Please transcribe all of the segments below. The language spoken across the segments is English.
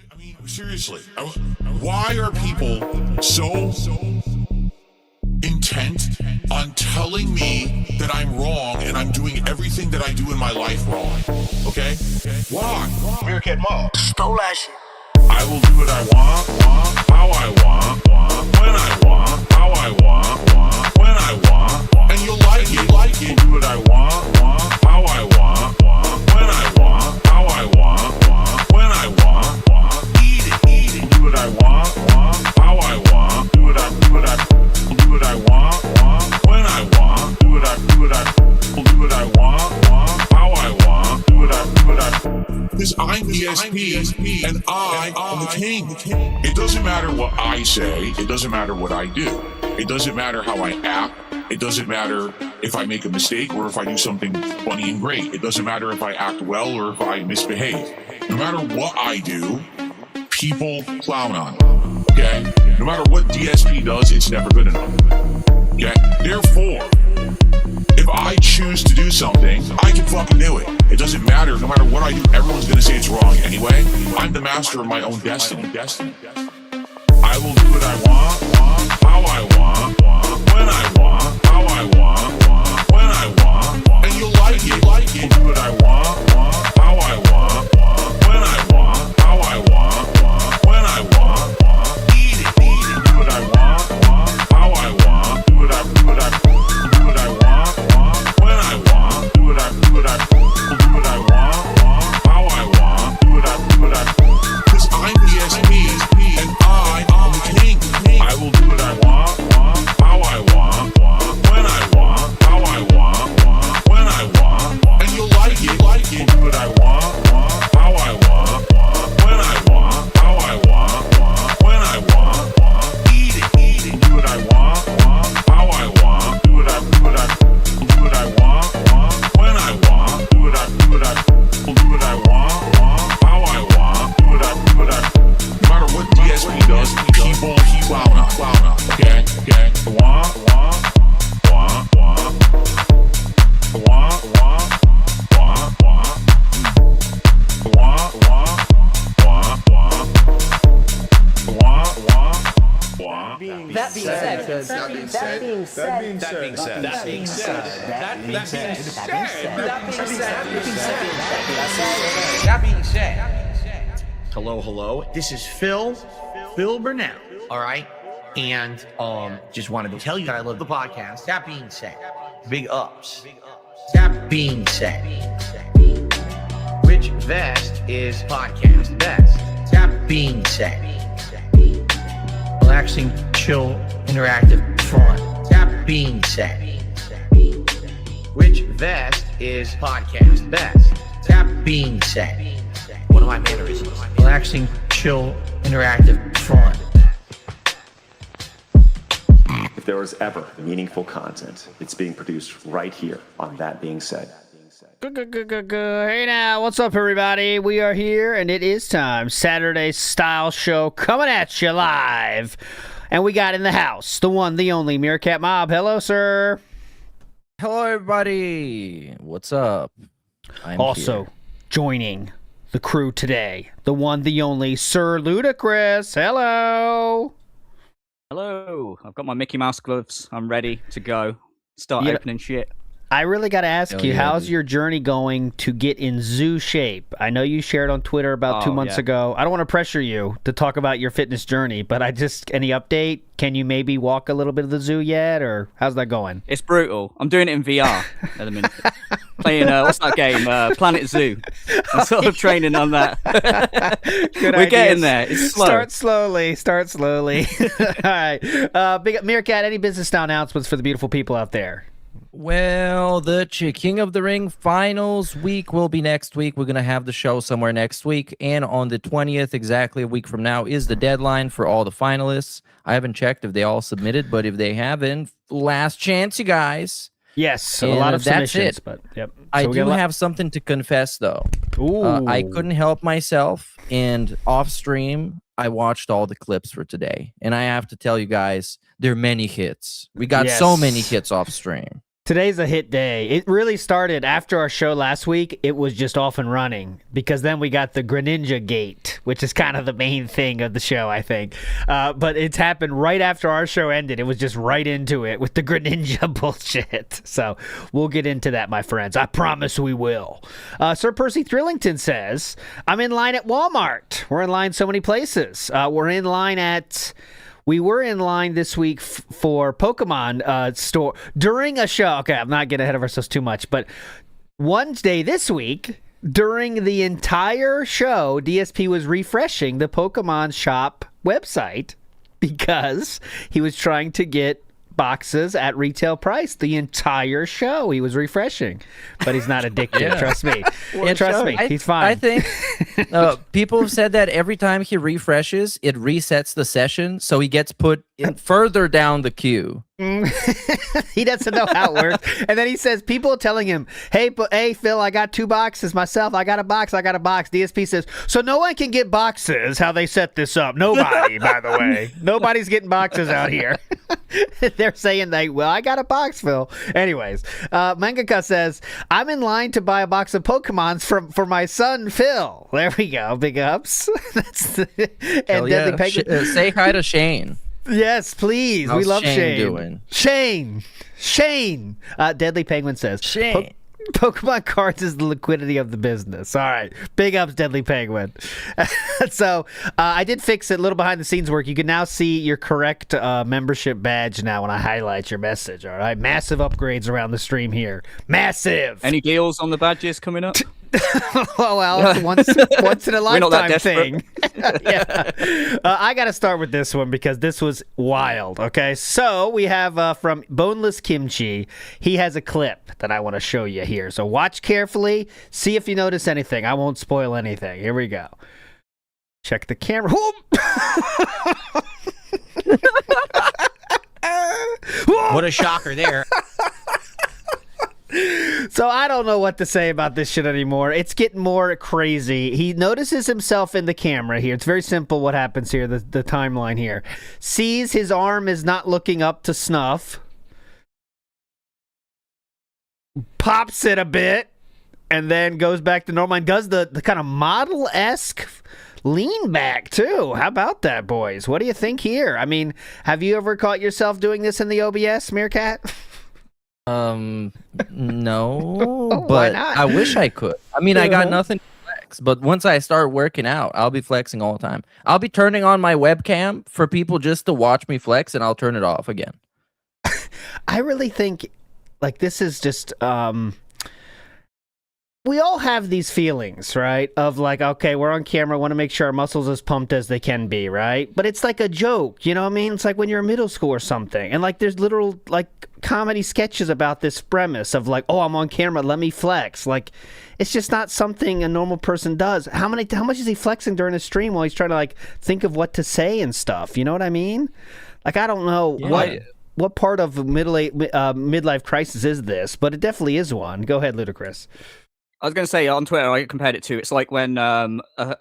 I mean, seriously, why are people so intent on telling me that I'm wrong and I'm doing everything that I do in my life wrong? Okay? Why? Meerkat Mob. Stole that shit. I will do what I want, how I want, when I want, how I want, when I want, and you'll like it. Do what I want, how I want, when I want, how I want, when I want, eat it. Do what I want, how I want, do what I want, when I want, do what I want, how I want, do what I. Because I'm ESP and I am the king. It doesn't matter what I say. It doesn't matter what I do. It doesn't matter how I act. It doesn't matter if I make a mistake or if I do something funny and great. It doesn't matter if I act well or if I misbehave. No matter what I do, people clown on it. Okay? No matter what DSP does, it's never good enough. Okay? Therefore, if I choose to do something, I can fucking do it. It doesn't matter. No matter what I do, everyone's gonna say it's wrong anyway. I'm the master of my own destiny. I will do what I want, how I want, when I want, how I want, when I want, and you'll like it. I'll do what I want, how I want, when I want, how I want, when I want, eat it. I'll do what I want, how I want, do what I want, when I want, do what I want, how I want, do what I. Because I'm ESP and I am the king. I will do what I want, how I want, when I want, how I want, when I want, and you'll like it. I'll do what I want, how I want, when I want, how I want, when I want, eat it. I'll do what I want, how I want, do what I want, when I want, do what I want, how I want, do what I. No matter what DSP does, people clown on. Okay? Want. That being said. Hello. This is Phil Burnell. All right. And just wanted to tell you that I love the podcast. That being said, big ups. That being said, which vest is podcast best? That being said, relaxing, chill, interactive, fun. That being said, which vest is podcast best? That being said, one of my mannerisms. Relaxing, chill, interactive, fun. If there was ever meaningful content, it's being produced right here on That Being Said. Good. Hey now, what's up everybody? We are here and it is time. Saturday style show coming at you live. And we got in the house, the one, the only Meerkat Mob. Hello, sir. Hello, everybody. What's up? I'm also here. Joining the crew today, the one, the only Sir Ludacris. Hello. Hello. I've got my Mickey Mouse gloves. I'm ready to go. Start opening shit. I really got to ask you, how's your journey going to get in zoo shape? I know you shared on Twitter about 2 months ago. I don't want to pressure you to talk about your fitness journey, but any update? Can you maybe walk a little bit of the zoo yet, or how's that going? It's brutal. I'm doing it in VR at the minute. Playing, what's that game? Planet Zoo. I'm sort of training on that. We're getting there. It's slow. Start slowly. All right. Big Meerkat, any business announcements for the beautiful people out there? Well, the King of the Ring finals week will be next week. We're going to have the show somewhere next week. And on the 20th, exactly a week from now, is the deadline for all the finalists. I haven't checked if they all submitted, but if they haven't, last chance, you guys. Yes, a lot of submissions. But yep. I do have something to confess, though. I couldn't help myself, and off stream, I watched all the clips for today. And I have to tell you guys, there are many hits. We got so many hits off stream. Today's a hit day. It really started after our show last week. It was just off and running because then we got the Greninja gate, which is kind of the main thing of the show, I think. But it's happened right after our show ended. It was just right into it with the Greninja bullshit. So we'll get into that, my friends. I promise we will. Sir Percy Thrillington says, I'm in line at Walmart. We're in line so many places. We were in line this week for Pokemon store during a show. Okay, I'm not getting ahead of ourselves too much, but one day this week, during the entire show, DSP was refreshing the Pokemon shop website because he was trying to get boxes at retail price the entire show. He was refreshing, but he's not addicted. Yeah. Trust me. Trust me. He's fine. I think people have said that every time he refreshes, it resets the session, so he gets put further down the queue. He doesn't know how it works. And then he says, people telling him, hey, Phil, I got 2 boxes myself. I got a box. DSP says, so no one can get boxes how they set this up. Nobody, by the way. Nobody's getting boxes out here. They're saying I got a box, Phil. Anyways, Mangaka says, I'm in line to buy a box of Pokemons for my son, Phil. There we go. Big ups. And Deadly Penguin. Say hi to Shane. Yes, please. How's we love Shane Shane. doing? Shane. Deadly Penguin says, Shane. Pokemon cards is the liquidity of the business. All right. Big ups, Deadly Penguin. So I did fix it, a little behind the scenes work. You can now see your correct membership badge now when I highlight your message. All right. Massive upgrades around the stream here. Massive. Any deals on the badges coming up? well, it's once in a We're not that lifetime desperate. thing. Yeah. I got to start with this one because this was wild. Okay, so we have from Boneless Kimchi. He has a clip that I want to show you here. So watch carefully. See if you notice anything. I won't spoil anything. Here we go. Check the camera. What a shocker there. So I don't know what to say about this shit anymore. It's getting more crazy. He notices himself in the camera here. It's very simple what happens here, the timeline here. Sees his arm is not looking up to snuff. Pops it a bit. And then goes back to normal and does the kind of model-esque lean back, too. How about that, boys? What do you think here? I mean, have you ever caught yourself doing this in the OBS, Meerkat? No, why but not? I wish I could. I mean, I got nothing to flex, but once I start working out, I'll be flexing all the time. I'll be turning on my webcam for people just to watch me flex, and I'll turn it off again. I really think, this is just, we all have these feelings, right? Of okay, we're on camera, want to make sure our muscles as pumped as they can be, right? But it's like a joke, you know what I mean? It's like when you're in middle school or something. And there's literal, comedy sketches about this premise of oh, I'm on camera, let me flex. It's just not something a normal person does. How much is he flexing during a stream while he's trying to think of what to say and stuff? You know what I mean? I don't know what part of midlife crisis is this, but it definitely is one. Go ahead, Ludacris. I was going to say on Twitter, I compared it to, it's like when a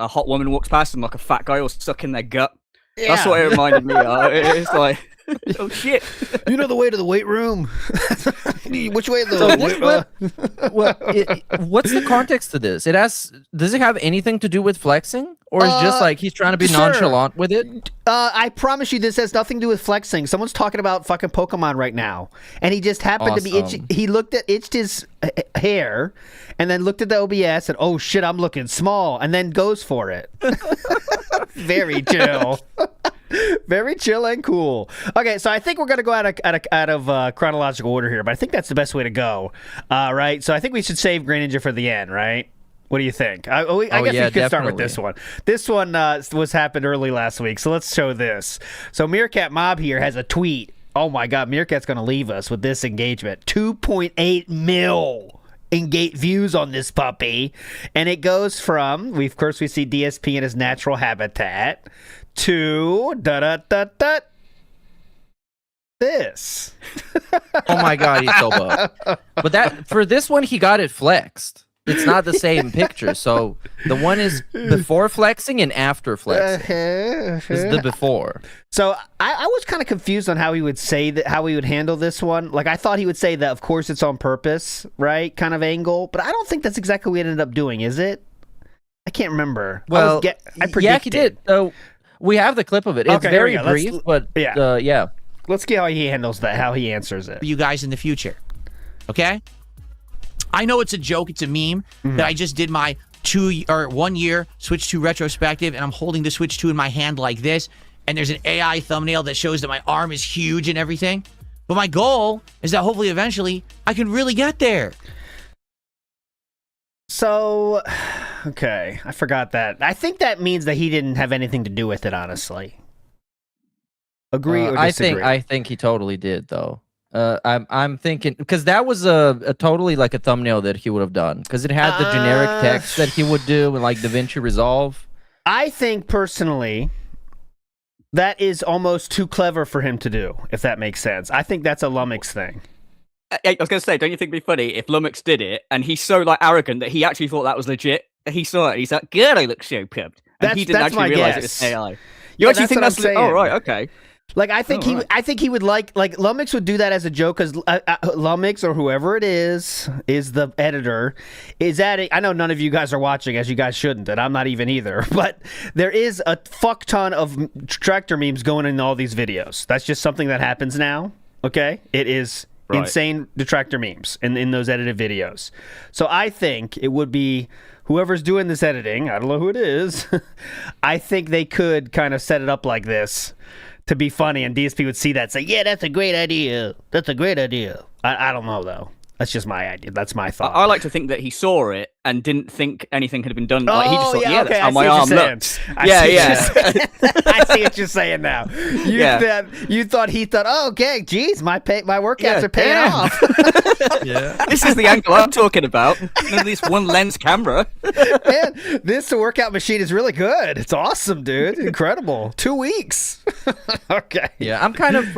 hot woman walks past and a fat guy was stuck in their gut. Yeah. That's what it reminded me of. It's like, oh shit. You know the way to the weight room? Which way? What's the context to this? Does it have anything to do with flexing? Or is just he's trying to be nonchalant with it? I promise you this has nothing to do with flexing. Someone's talking about fucking Pokemon right now. And he just happened to be itching. He itched his hair and then looked at the OBS and, oh shit, I'm looking small. And then goes for it. Very chill. Very chill and cool. Okay, so I think we're going to go out of chronological order here, but I think that's the best way to go. Right? So I think we should save Greninja for the end, right? What do you think? I guess we could start with this one. This one was happened early last week, so let's show this. So Meerkat Mob here has a tweet. Oh my God, Meerkat's going to leave us with this engagement. 2.8 mil views on this puppy. And it goes from, of course, we see DSP in his natural habitat to this. Oh my God, he's so buff. But for this one, he got it flexed. it's not the same picture. So the one is before flexing and after flexing. This is the before. So I was kind of confused on how he would say that, how he would handle this one. Like, I thought he would say that, of course, it's on purpose, right? Kind of angle. But I don't think that's exactly what he ended up doing, is it? I can't remember. Well, I predicted. yeah, he did. So we have the clip of it. It's Okay, very brief, but yeah. Let's see how he handles that, how he answers it. For you guys in the future, okay? I know it's a joke, it's a meme, that I just did my 1 year Switch 2 retrospective, and I'm holding the Switch 2 in my hand like this, and there's an AI thumbnail that shows that my arm is huge and everything. But my goal is that hopefully eventually I can really get there. So, okay, I forgot that. I think that means that he didn't have anything to do with it, honestly. Agree or disagree? I think he totally did, though. I'm thinking because that was a totally like a thumbnail that he would have done because it had the generic text that he would do in like DaVinci Resolve. I think personally that is almost too clever for him to do, if that makes sense. I think that's a Lummox thing. I was going to say, don't you think it'd be funny if Lummox did it and he's so like arrogant that he actually thought that was legit? He saw it, he's like, "Good, I look so pumped," and he didn't actually realize it was AI. You actually think that's oh right, okay. Like I think he would like Lummox would do that as a joke because Lummox or whoever it is the editor is adding. I know none of you guys are watching, as you guys shouldn't, and I'm not even either. But there is a fuck ton of tractor memes going in all these videos. That's just something that happens now. Okay, it is insane detractor memes in those edited videos. So I think it would be whoever's doing this editing. I don't know who it is. I think they could kind of set it up like this to be funny, and DSP would see that and say, yeah, that's a great idea. That's a great idea. I don't know, though. That's just my idea. That's my thought. I like to think that he saw it and didn't think anything had been done. Like, he just thought, okay, that's how my arm looks. I see what you're saying now. You thought he thought, oh, okay, geez, my workouts are paying off. This is the angle I'm talking about. At least one lens camera. Man, this workout machine is really good. It's awesome, dude. Incredible. 2 weeks. Okay. Yeah, I'm kind of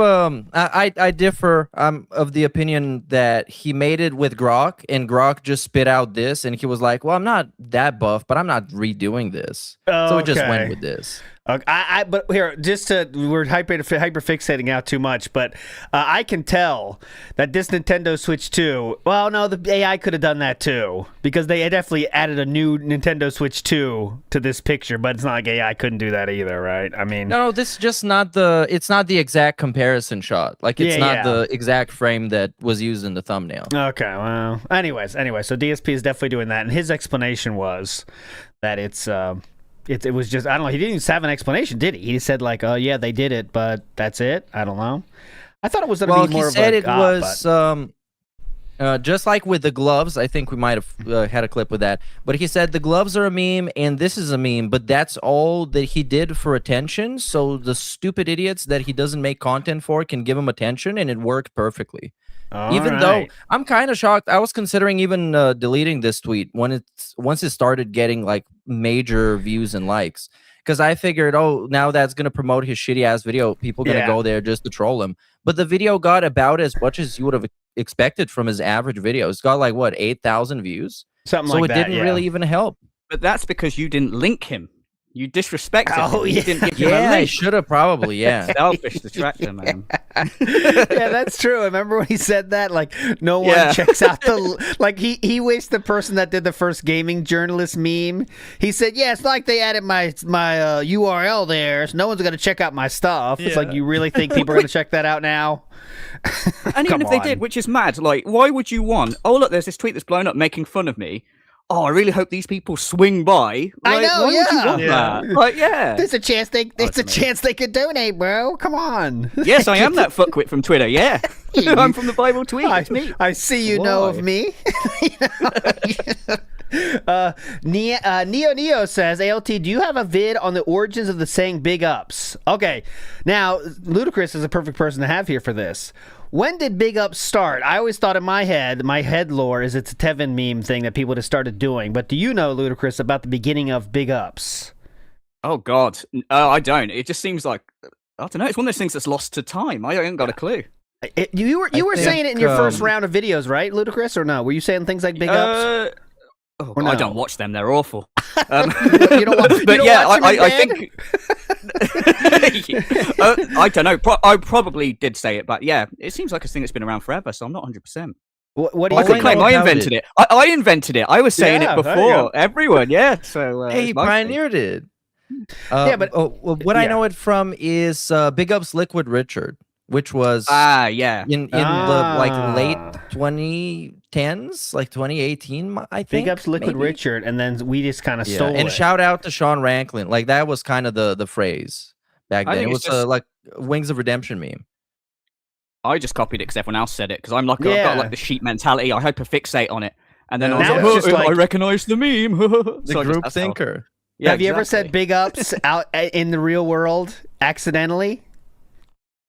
I differ. I'm of the opinion that he made it with Grok, and Grok just spit out this, and he was like, well, I'm not that buff, but I'm not redoing this. So it just went with this. Okay. But here, we're hyper fixating out too much, but I can tell that this Nintendo Switch 2, well, no, the AI could have done that too, because they definitely added a new Nintendo Switch 2 to this picture, but it's not like AI couldn't do that either, right? I mean, no, this is just it's not the exact comparison shot. Like, it's not the exact frame that was used in the thumbnail. Okay, well, anyway, so DSP is definitely doing that, and his explanation was that it was just, I don't know, he didn't even have an explanation, did he? He said like, oh yeah, they did it, but that's it? I don't know. I thought it was going to be more of a... Well, he said it was, just like with the gloves, I think we might have had a clip with that, but he said the gloves are a meme and this is a meme, but that's all that he did for attention, so the stupid idiots that he doesn't make content for can give him attention, and it worked perfectly. Even though I'm kind of shocked, I was considering even deleting this tweet once it started getting like major views and likes, because I figured, oh, now that's gonna promote his shitty ass video. People gonna go there just to troll him. But the video got about as much as you would have expected from his average video. It's got like what 8,000 views, something like that. So it didn't really even help. But that's because you didn't link him. You disrespected him. Oh, You didn't give him a link. I should have probably, Selfish detractor, man. Yeah, that's true. Remember when he said that? Like, no one checks out the... Like, he wished the person that did the first gaming journalist meme. He said, yeah, it's like they added my URL there, so no one's going to check out my stuff. It's like, you really think people are going to check that out now? And even if they did, which is mad, like, why would you want... Oh, look, there's this tweet that's blown up making fun of me. Oh, I really hope these people swing by. Like, I know, why would you want that? Like, There's a chance they could donate, bro. Come on. Yes, I am that fuckwit from Twitter. Yeah, I'm from the Bible tweet. It's me. I see you know of me. Neo says, ALT, do you have a vid on the origins of the saying big ups? Okay, now Ludacris is a perfect person to have here for this. When did big ups start? I always thought in my head lore is it's a Tevin meme thing that people just started doing. But do you know, Ludacris, about the beginning of big ups? Oh, God. I don't. It just seems like, I don't know. It's one of those things that's lost to time. I haven't got a clue. You were saying it in your first round of videos, right, Ludacris, or no? Were you saying things like big ups? Oh, no? I don't watch them. They're awful. You don't watch, but yeah, I think. I don't know. I probably did say it, but yeah, it seems like a thing that's been around forever. So I'm not 100%. What do I you could think? claim I invented it. I invented it. I was saying it before everyone. Yeah. So Hey, pioneered it. Yeah, but what I know it from is Big Ups Liquid Richard, which was yeah in the like late 2010s, like 2018, I think. Big Ups Liquid maybe? Richard, and then we just kind of stole and it. shout out to Sean Ranklin. Like that was kind of the phrase back then. It was like Wings of Redemption meme. I just copied it because everyone else said it. Because I'm like, I've got like the sheep mentality. I hyperfixate on it, and then I was like, I recognize the meme. The group thinker. Yeah, have you ever said big ups out in the real world accidentally?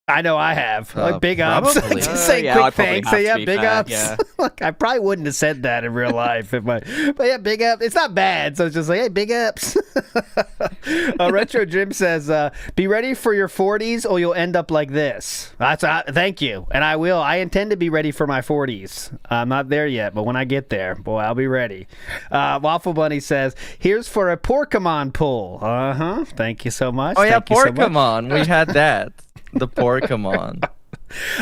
I know I have. Like big ups. Just say quick thanks. Say big ups. Yeah. Look, I probably wouldn't have said that in real life but yeah, big up. It's not bad. So it's just like, hey, big ups. Retro Jim says, be ready for your 40s or you'll end up like this. Thank you. And I will. I intend to be ready for my 40s. I'm not there yet, but when I get there, boy, I'll be ready. Waffle Bunny says, here's for a Porkamon pull. Thank you so much. Oh yeah, Porkamon. We had that. The Porkamon.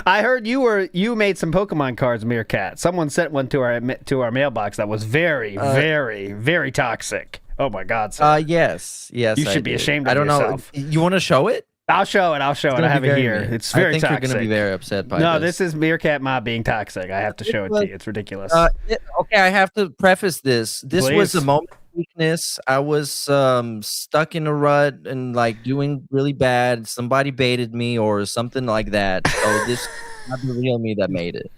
I heard you made some Pokemon cards, Meerkat. Someone sent one to our mailbox that was very, very, very toxic. Oh my God! Sir. Yes. You should be ashamed of yourself. I don't know. You want to show it? I'll show it. I have it here. It's very toxic. I think you're going to be very upset by this. No, this is Meerkat Mob being toxic. I have to show it to you. It's ridiculous. Okay, I have to preface this. This Please. was a moment of weakness. I was stuck in a rut and like doing really bad. Somebody baited me or something like that. So this is not the real me that made it.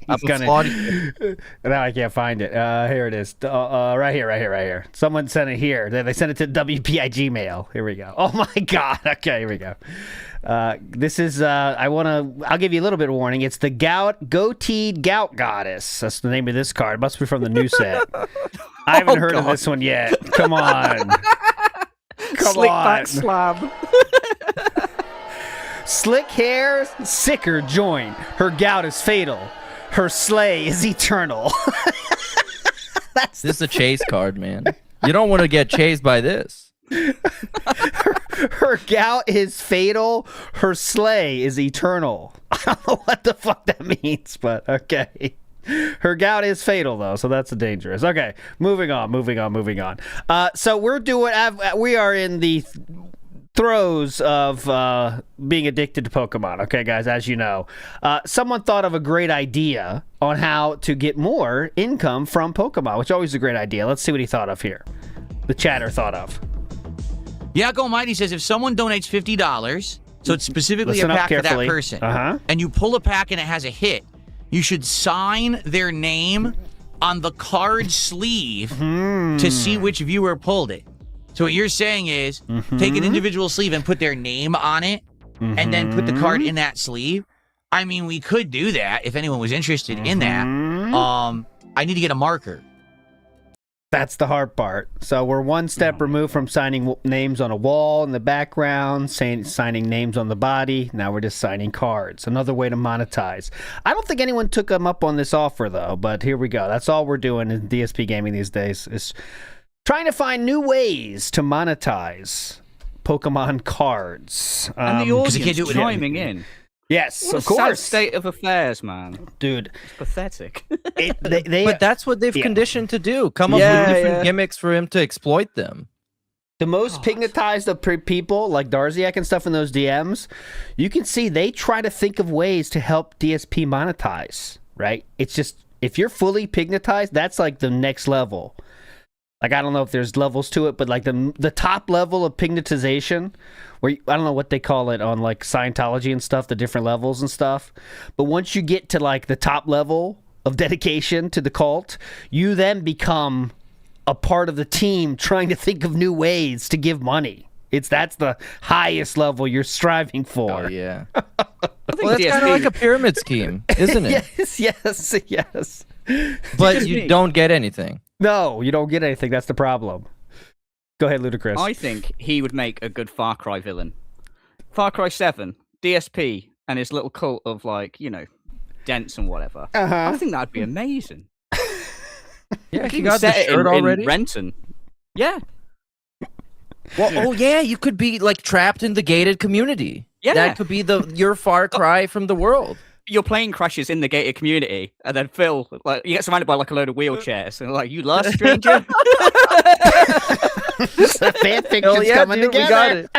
Now I can't find it. Here it is. Right here. Someone sent it here. They sent it to WPIG mail. Here we go. Oh my God. Okay, here we go. This is I'll give you a little bit of warning. It's the goateed gout goddess. That's the name of this card. It must be from the new set. I haven't heard of this one yet. Come on. Slick back slab. Slick hair, sicker joint. Her gout is fatal. Her slay is eternal. This is a chase card, man. You don't want to get chased by this. Her gout is fatal. Her slay is eternal. I don't know what the fuck that means, but okay. Her gout is fatal, though, so that's dangerous. Okay, moving on. So we are in the throes of being addicted to Pokemon. Okay, guys, as you know. Someone thought of a great idea on how to get more income from Pokemon, which is always a great idea. Let's see what he thought of here. The chatter thought of. Yakko Mighty says if someone donates $50, so it's specifically a pack for that person, and you pull a pack and it has a hit, you should sign their name on the card sleeve to see which viewer pulled it. So what you're saying is take an individual sleeve and put their name on it and then put the card in that sleeve. I mean, we could do that if anyone was interested in that. I need to get a marker. That's the hard part. So we're one step removed from signing names on a wall in the background, signing names on the body. Now we're just signing cards. Another way to monetize. I don't think anyone took them up on this offer, though, but here we go. That's all we're doing in DSP Gaming these days is trying to find new ways to monetize Pokemon cards. And the audience chiming in. Yes, what of course. Sad state of affairs, man. Dude. It's pathetic. But that's what they've conditioned to do. Come up with different gimmicks for him to exploit them. The most pignatized of people, like Darziak and stuff in those DMs, you can see they try to think of ways to help DSP monetize, right? It's just, if you're fully pignatized, that's like the next level. Like, I don't know if there's levels to it, but like the top level of pignatization, where I don't know what they call it on like Scientology and stuff, the different levels and stuff. But once you get to like the top level of dedication to the cult, you then become a part of the team trying to think of new ways to give money. That's the highest level you're striving for. Oh, yeah. Well, that's kind of like a pyramid scheme, isn't it? Yes. But you don't get anything. No, you don't get anything. That's the problem. Go ahead, Ludacris. I think he would make a good Far Cry villain. Far Cry 7, DSP, and his little cult of, like, you know, dents and whatever. I think that'd be amazing. Yeah, you got the shirt already. In Renton. Yeah. Well, oh yeah, you could be like trapped in the gated community. Yeah, that could be your far cry from the world. Your plane crashes in the gated community, and then Phil, like, you get surrounded by like a load of wheelchairs, and like, you lost, stranger. Fan fiction's coming together. We got it.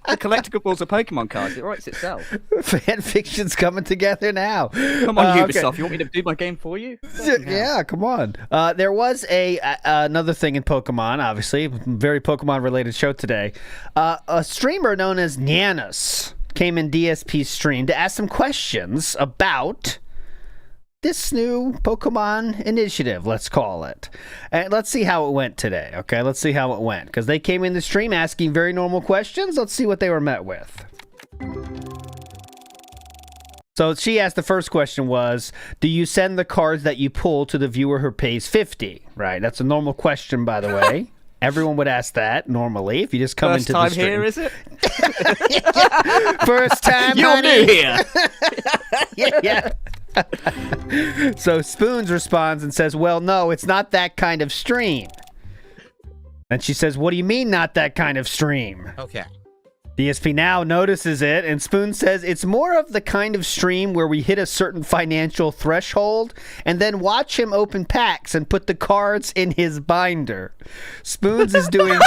The collectibles of Pokemon cards. It writes itself. Fan fiction's coming together now. Come on, Ubisoft. Okay. You want me to do my game for you? Yeah, come on. There was another thing in Pokemon, obviously. Very Pokemon-related show today. A streamer known as Nyanis came in DSP's stream to ask some questions about this new Pokemon initiative, let's call it. And let's see how it went today, okay? Let's see how it went. Because they came in the stream asking very normal questions. Let's see what they were met with. So she asked, the first question was, do you send the cards that you pull to the viewer who pays $50? Right, that's a normal question, by the way. Everyone would ask that normally if you just come into the stream. First time here, is it? First time, You're new here. Yeah. So Spoons responds and says, well, no, it's not that kind of stream. And she says, what do you mean not that kind of stream? Okay. DSP now notices it, and Spoon says it's more of the kind of stream where we hit a certain financial threshold and then watch him open packs and put the cards in his binder. Spoons is doing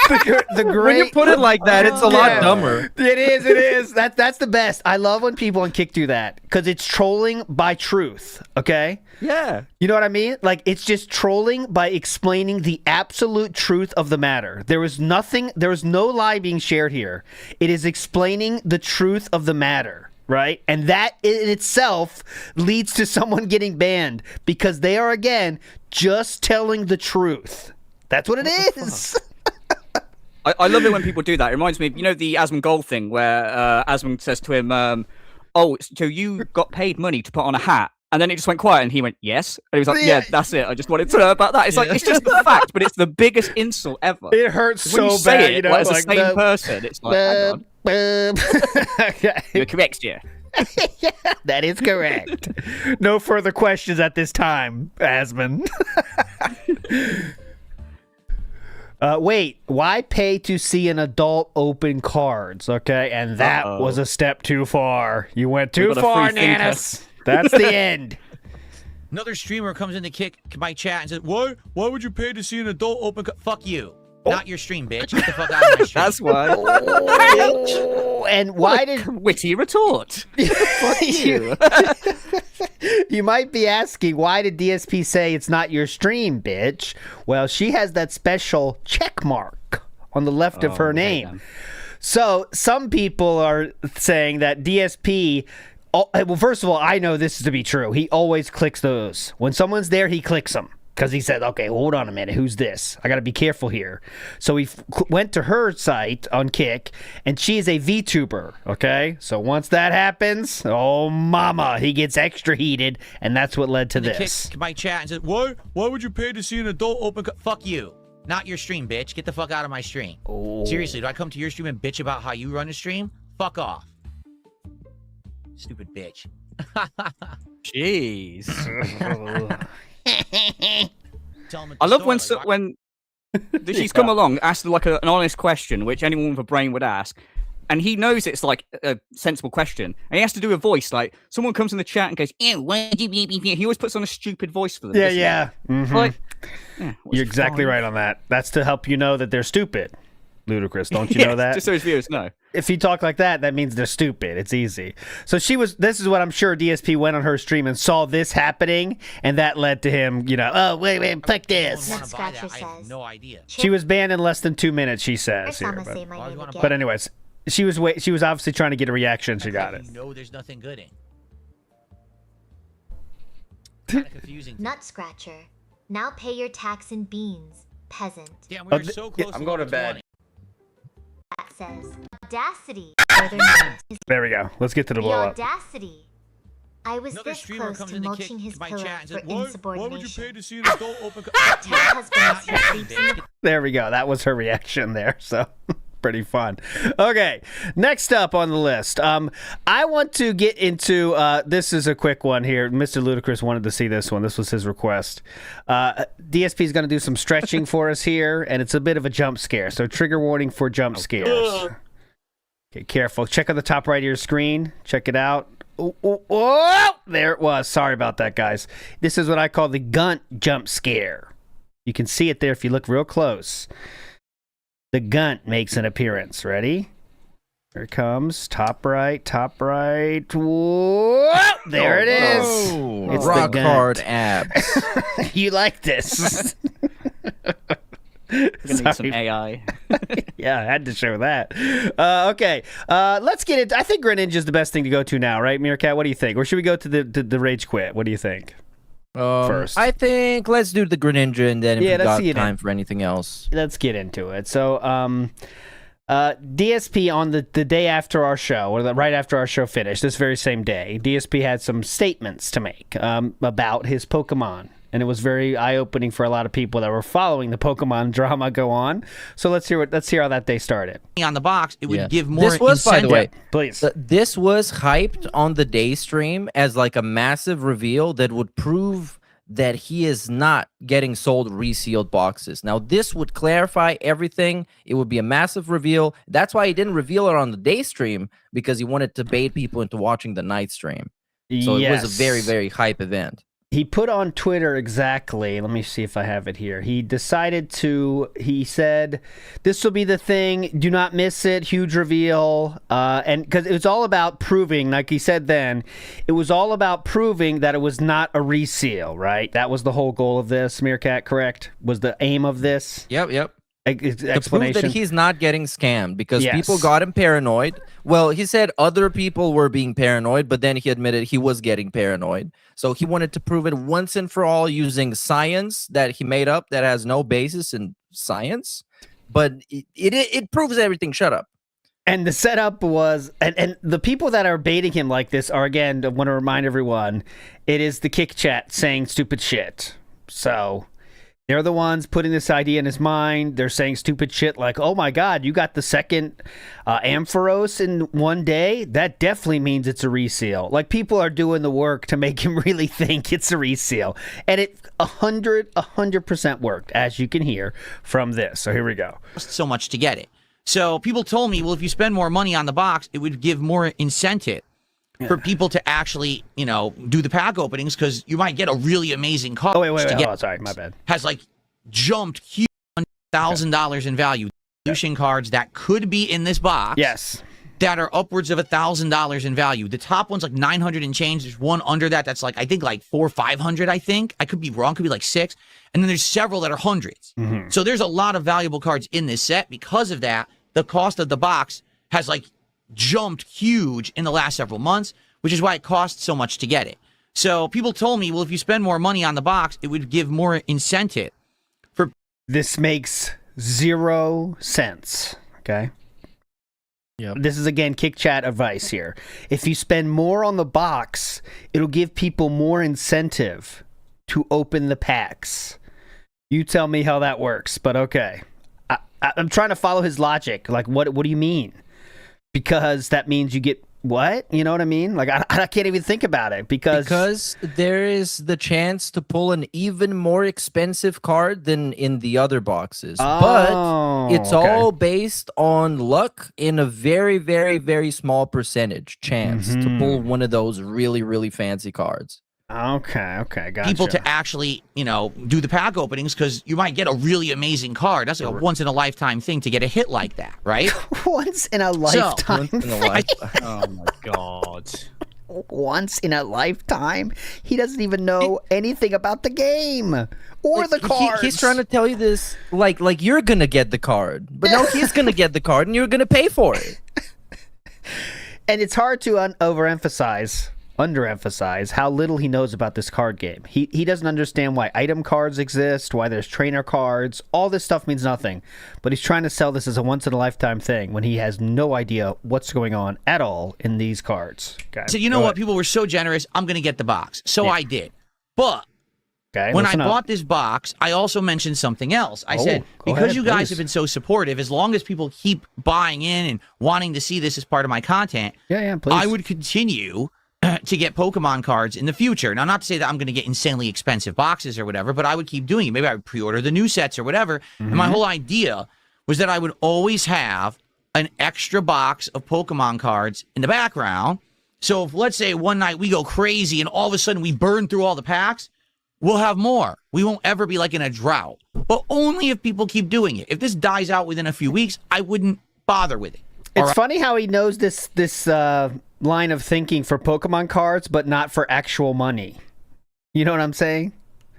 the great... When you put it like that, it's a lot dumber. It is. That's the best. I love when people on Kick do that, because it's trolling by truth, okay? Yeah. You know what I mean? Like, it's just trolling by explaining the absolute truth of the matter. There is no lie being shared here. It is explaining the truth of the matter, right? And that in itself leads to someone getting banned, because they are, again, just telling the truth. That's what it is. I love it when people do that. It reminds me of, the Asmongold thing where Asmon says to him, oh, so you got paid money to put on a hat? And then it just went quiet, and he went, yes. And he was like, yeah, that's it. I just wanted to know about that. It's like, it's just the fact, but it's the biggest insult ever. It hurts so you bad. It, as the same person, it's like, hang on. You're correct, yeah. Yeah, that is correct. No further questions at this time, Asmon. Wait, why pay to see an adult open cards? Okay, and that was a step too far. You went too far, Nanas. That's the end. Another streamer comes in to kick my chat and says, why would you pay to see an adult open Fuck you. Not your stream, bitch. Get the fuck out of my stream. That's why. And why did... Witty retort. Fuck you. You might be asking, why did DSP say it's not your stream, bitch? Well, she has that special check mark on the left of her name. So some people are saying that DSP... well, first of all, I know this is to be true. He always clicks those. When someone's there, he clicks them. Because he said, okay, hold on a minute. Who's this? I got to be careful here. So he went to her site on Kick, and she is a VTuber, okay? So once that happens, oh, mama, he gets extra heated, and that's what led to this. Kick my chat and said, why would you pay to see an adult open Fuck you. Not your stream, bitch. Get the fuck out of my stream. Oh. Seriously, do I come to your stream and bitch about how you run a stream? Fuck off. Stupid bitch. Jeez. I love when she's come along, asked like an honest question, which anyone with a brain would ask, and he knows it's like a sensible question, and he has to do a voice. Like someone comes in the chat and goes, "Ew, why did you be?" He always puts on a stupid voice for them. Yeah. Mm-hmm. Like, you're exactly right on that. That's to help you know that they're stupid. Ludicrous, don't you know that? Just so his viewers know. If you talk like that, that means they're stupid. It's easy. So this is what I'm sure DSP went on her stream and saw this happening, and that led to him, oh, wait, fuck this. I have no idea. She was banned in less than 2 minutes, she says here. But anyways, she was obviously trying to get a reaction. She got it. No, there's nothing good in. Kind of confusing. Nut scratcher. Now pay your tax in beans, peasant. Damn, we were so close. I'm going to bed. That says audacity. There we go. Let's get to the blow up. Audacity. I was this close to mulching his pillow for insubordination. Why would you pay to see an adult open husband. There we go. That was her reaction there. So pretty fun. Okay, next up on the list. I want to get into, this is a quick one here. Mr. Ludacris wanted to see this one. This was his request. DSP is going to do some stretching for us here, and it's a bit of a jump scare. So trigger warning for jump scares. Okay, careful. Check on the top right of your screen. Check it out. Oh, there it was. Sorry about that, guys. This is what I call the Gunt jump scare. You can see it there if you look real close. The Gunt makes an appearance. Ready? Here it comes. Top right, top right. Whoa! There it is. It's rock hard abs. You like this? We're gonna need some AI. Yeah, I had to show that. Okay, let's get it. I think Greninja is the best thing to go to now, right, Meerkat? What do you think? Or should we go to the Rage Quit? What do you think? First, I think let's do the Greninja, and then if we got time for anything else, let's get into it. So, DSP on the day after our show, or right after our show finished, this very same day, DSP had some statements to make about his Pokemon. And it was very eye-opening for a lot of people that were following the Pokemon drama go on. So let's hear how that day started. On the box, it would give more This was, by the way, please. This was hyped on the day stream as like a massive reveal that would prove that he is not getting sold resealed boxes. Now, this would clarify everything. It would be a massive reveal. That's why he didn't reveal it on the day stream, because he wanted to bait people into watching the night stream. So it was a very, very hype event. He put on Twitter exactly, let me see if I have it here. He said, this will be the thing, do not miss it, huge reveal. And because it was all about proving, like he said then, it was all about proving that it was not a reseal, right? That was the whole goal of this, Meerkat, correct? Was the aim of this? Yep. Explanation. To prove that he's not getting scammed, because people got him paranoid. Well, he said other people were being paranoid, but then he admitted he was getting paranoid. So he wanted to prove it once and for all using science that he made up that has no basis in science. But it proves everything. Shut up. And the setup was, and the people that are baiting him like this are, again, I want to remind everyone, it is the Kick Chat saying stupid shit. So they're the ones putting this idea in his mind. They're saying stupid shit like, oh my God, you got the second Ampharos in one day? That definitely means it's a reseal. Like, people are doing the work to make him really think it's a reseal. And it 100% worked, as you can hear from this. So here we go. So much to get it. So people told me, well, if you spend more money on the box, it would give more incentive for people to actually, do the pack openings, because you might get a really amazing card. Oh, wait. Oh, sorry, my bad. Has jumped huge $1,000 in value. Solution cards that could be in this box. Yes. That are upwards of $1,000 in value. The top one's 900 and change. There's one under that that's I think 400 or 500. I think I could be wrong. Could be 6. And then there's several that are hundreds. Mm-hmm. So there's a lot of valuable cards in this set. Because of that, the cost of the box has jumped huge in the last several months, which is why it costs so much to get it. So people told me, well, if you spend more money on the box, it would give more incentive for. This makes 0 sense. Okay. Yep. This is, again, Kick Chat advice here. If you spend more on the box, it'll give people more incentive to open the packs. You tell me how that works, but okay. I'm trying to follow his logic. What do you mean? Because that means you get what? You know what I mean? I can't even think about it because there is the chance to pull an even more expensive card than in the other boxes. But it's all based on luck in a very, very, very small percentage chance to pull one of those really, really fancy cards. Okay, gotcha. People to actually, do the pack openings, because you might get a really amazing card. That's a once-in-a-lifetime thing to get a hit like that, right? Once in a lifetime. Oh, my God. Once in a lifetime? He doesn't even know anything about the game or the cards. He's trying to tell you this like you're going to get the card. But no, he's going to get the card, and you're going to pay for it. And it's hard to underemphasize how little he knows about this card game. He doesn't understand why item cards exist, why there's trainer cards. All this stuff means nothing. But he's trying to sell this as a once-in-a-lifetime thing when he has no idea what's going on at all in these cards. Okay. So you know what? People were so generous, I'm going to get the box. So I did. But Okay. When I bought this box, I also mentioned something else. I said, because you guys have been so supportive, as long as people keep buying in and wanting to see this as part of my content, please. I would continue to get Pokemon cards in the future. Now, not to say that I'm going to get insanely expensive boxes or whatever, but I would keep doing it. Maybe I would pre-order the new sets or whatever. And my whole idea was that I would always have an extra box of Pokemon cards in the background. So if, let's say, one night we go crazy and all of a sudden we burn through all the packs, we'll have more. We won't ever be like in a drought, but only if people keep doing it. If this dies out within a few weeks, I wouldn't bother with it. It's funny how he knows this line of thinking for Pokemon cards, but not for actual money. You know what I'm saying?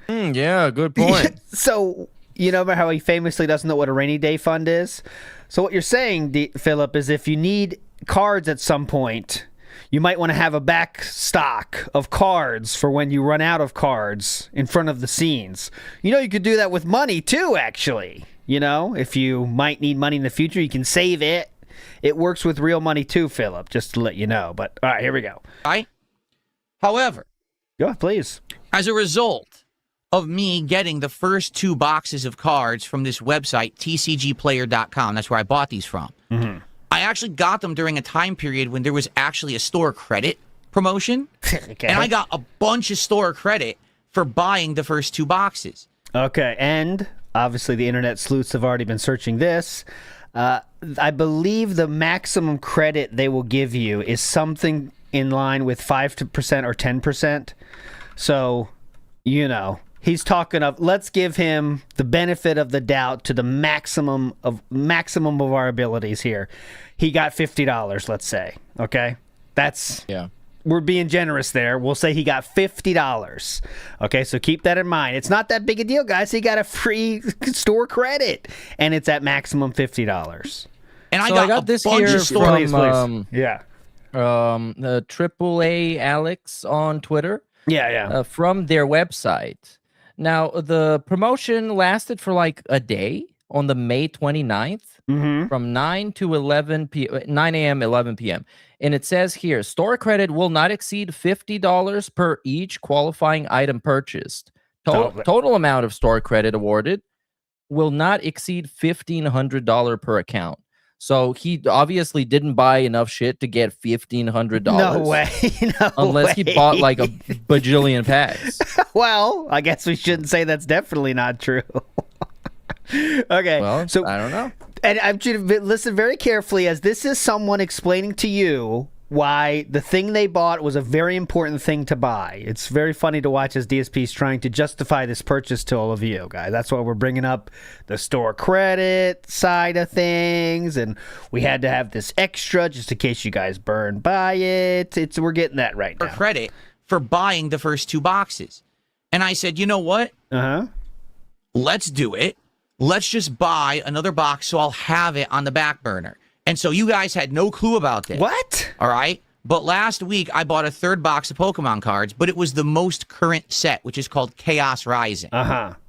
Yeah, good point. So, you know how he famously doesn't know what a rainy day fund is? So what you're saying, Philip, is if you need cards at some point, you might want to have a back stock of cards for when you run out of cards in front of the scenes. You know, you could do that with money too, actually. You know, if you might need money in the future, you can save it. It works with real money too, Philip, just to let you know. But, all right, here we go. However, go please. As a result of me getting the first 2 boxes of cards from this website, tcgplayer.com, that's where I bought these from, I actually got them during a time period when there was actually a store credit promotion. Okay. And I got a bunch of store credit for buying the first 2 boxes. Okay, and obviously the internet sleuths have already been searching this. I believe the maximum credit they will give you is something in line with 5% or 10%. So, you know, he's talking of, let's give him the benefit of the doubt to the maximum of our abilities here. He got $50, let's say. Okay? That's... Yeah. We're being generous there. We'll say he got $50. Okay, so keep that in mind. It's not that big a deal, guys. He got a free store credit, and it's at maximum $50. And I got this bunch here of store from the AAA Alex on Twitter. Yeah. From their website. Now, the promotion lasted for like a day on the May 29th from 9 a.m., 11 p.m. And it says here, store credit will not exceed $50 per each qualifying item purchased. Total amount of store credit awarded will not exceed $1,500 per account. So he obviously didn't buy enough shit to get $1,500. No way. Unless he bought like a bajillion packs. Well, I guess we shouldn't say that's definitely not true. Okay. Well, so I don't know. And I want you to listen very carefully, as this is someone explaining to you why the thing they bought was a very important thing to buy. It's very funny to watch as DSP is trying to justify this purchase to all of you, guys. That's why we're bringing up the store credit side of things, and we had to have this extra just in case you guys burn by it. We're getting that right now. Credit for buying the first 2 boxes. And I said, you know what? Let's do it. Let's just buy another box so I'll have it on the back burner. And so you guys had no clue about this. What? All right? But last week, I bought a 3rd box of Pokemon cards, but it was the most current set, which is called Chaos Rising.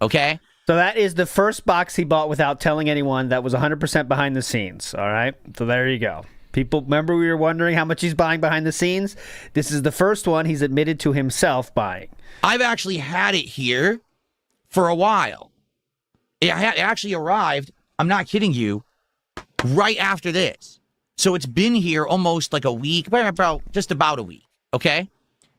Okay? So that is the first box he bought without telling anyone. That was 100% behind the scenes. All right? So there you go. People, remember we were wondering how much he's buying behind the scenes? This is the first one he's admitted to himself buying. I've actually had it here for a while. It actually arrived, I'm not kidding you, right after this. So it's been here almost like a week, just about a week, okay?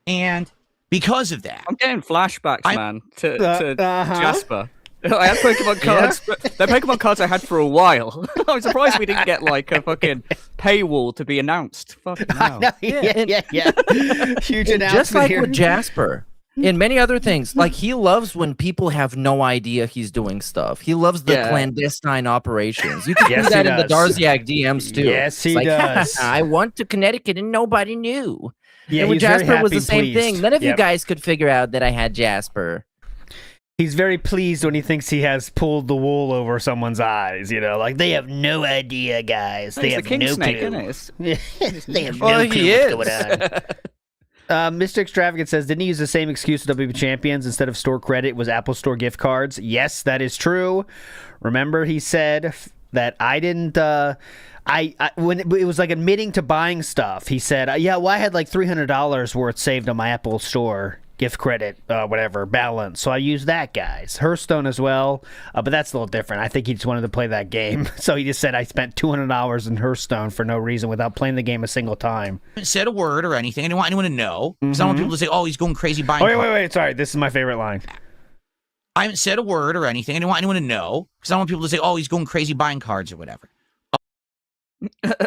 And because of that... I'm getting flashbacks, man, to Jasper. I had Pokemon cards. They're Pokemon cards I had for a while. I'm surprised we didn't get like a fucking paywall to be announced. Fucking hell. Yeah. Huge announcement just like here. with Jasper. And many other things. Like, he loves when people have no idea he's doing stuff. He loves the clandestine operations. You can see that in the Darziak DMs, too. Yes, he does. I went to Connecticut and nobody knew. Yeah, and with Jasper was the same thing. None of you guys could figure out that I had Jasper. He's very pleased when he thinks he has pulled the wool over someone's eyes, you know, like they have no idea, guys. They have no clue. They have no clue what's going on. Mr. Extravagant says, didn't he use the same excuse to WB Champions instead of store credit? It was Apple Store gift cards. Yes, that is true. Remember, he said that I didn't. When it was like admitting to buying stuff, he said, "Yeah, well, I had like $300 worth saved on my Apple Store gift credit, whatever, balance. So I use that, guys. Hearthstone as well, but that's a little different. I think he just wanted to play that game. So he just said, I spent $200 in Hearthstone for no reason without playing the game a single time. I haven't said a word or anything. I didn't want anyone to know. Because I want people to say, oh, he's going crazy buying cards. Wait. Sorry, this is my favorite line. I haven't said a word or anything. I didn't want anyone to know. Because I want people to say, oh, he's going crazy buying cards or whatever.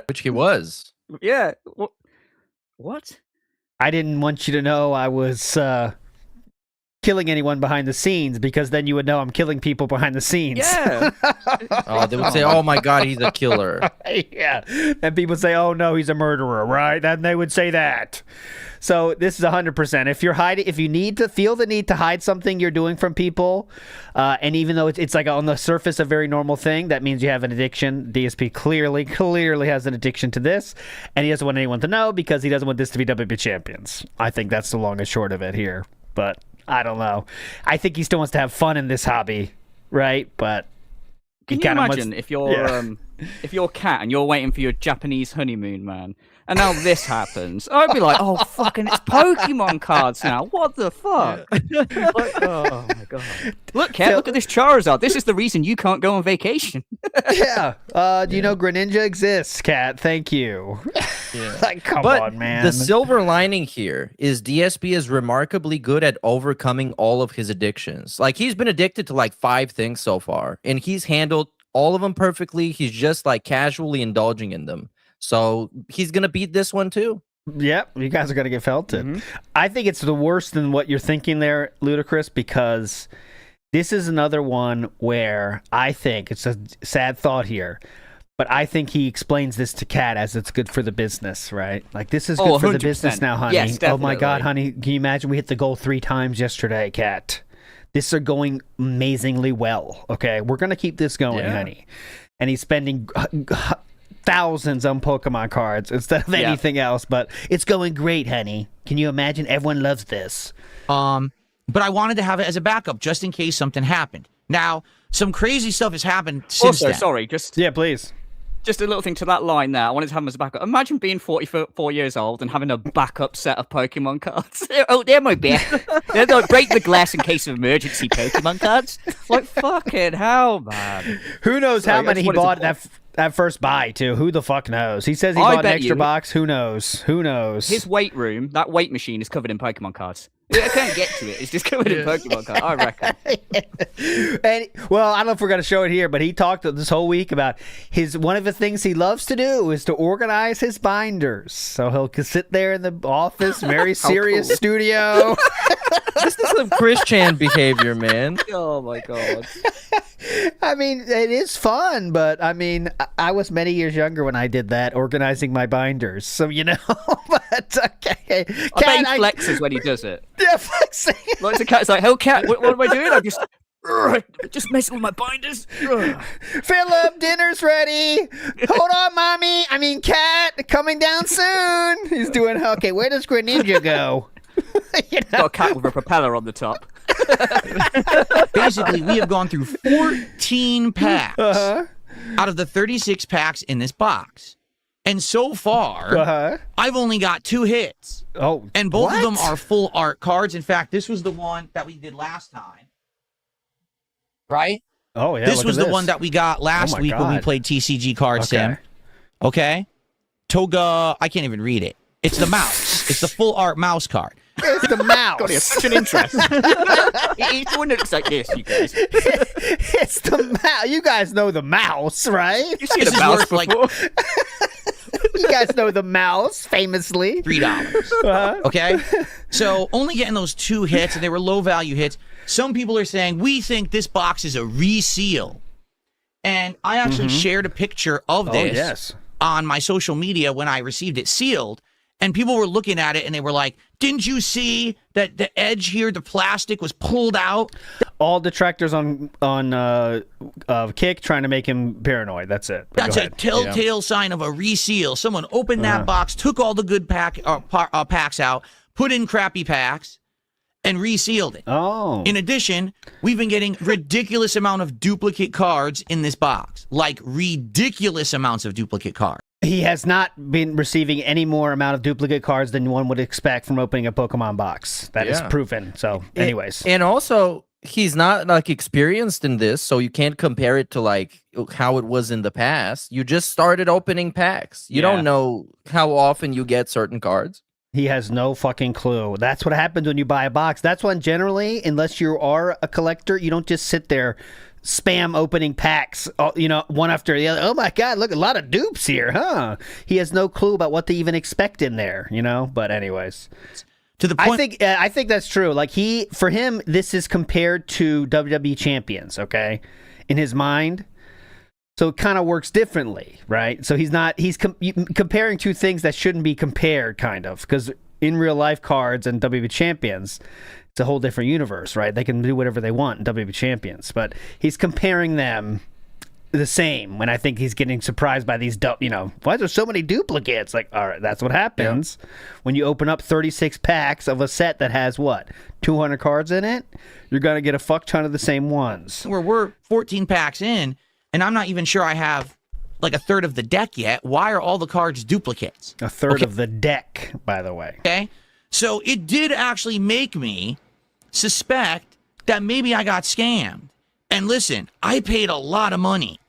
Which he was. Yeah. What? I didn't want you to know I was killing anyone behind the scenes, because then you would know I'm killing people behind the scenes. Yeah. Oh, they would say, oh my God, he's a killer. Yeah. And people say, oh no, he's a murderer, right? Then they would say that. So this is 100%. If you're hiding, if you feel the need to hide something you're doing from people, and even though it's like on the surface a very normal thing, that means you have an addiction. DSP clearly has an addiction to this, and he doesn't want anyone to know because he doesn't want this to be WWE champions. I think that's the long and short of it here. But I don't know. I think he still wants to have fun in this hobby, right? But can you imagine if you're a cat and you're waiting for your Japanese honeymoon, man, and now this happens? I'd be like, oh fucking, it's Pokemon cards now. What the fuck? Like, oh my god! Look, Cat, look at this Charizard. This is the reason you can't go on vacation. Yeah. Do you know Greninja exists, Cat? Thank you. Yeah. Like, come on, man. The silver lining here is DSP is remarkably good at overcoming all of his addictions. Like, he's been addicted to like 5 things so far, and he's handled all of them perfectly. He's just like casually indulging in them. So he's going to beat this one too. Yep, you guys are going to get felted. I think it's the worse than what you're thinking there, Ludacris, because this is another one where I think, it's a sad thought here, but I think he explains this to Kat as it's good for the business, right? Like, this is good for the business now, honey. Yes, oh my God, honey, can you imagine we hit the goal 3 times yesterday, Kat? This is going amazingly well, okay? We're going to keep this going, honey. And he's spending thousands on Pokemon cards instead of anything else, but it's going great, honey. Can you imagine? Everyone loves this. But I wanted to have it as a backup just in case something happened. Now, some crazy stuff has happened since then. Sorry, please. Just a little thing to that line there. I wanted to have them as a backup. Imagine being 44 years old and having a backup set of Pokemon cards. They're my best. They're like break the glass in case of emergency Pokemon cards. Like, fucking hell, man. Who knows how many he bought that first buy, too? Who the fuck knows? He says he bought an extra box. Who knows? Who knows? His weight room, that weight machine, is covered in Pokemon cards. I can't get to it. It's just covered in Pokemon cards, I reckon. And, well, I don't know if we're going to show it here, but he talked this whole week about one of the things he loves to do is to organize his binders. So he'll sit there in the office, very serious studio. This is some Chris Chan behavior, man. Oh, my God. I mean, it is fun, but I mean, I was many years younger when I did that, organizing my binders. So, you know, but okay. I bet he flexes when he does it. Yeah, flexing. Like the cat's like, "Oh, cat, what am I doing? I'm just messing with my binders." Philip, dinner's ready. Hold on, mommy. I mean, cat, coming down soon. He's doing okay. Where does Greninja go? You know? Got a cat with a propeller on the top. Basically, we have gone through 14 packs out of the 36 packs in this box. And so far, I've only got 2 hits. Oh, and both of them are full art cards. In fact, this was the one that we did last time. Right? Oh, yeah. This was the one that we got last week when we played TCG Card Sim. Okay? Toga, I can't even read it. It's the mouse. It's the full art mouse card. It's the mouse. God, he has such an interest. He's the one that looks like this, you guys. It's the mouse. You guys know the mouse, right? You see the mouse before? You guys know the mouse, famously. $3. Okay? So only getting those 2 hits, and they were low-value hits. Some people are saying, we think this box is a reseal. And I actually shared a picture of this on my social media when I received it sealed. And people were looking at it, and they were like, didn't you see that the edge here, the plastic, was pulled out? All detractors on Kick trying to make him paranoid. That's it. That's a telltale sign of a reseal. Someone opened that box, took all the good packs out, put in crappy packs, and resealed it. Oh. In addition, we've been getting ridiculous amount of duplicate cards in this box. Like, ridiculous amounts of duplicate cards. He has not been receiving any more amount of duplicate cards than one would expect from opening a Pokemon box. That is proven. So, anyways. And also, he's not like experienced in this, so you can't compare it to like how it was in the past. You just started opening packs. You don't know how often you get certain cards. He has no fucking clue. That's what happens when you buy a box. That's when generally, unless you are a collector, you don't just sit there spam opening packs, one after the other. Oh my God, look, a lot of dupes here, huh? He has no clue about what to even expect in there, But anyways, to the point, I think that's true. Like for him, this is compared to WWE champions, okay, in his mind. So it kind of works differently, right? So he's comparing two things that shouldn't be compared, kind of, because in real life cards and WWE champions, it's a whole different universe, right? They can do whatever they want in WWE champions, but he's comparing them the same when I think he's getting surprised by these, why are there so many duplicates? Like, all right, that's what happens when you open up 36 packs of a set that has, 200 cards in it? You're going to get a fuck ton of the same ones. We're 14 packs in, and I'm not even sure I have like a third of the deck yet. Why are all the cards duplicates? A third of the deck, by the way. Okay. So it did actually make me suspect that maybe I got scammed. And listen, I paid a lot of money.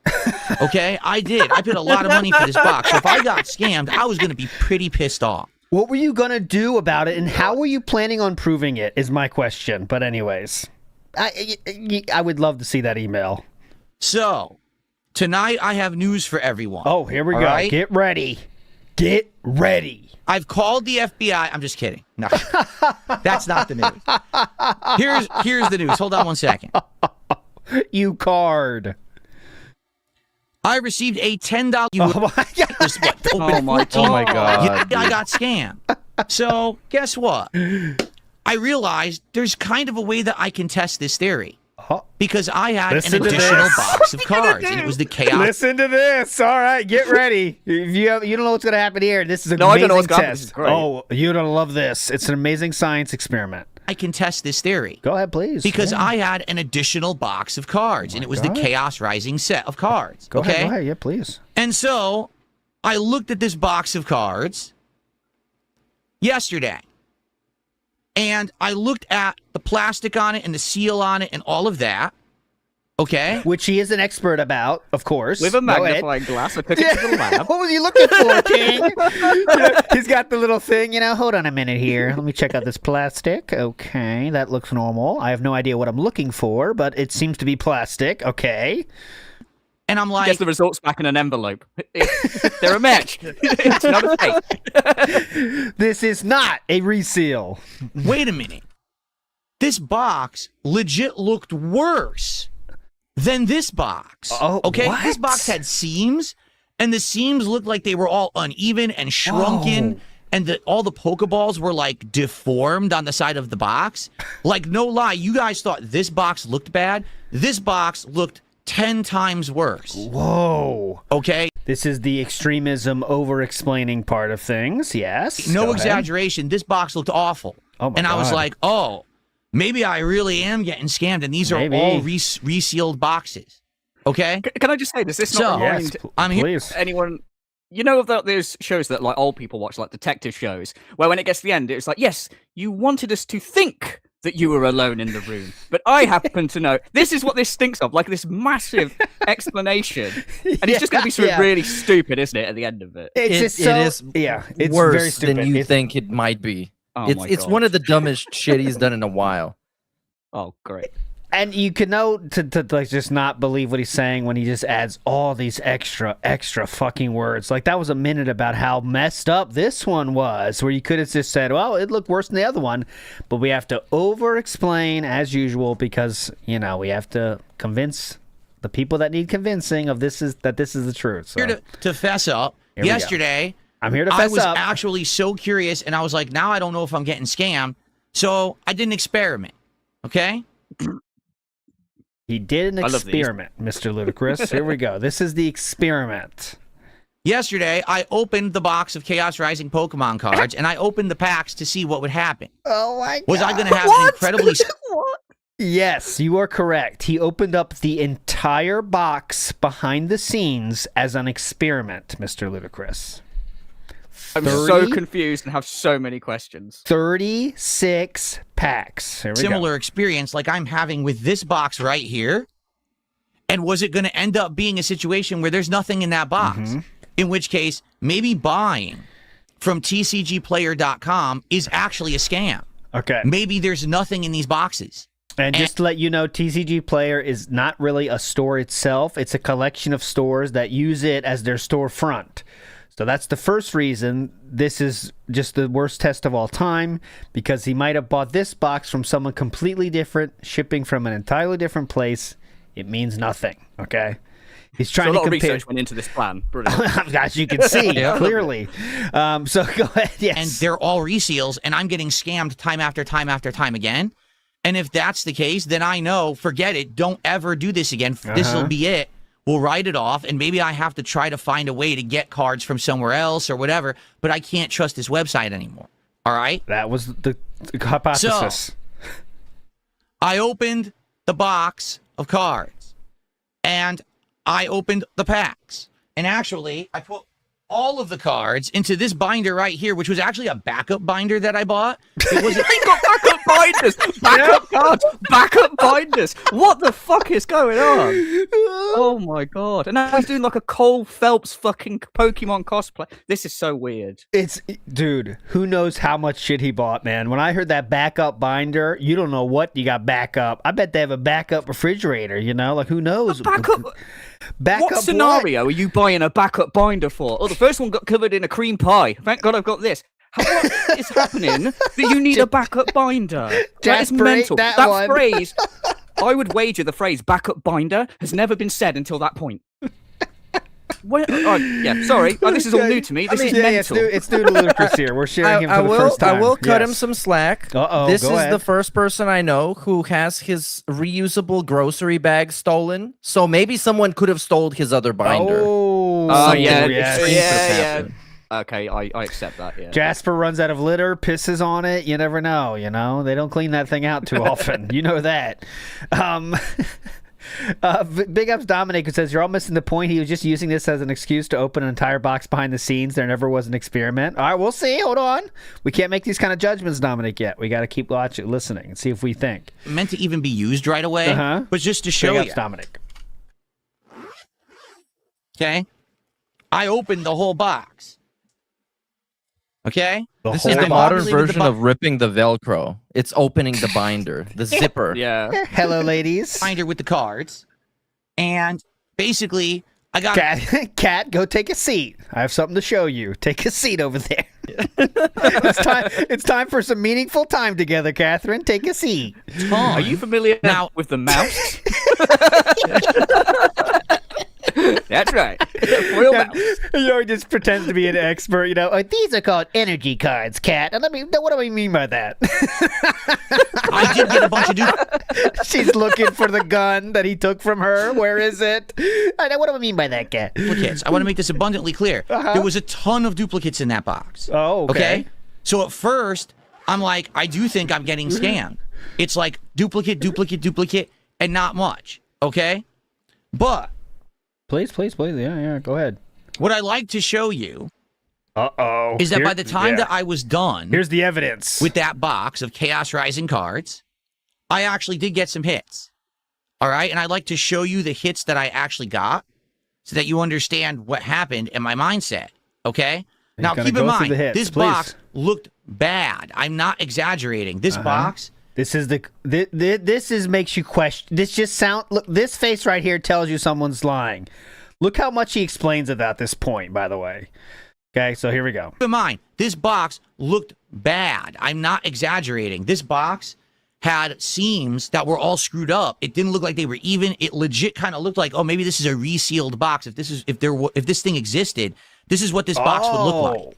Okay? I did. I paid a lot of money for this box. So if I got scammed, I was going to be pretty pissed off. What were you going to do about it, and how were you planning on proving it is my question. But anyways, I would love to see that email. So, tonight I have news for everyone. Oh, here we go. Right? Get ready. Get ready. I've called the FBI. I'm just kidding. No, that's not the news. Here's the news. Hold on one second. You card. I received a $10. Oh my God. Oh my God. I got scammed. So guess what? I realized there's kind of a way that I can test this theory. Because I had an additional box of cards, and it was the chaos. Listen to this. All right, get ready. If you don't know what's going to happen here, this is an amazing I don't know what's test. this is great. Oh, you're going to love this. It's an amazing science experiment. I can test this theory. Go ahead, please. Because I had an additional box of cards, and it was the Chaos Rising set of cards. Go ahead. Yeah, please. And so I looked at this box of cards yesterday. And I looked at the plastic on it and the seal on it and all of that. Okay. Which he is an expert about, of course. With a magnifying glass, I took it to the lab. What were you looking for, King? He's got the little thing, hold on a minute here. Let me check out this plastic. Okay, that looks normal. I have no idea what I'm looking for, but it seems to be plastic. Okay. And I'm like... Gets the results back in an envelope. They're a match. It's not a fake. This is not a reseal. Wait a minute. This box legit looked worse than this box. Oh, okay? what? This box had seams, and the seams looked like they were all uneven and shrunken, and all the Pokeballs were, like, deformed on the side of the box. Like, no lie, you guys thought this box looked bad. This box looked 10 times worse. Whoa. Okay? This is the extremism over-explaining part of things, yes. No exaggeration. This box looked awful. Oh my God. I was like, maybe I really am getting scammed, and these are all resealed boxes. Okay? Can I just say, does this not remind anyone... You know about those shows that like old people watch, like detective shows, where when it gets to the end, it's like, yes, you wanted us to think that you were alone in the room, but I happen to know. This is what this stinks of, like this massive explanation, and it's just going to be something really stupid, isn't it? At the end of it, it is it's worse very stupid. than you think it might be. Oh it's one of the dumbest shit he's done in a while. Oh, great. And you can know to like just not believe what he's saying when he just adds all these extra fucking words. Like that was a minute about how messed up this one was, where you could have just said, well, it looked worse than the other one, but we have to over-explain as usual because, we have to convince the people that need convincing of this is the truth. So. Here to fess up. Yesterday, I'm here to fess up. I was actually so curious, and I was like, now I don't know if I'm getting scammed, so I did an experiment, okay? He did an experiment, Mr. Ludacris. Here we go. This is the experiment. Yesterday, I opened the box of Chaos Rising Pokemon cards, and I opened the packs to see what would happen. Oh, my God. Was I going to have an incredibly... Yes, you are correct. He opened up the entire box behind the scenes as an experiment, Mr. Ludacris. I'm so confused and have so many questions. 36 packs. Similar experience like I'm having with this box right here. And was it going to end up being a situation where there's nothing in that box? Mm-hmm. In which case, maybe buying from tcgplayer.com is actually a scam. Okay. Maybe there's nothing in these boxes. And just to let you know, TCG Player is not really a store itself. It's a collection of stores that use it as their storefront. So that's the first reason this is just the worst test of all time, because he might have bought this box from someone completely different, shipping from an entirely different place. It means nothing, okay? He's trying to compare. A lot of research went into this plan. Brilliant. As you can see, clearly. So go ahead, yes. And they're all reseals, and I'm getting scammed time after time after time again. And if that's the case, then I know, forget it. Don't ever do this again. This will be it. We'll write it off, and maybe I have to try to find a way to get cards from somewhere else or whatever, but I can't trust this website anymore. All right? That was the hypothesis. So, I opened the box of cards, and I opened the packs. And actually, I put all of the cards into this binder right here, which was actually a backup binder that I bought. It was They got backup binders, backup cards, backup binders. What the fuck is going on? Oh my god! And now he's doing like a Cole Phelps fucking Pokemon cosplay. This is so weird. Dude, who knows how much shit he bought, man? When I heard that backup binder, you don't know what you got backup. I bet they have a backup refrigerator. You know, like who knows? What scenario are you buying a backup binder for? Oh, the first one got covered in a cream pie. Thank God I've got this. What is happening that you need a backup binder? That is mental. That phrase, I would wager the phrase backup binder has never been said until that point. Sorry. This is all new to me. This is mental. It's new to Ludacris here. We're sharing him for the first time. I will cut him some slack. This is ahead. The first person I know who has his reusable grocery bag stolen. So maybe someone could have stolen his other binder. Yeah. Okay, I accept that, yeah. Jasper runs out of litter, pisses on it. You never know, They don't clean that thing out too often. You know that. Big Ups Dominic, who says, you're all missing the point. He was just using this as an excuse to open an entire box behind the scenes. There never was an experiment. All right, we'll see. Hold on. We can't make these kind of judgments, Dominic, yet. We got to keep listening and see if we think. Meant to even be used right away, but just to show Big you. Ups Dominic. Okay? I opened the whole box. Okay? This is the modern version of ripping the Velcro. It's opening the binder, the zipper. Yeah. Hello, ladies. Binder with the cards. And basically, I got... Cat, go take a seat. I have something to show you. Take a seat over there. It's time for some meaningful time together, Catherine. Take a seat. Are you familiar now with the mouse? That's right. He just pretends to be an expert. These are called energy cards, Cat. And what do I mean by that? I did get a bunch of She's looking for the gun that he took from her. Where is it? What do I mean by that, Cat? Duplicates. I want to make this abundantly clear. There was a ton of duplicates in that box. Oh, okay. So at first, I'm like, I do think I'm getting scammed. It's like duplicate, and not much. Okay? But... Please. Yeah, go ahead. What I like to show you is that by the time that I was done... Here's the evidence. With that box of Chaos Rising cards, I actually did get some hits. All right? And I'd like to show you the hits that I actually got so that you understand what happened in my mindset. Okay? Now, keep in mind, this box looked bad. I'm not exaggerating. This box... This makes you question. Look, this face right here tells you someone's lying. Look how much he explains about this point, by the way. Okay, so here we go. Keep in mind, this box looked bad. I'm not exaggerating. This box had seams that were all screwed up. It didn't look like they were even. It legit kind of looked like, maybe this is a resealed box. If this thing existed, this is what this box would look like.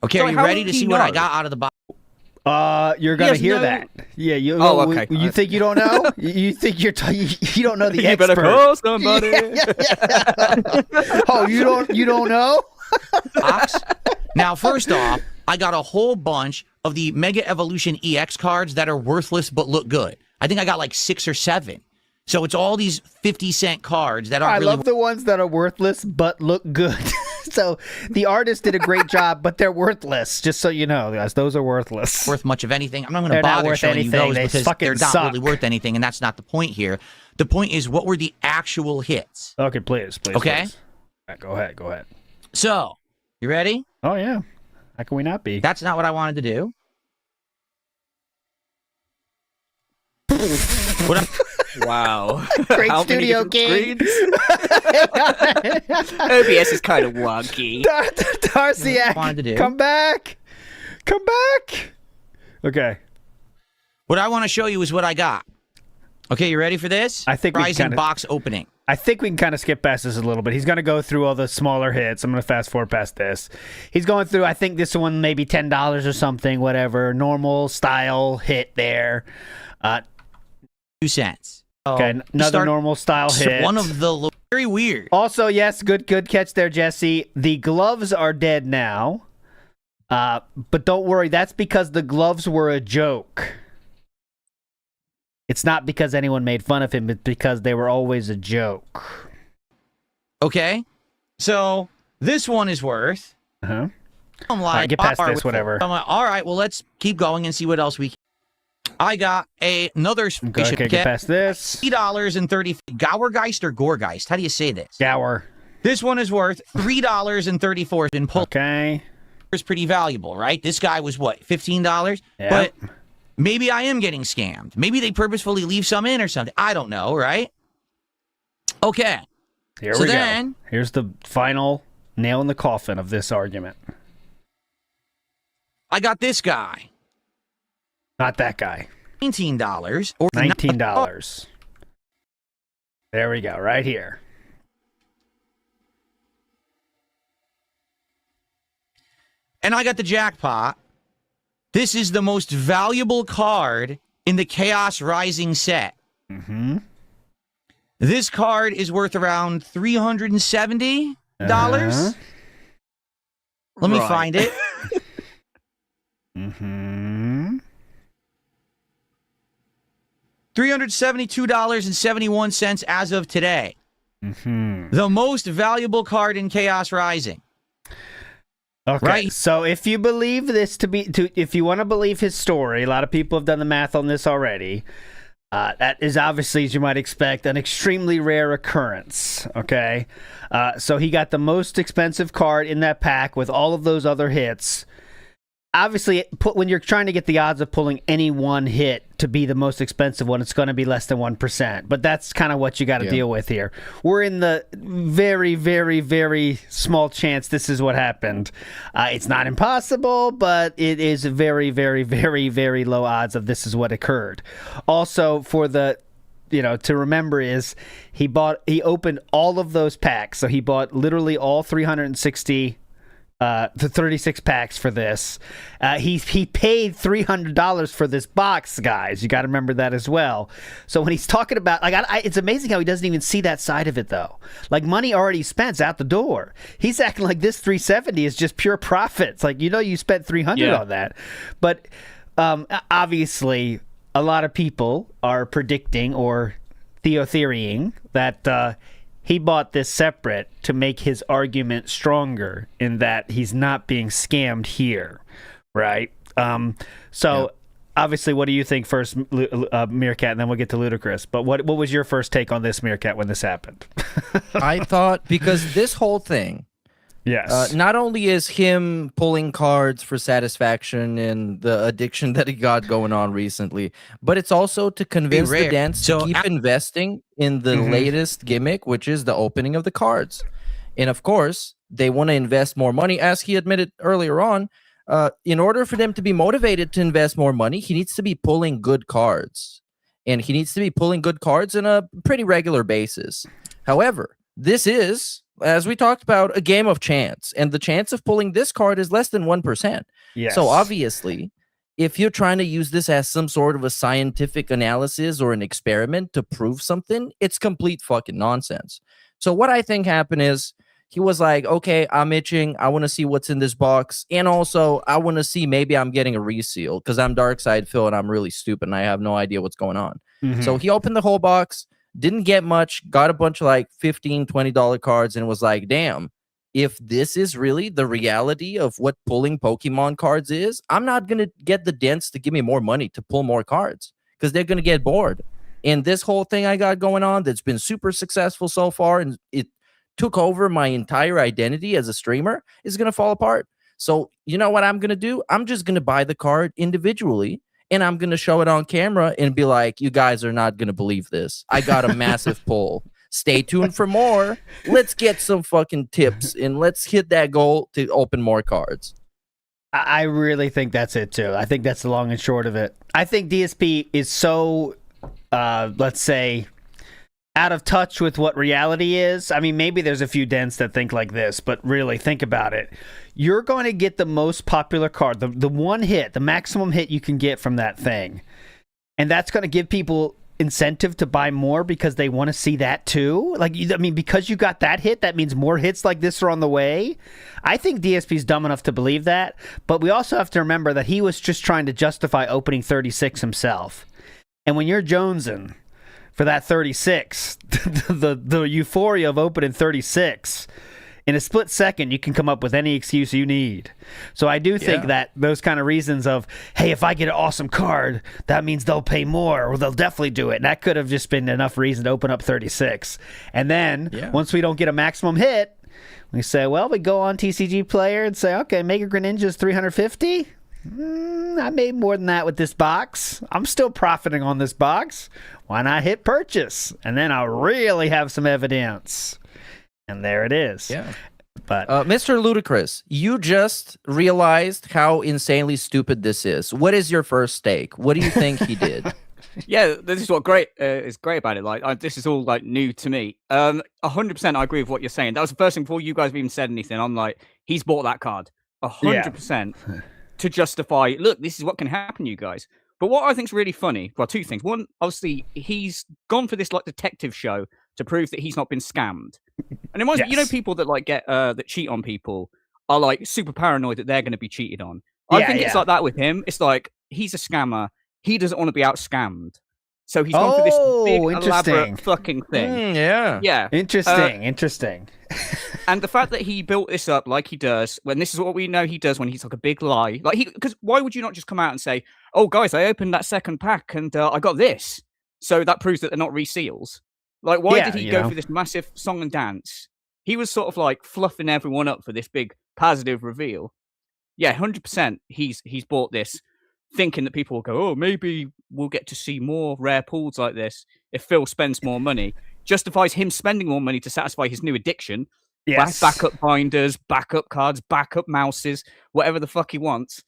Okay, so are you ready to see what I got out of the box? You're gonna hear that. Yeah, you. Okay. You think you don't know? You think you don't know the you expert? You better call somebody. Yeah. You don't know? Box. Now, first off, I got a whole bunch of the Mega Evolution EX cards that are worthless but look good. I think I got like 6 or 7. So it's all these 50-cent cards that I really love the ones that are worthless but look good. So the artist did a great job, but they're worthless. Just so you know, guys, those are worthless. Worth much of anything. I'm not going to bother showing you those because they're not really worth anything, and that's not the point here. The point is, what were the actual hits? Okay, please. Okay? Please. Right, go ahead. So, you ready? Oh, yeah. How can we not be? That's not what I wanted to do. Wow. Great How studio many game. OBS is kind of wonky. Darciac, wanted to do. Come back. Okay. What I want to show you is what I got. Okay, you ready for this? I think Surprising box opening. I think we can kind of skip past this a little bit. He's going to go through all the smaller hits. I'm going to fast forward past this. He's going through, I think this one maybe $10 or something, whatever. Normal style hit there. 2 cents. Okay, another normal style hit. One of the very weird. Also, yes, good catch there, Jesse. The gloves are dead now. But don't worry, that's because the gloves were a joke. It's not because anyone made fun of him, it's because they were always a joke. Okay. So, this one is worth. Uh-huh. I'm like, all right, get past this, whatever. I'm like, all right, well, let's keep going and see what else we can. I got another okay, get past this. $3.30. Gourgeist or Gourgeist? How do you say this? Gour. This one is worth $3.34 in pull. Okay. It's pretty valuable, right? This guy was what, $15? Yep. But maybe I am getting scammed. Maybe they purposefully leave some in or something. I don't know, right? Okay. Here we go. Here's the final nail in the coffin of this argument. I got this guy. Not that guy. $19 or $19. There we go, right here. And I got the jackpot. This is the most valuable card in the Chaos Rising set. Mm-hmm. This card is worth around $370. Let me find it. Mm-hmm. $372.71 as of today. Mm-hmm. The most valuable card in Chaos Rising. Okay, right? So if you believe this if you want to believe his story, a lot of people have done the math on this already. That is obviously, as you might expect, an extremely rare occurrence. Okay, so he got the most expensive card in that pack with all of those other hits. Obviously, when you're trying to get the odds of pulling any one hit to be the most expensive one, it's going to be less than 1%. But that's kind of what you got to deal with here. We're in the very, very, very small chance this is what happened. It's not impossible, but it is very, very, very, very low odds of this is what occurred. Also, for the to remember is he opened all of those packs. So he bought literally all 360 the 36 packs for this. He paid $300 for this box, guys. You got to remember that as well. So when he's talking about, it's amazing how he doesn't even see that side of it, though. Like, money already spent's out the door. He's acting like this 370 is just pure profits. Like, you spent $300 on that. But obviously, a lot of people are predicting or theorying that he bought this separate to make his argument stronger in that he's not being scammed here, right? Obviously, what do you think first, Meerkat, and then we'll get to Ludacris. But what was your first take on this, Meerkat, when this happened? I thought, because this whole thing, yes, not only is him pulling cards for satisfaction and the addiction that he got going on recently, but it's also to convince the dance to keep investing in the latest gimmick, which is the opening of the cards. And of course, they want to invest more money, as he admitted earlier on. In order for them to be motivated to invest more money, he needs to be pulling good cards. And he needs to be pulling good cards on a pretty regular basis. However, this is, as we talked about, a game of chance. And the chance of pulling this card is less than 1%. Yes. So obviously, if you're trying to use this as some sort of a scientific analysis or an experiment to prove something, it's complete fucking nonsense. So what I think happened is he was like, okay, I'm itching. I want to see what's in this box. And also, I want to see maybe I'm getting a reseal because I'm Darkside Phil and I'm really stupid and I have no idea what's going on. So he opened the whole box, didn't get much, got a bunch of like $15, $20 cards, and was like, damn, if this is really the reality of what pulling Pokemon cards is, I'm not going to get the dents to give me more money to pull more cards because they're going to get bored. And this whole thing I got going on that's been super successful so far, and it took over my entire identity as a streamer, is going to fall apart. So you know what I'm going to do? I'm just going to buy the card individually, and I'm going to show it on camera and be like, you guys are not going to believe this. I got a massive pull. Stay tuned for more. Let's get some fucking tips and let's hit that goal to open more cards. I really think that's it too. I think that's the long and short of it. I think DSP is so, let's say, out of touch with what reality is. I mean, maybe there's a few dents that think like this, but really think about it. You're going to get the most popular card, the one hit, the maximum hit you can get from that thing. And that's going to give people incentive to buy more because they want to see that too. Like, I mean, because you got that hit, that means more hits like this are on the way. I think DSP's dumb enough to believe that, but we also have to remember that he was just trying to justify opening 36 himself. And when you're jonesing for that 36, the euphoria of opening 36, in a split second, you can come up with any excuse you need. So I do think that those kind of reasons of, hey, if I get an awesome card, that means they'll pay more, or they'll definitely do it. And that could have just been enough reason to open up 36. And then, once we don't get a maximum hit, we say, well, we go on TCG Player and say, okay, Mega Greninja's 350. I made more than that with this box. I'm still profiting on this box. Why not hit purchase? And then I'll really have some evidence. And there it is. Yeah. But Mr. Ludicrous, you just realized how insanely stupid this is. What is your first take? What do you think he did? Yeah, this is what is great about it. Like, this is all like new to me. 100%, I agree with what you're saying. That was the first thing before you guys have even said anything. I'm like, he's bought that card 100% to justify. Look, this is what can happen, you guys. But what I think is really funny, well, two things. One, obviously, he's gone for this like detective show to prove that he's not been scammed. And it reminds me, you know, people that like get that cheat on people are like super paranoid that they're going to be cheated on. I think it's like that with him. It's like he's a scammer. He doesn't want to be out scammed. So he's gone for this big, elaborate fucking thing. Yeah. Interesting. And the fact that he built this up like he does, when this is what we know he does when he's like a big lie. Like because why would you not just come out and say, oh, guys, I opened that second pack and I got this. So that proves that they're not reseals. Like, why did he go for this massive song and dance? He was sort of like fluffing everyone up for this big positive reveal. Yeah, 100% he's bought this thinking that people will go, oh, maybe we'll get to see more rare pulls like this if Phil spends more money. Justifies him spending more money to satisfy his new addiction. Yes. Backup binders, backup cards, backup mouses, whatever the fuck he wants.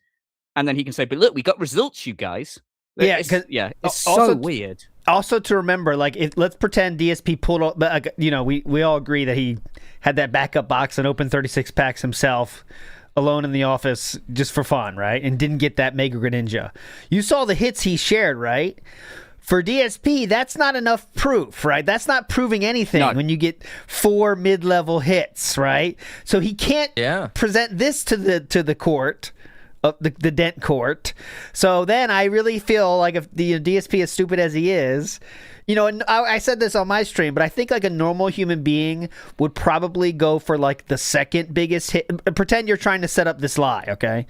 And then he can say, but look, we got results, you guys. It's so weird. Also to remember, like, let's pretend DSP pulled up, you know, we all agree that he had that backup box and opened 36 packs himself, alone in the office, just for fun, right? And didn't get that Mega Greninja. You saw the hits he shared, right? For DSP, that's not enough proof, right? That's not proving anything when you get 4 mid-level hits, right? So he can't present this to the court. The dent court. So then I really feel like if the DSP, as stupid as he is, you know, and I said this on my stream, but I think like a normal human being would probably go for like the second biggest hit. Pretend you're trying to set up this lie, okay?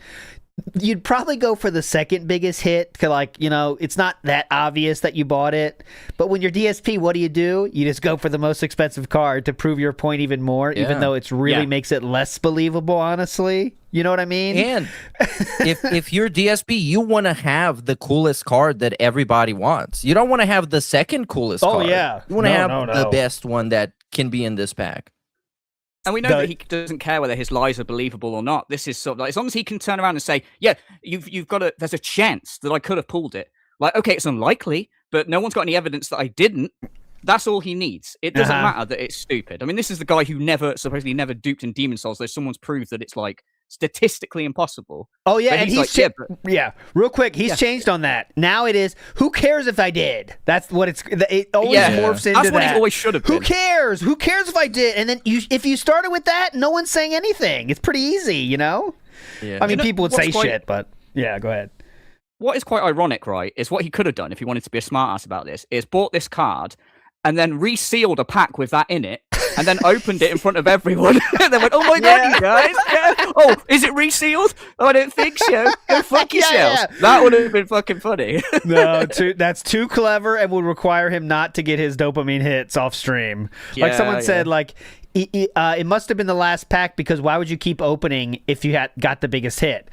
You'd probably go for the second biggest hit because, like, you know, it's not that obvious that you bought it. But when you're DSP, what do? You just go for the most expensive card to prove your point even more, even though it's really makes it less believable, honestly. You know what I mean? And if you're DSP, you want to have the coolest card that everybody wants. You don't want to have the second coolest card. Yeah. You want to have the best one that can be in this pack. And we know that he doesn't care whether his lies are believable or not. This is sort of like, as long as he can turn around and say, yeah, you've got there's a chance that I could have pulled it. Like, okay, it's unlikely, but no one's got any evidence that I didn't. That's all he needs. It doesn't matter that it's stupid. I mean, this is the guy who supposedly never duped in Demon Souls. There's someone's proved that it's like statistically impossible. Oh yeah, and he's like, real quick, he's changed on that. Now it is, who cares if I did? That's what it always morphs into. That's what it always should have been. Who cares if I did? And then if you started with that, no one's saying anything. It's pretty easy, you know. I mean, people would say shit, but yeah, go ahead. what is quite ironic, right, is what he could have done if he wanted to be a smartass about this, is bought this card and then resealed a pack with that in it, and then opened it in front of everyone. And they went, "Oh my god, you guys! Yeah. Oh, is it resealed? Oh, I don't think so. Go fuck yourselves." That would have been fucking funny. No, that's too clever and would require him not to get his dopamine hits off stream. Like someone said, like it must have been the last pack, because why would you keep opening if you had got the biggest hit?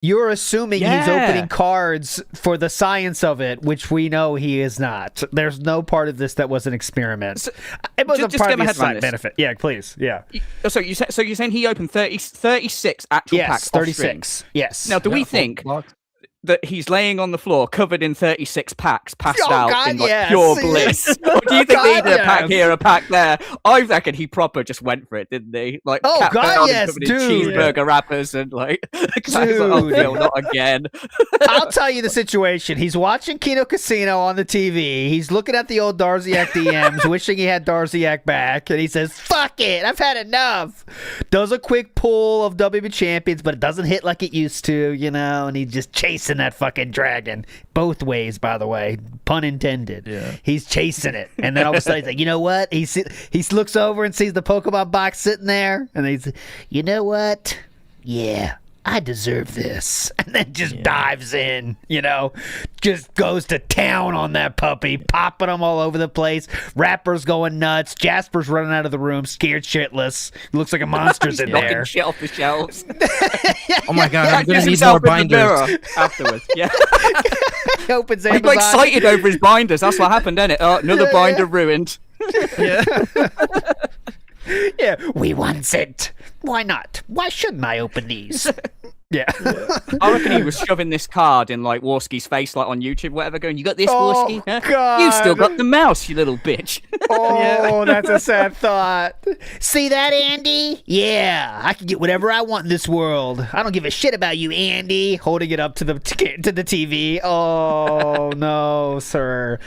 You're assuming he's opening cards for the science of it, which we know he is not. There's no part of this that was an experiment. So, it was a part of the side benefit. Yeah, please. Yeah. So you're saying he opened 36 actual packs? Yes, 36. Yes. Now, do we think that he's laying on the floor covered in 36 packs, passed out in pure bliss? Or do you think they needed a pack here, a pack there? I reckon he proper just went for it, didn't he? Like, covered in cheeseburger wrappers and like, oh, Phil, not again. I'll tell you the situation. He's watching Kino Casino on the TV. He's looking at the old Darziak DMs, wishing he had Darziak back, and he says, "Fuck it, I've had enough." Does a quick pull of WB Champions, but it doesn't hit like it used to, and he's just chasing that fucking dragon both ways, by the way, pun intended. He's chasing it, and then all of a sudden he's like, you know what, he looks over and sees the Pokemon box sitting there, and he's, you know what, I deserve this, and then just dives in, just goes to town on that puppy, popping them all over the place. Rapper's going nuts. Jasper's running out of the room, scared shitless. Looks like a monster's in there. Shit off the shelves. Oh my god, I'm gonna need more binders afterwards. Yeah. He opens Amazon. He got excited over his binders. That's what happened, didn't it? Oh, another binder ruined. Yeah, we want it. Why not? Why shouldn't I open these? Yeah. I reckon he was shoving this card in like Warski's face, like on YouTube, whatever, going, "You got this, Warski? Huh? God. You still got the mouse, you little bitch." Oh, that's a sad thought. See that, Andy? Yeah, I can get whatever I want in this world. I don't give a shit about you, Andy. Holding it up to the TV. Oh no, sir.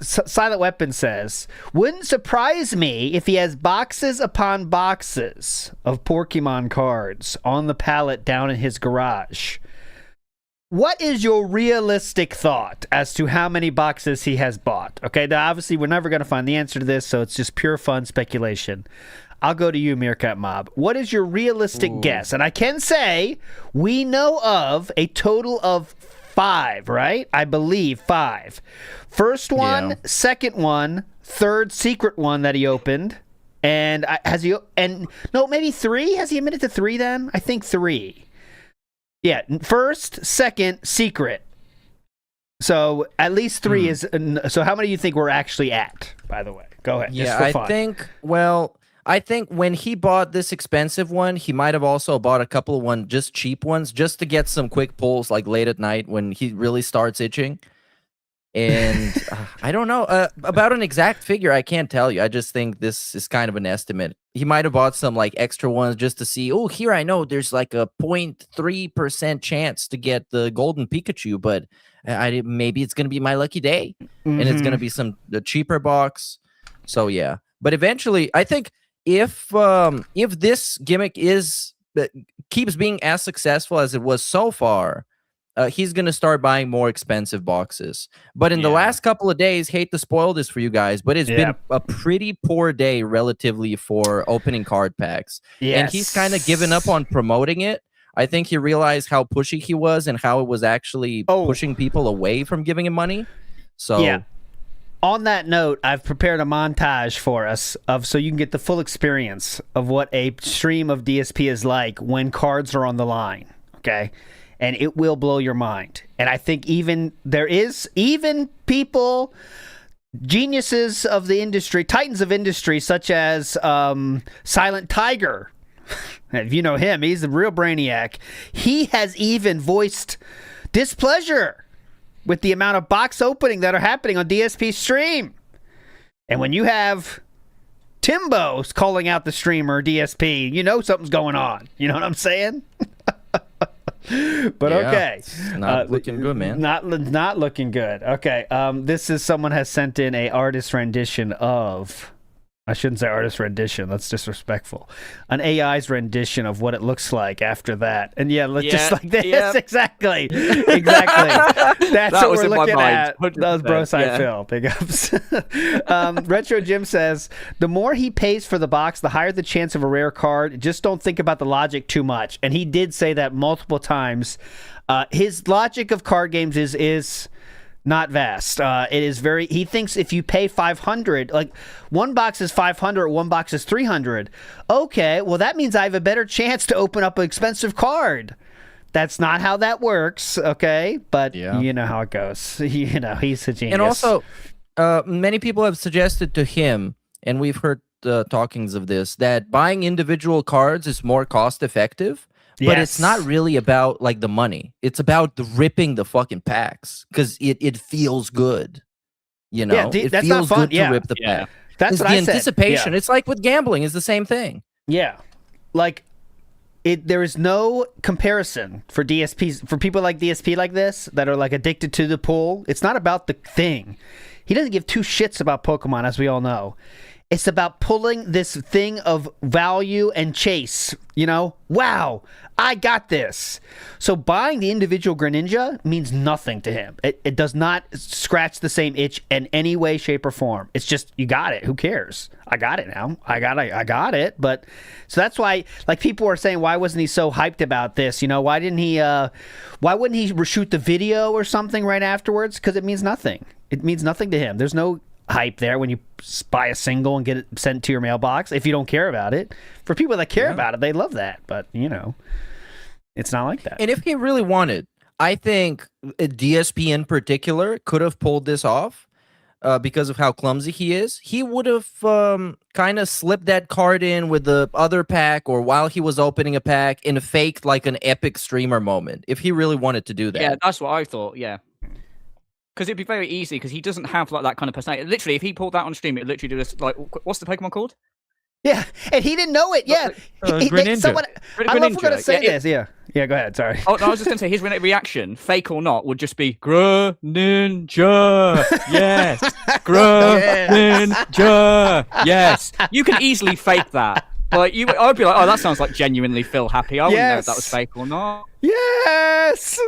Silent Weapon says, "Wouldn't surprise me if he has boxes upon boxes of Pokemon cards on the pallet down in his garage." What is your realistic thought as to how many boxes he has bought? Okay, now obviously we're never going to find the answer to this, so it's just pure fun speculation. I'll go to you, Meerkat Mob. What is your realistic guess? And I can say we know of a total of 5, right? I believe 5. First one, second one, third secret one that he opened. And maybe 3? Has he admitted to 3 then? I think 3. Yeah, first, second, secret. So at least 3 is. So how many do you think we're actually at, by the way? Go ahead. Yeah, I think when he bought this expensive one, he might have also bought a couple of just cheap ones, just to get some quick pulls like late at night when he really starts itching. And I don't know about an exact figure. I can't tell you. I just think this is kind of an estimate. He might have bought some like extra ones just to see. Oh, here I know there's like a 0.3% chance to get the golden Pikachu, but maybe it's gonna be my lucky day, and it's gonna be the cheaper box. So yeah, but eventually, I think if this gimmick keeps being as successful as it was so far, he's going to start buying more expensive boxes. But in the last couple of days, hate to spoil this for you guys, but it's been a pretty poor day relatively for opening card packs. Yes. And he's kind of given up on promoting it. I think he realized how pushy he was and how it was actually pushing people away from giving him money. So yeah. On that note, I've prepared a montage for us so you can get the full experience of what a stream of DSP is like when cards are on the line. Okay? And it will blow your mind. And I think there is people, geniuses of the industry, titans of industry, such as Silent Tiger. If you know him, he's a real brainiac. He has even voiced displeasure with the amount of box opening that are happening on DSP stream. And when you have Timbo's calling out the streamer DSP, you know something's going on. You know what I'm saying? But okay, not looking good, man. Not looking good. Okay, someone has sent in a artist rendition of I shouldn't say artist rendition. That's disrespectful. An AI's rendition of what it looks like after that. And just like this. Yeah. Exactly. That's what we're looking at. 100%. That was Broside Phil. Big ups. Retro Jim says, the more he pays for the box, the higher the chance of a rare card. Just don't think about the logic too much. And he did say that multiple times. His logic of card games is not vast. It is very. He thinks if you pay $500, like one box is $500, one box is $300. Okay, well that means I have a better chance to open up an expensive card. That's not how that works. Okay, but you know how it goes. He's a genius. And also, many people have suggested to him, and we've heard talkings of this, that buying individual cards is more cost effective. But it's not really about like the money. It's about the ripping the fucking packs because it feels good. You know, it that's feels not fun. good to rip the pack. That's what the I said. Anticipation. Yeah. It's like with gambling is the same thing. Yeah, like there is no comparison for DSPs for people like DSP like this that are like addicted to the pool. It's not about the thing. He doesn't give two shits about Pokemon, as we all know. It's about pulling this thing of value and chase. Wow, I got this. So buying the individual Greninja means nothing to him. It does not scratch the same itch in any way, shape, or form. It's just, you got it. Who cares? I got it now. I got it. But so that's why, like, people are saying, why wasn't he so hyped about this? Why wouldn't he reshoot the video or something right afterwards? Because it means nothing. It means nothing to him. There's no hype there when you buy a single and get it sent to your mailbox if you don't care about it. For people that care about it, they love that. But, it's not like that. And if he really wanted, I think DSP in particular could have pulled this off because of how clumsy he is. He would have kind of slipped that card in with the other pack or while he was opening a pack and faked like an epic streamer moment if he really wanted to do that. Yeah, that's what I thought, yeah. Because it'd be very easy, because he doesn't have like that kind of personality. Literally, if he pulled that on stream, it'd literally do this. Like, what's the Pokemon called? Yeah, and he didn't know it. Yeah, Greninja. I don't know if we're gonna say this. Yeah, go ahead. Sorry. Oh, no, I was just gonna say his reaction, fake or not, would just be Greninja. Yes, Greninja. Yes, you can easily fake that. Like I'd be like, oh, that sounds like genuinely Phil happy. I wouldn't know if that was fake or not. Yes.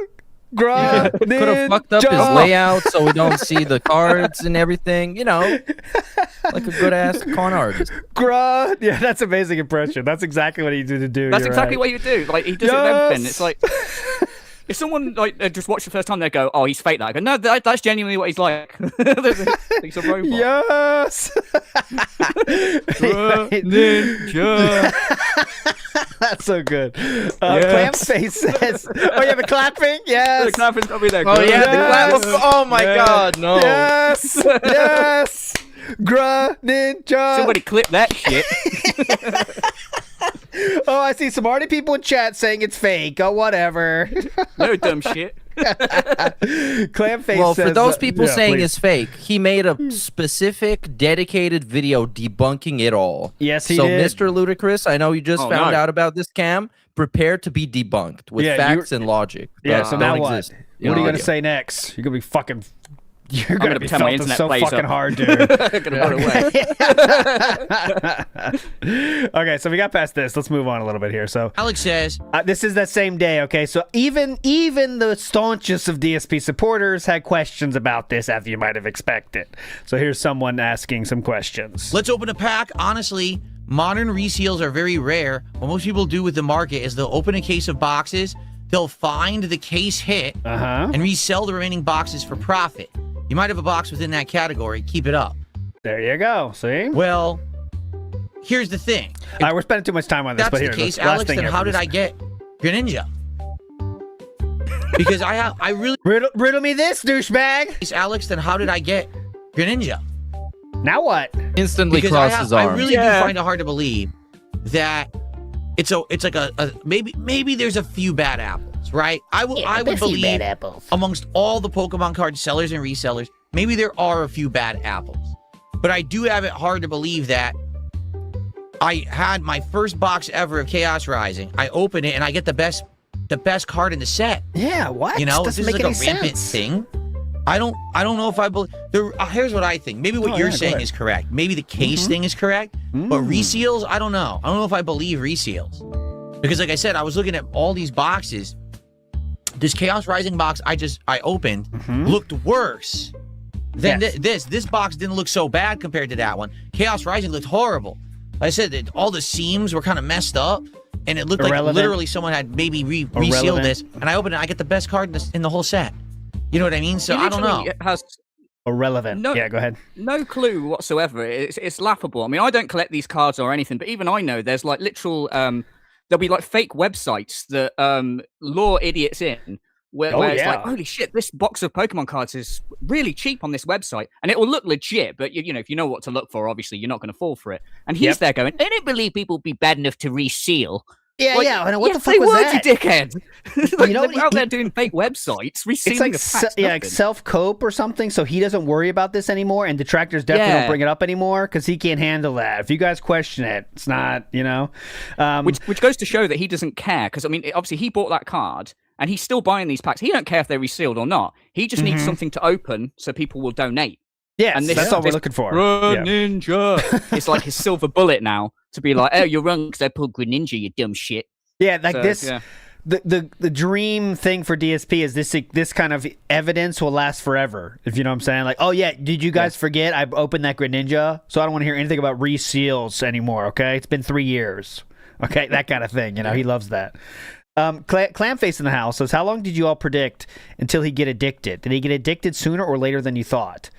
Could have fucked up his layout so we don't see the cards and everything, like a good ass con artist. Yeah, that's an amazing impression. That's exactly what he did to do. That's exactly what he would do. Like he does it with everything. It's like if someone just watched the first time, they go, "Oh, he's fake." That I go, "No, that's genuinely what he's like." He's a robot. Yes. Ninja. That's so good. Clamface says, "Oh yeah, the clapping, yes, the clapping's got me there. Oh yeah, the clap. Oh my God, no. Yes, yes, Greninja. Somebody clip that shit." Oh, I see some already people in chat saying it's fake. Oh, whatever. No dumb shit. Clamface well, says, for those people saying please. it's fake, he made a specific, dedicated video debunking it all. Yes, he so, did. Mr. Ludacris, I know you just found out about this cam. Prepare to be debunked with facts and logic. Yeah, so now what? Exist what are you going to say next? You're going to be fucking... You're going to be felt so fucking hard, dude. Okay, so we got past this. Let's move on a little bit here. So Alex says, this is that same day, okay? So even the staunchest of DSP supporters had questions about this, as you might have expected. So here's someone asking some questions. let's open a pack. Honestly, modern reseals are very rare. What most people do with the market is they'll open a case of boxes, they'll find the case hit, and resell the remaining boxes for profit. You might have a box within that category. Keep it up. There you go. See? Well, here's the thing. All right, we're spending too much time on this, That's but here, the case, last Alex, thing then here how for did this. I get Greninja? Because I really... Riddle me this, douchebag. Alex, then how did I get Greninja? Now what? Instantly Because cross his arms. I really do find it hard to believe that it's like a maybe there's a few bad apples, right? I would believe amongst all the Pokemon card sellers and resellers, maybe there are a few bad apples. But I do have it hard to believe that I had my first box ever of Chaos Rising. I open it and I get the best card in the set. Yeah, what? You know, Doesn't this is make like any a rampant sense. thing. I don't know if I believe. Here's what I think. Maybe what you're saying is correct. Maybe the case thing is correct. But reseals, I don't know. I don't know if I believe reseals. Because like I said, I was looking at all these boxes. This Chaos Rising box I opened looked worse than this. This box didn't look so bad compared to that one. Chaos Rising looked horrible. Like I said that all the seams were kind of messed up, and it looked like literally someone had maybe resealed this. And I opened it, I get the best card in the whole set. You know what I mean? So I don't know. It has irrelevant. No, yeah, go ahead. No clue whatsoever. It's laughable. I mean, I don't collect these cards or anything, but even I know there's like literal there'll be like fake websites that lure idiots in where it's like, holy shit, this box of Pokemon cards is really cheap on this website, and it will look legit, but you know, if you know what to look for, obviously you're not going to fall for it. And he's there going, I don't believe people would be bad enough to reseal. Yeah, like, and what the fuck was that? You dickhead. Like, you know, they're out there doing fake websites, resealing it's like self-cope or something, so he doesn't worry about this anymore, and detractors definitely don't bring it up anymore because he can't handle that. If you guys question it, it's not, you know. Which goes to show that he doesn't care, because, I mean, obviously he bought that card, and he's still buying these packs. He don't care if they're resealed or not. He just needs something to open so people will donate. Yeah, and that's all we're looking for. Greninja. It's like his silver bullet now to be like, oh, you're wrong because I pulled Greninja, you dumb shit. Yeah, like this. Yeah. The dream thing for DSP is this kind of evidence will last forever. If you know what I'm saying. Like, oh yeah, did you guys forget I opened that Greninja? So I don't want to hear anything about reseals anymore. Okay, it's been 3 years. Okay, that kind of thing. You know, he loves that. Clamface in the house says, how long did you all predict until he get addicted? Did he get addicted sooner or later than you thought?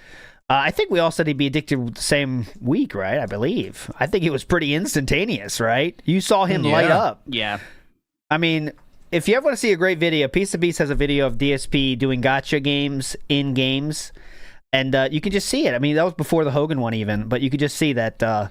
I think we all said he'd be addicted the same week, right? I believe. I think it was pretty instantaneous, right? You saw him light up. Yeah. I mean, if you ever want to see a great video, Piece of Beast has a video of DSP doing gacha games in games, and you can just see it. I mean, that was before the Hogan one even, but you could just see that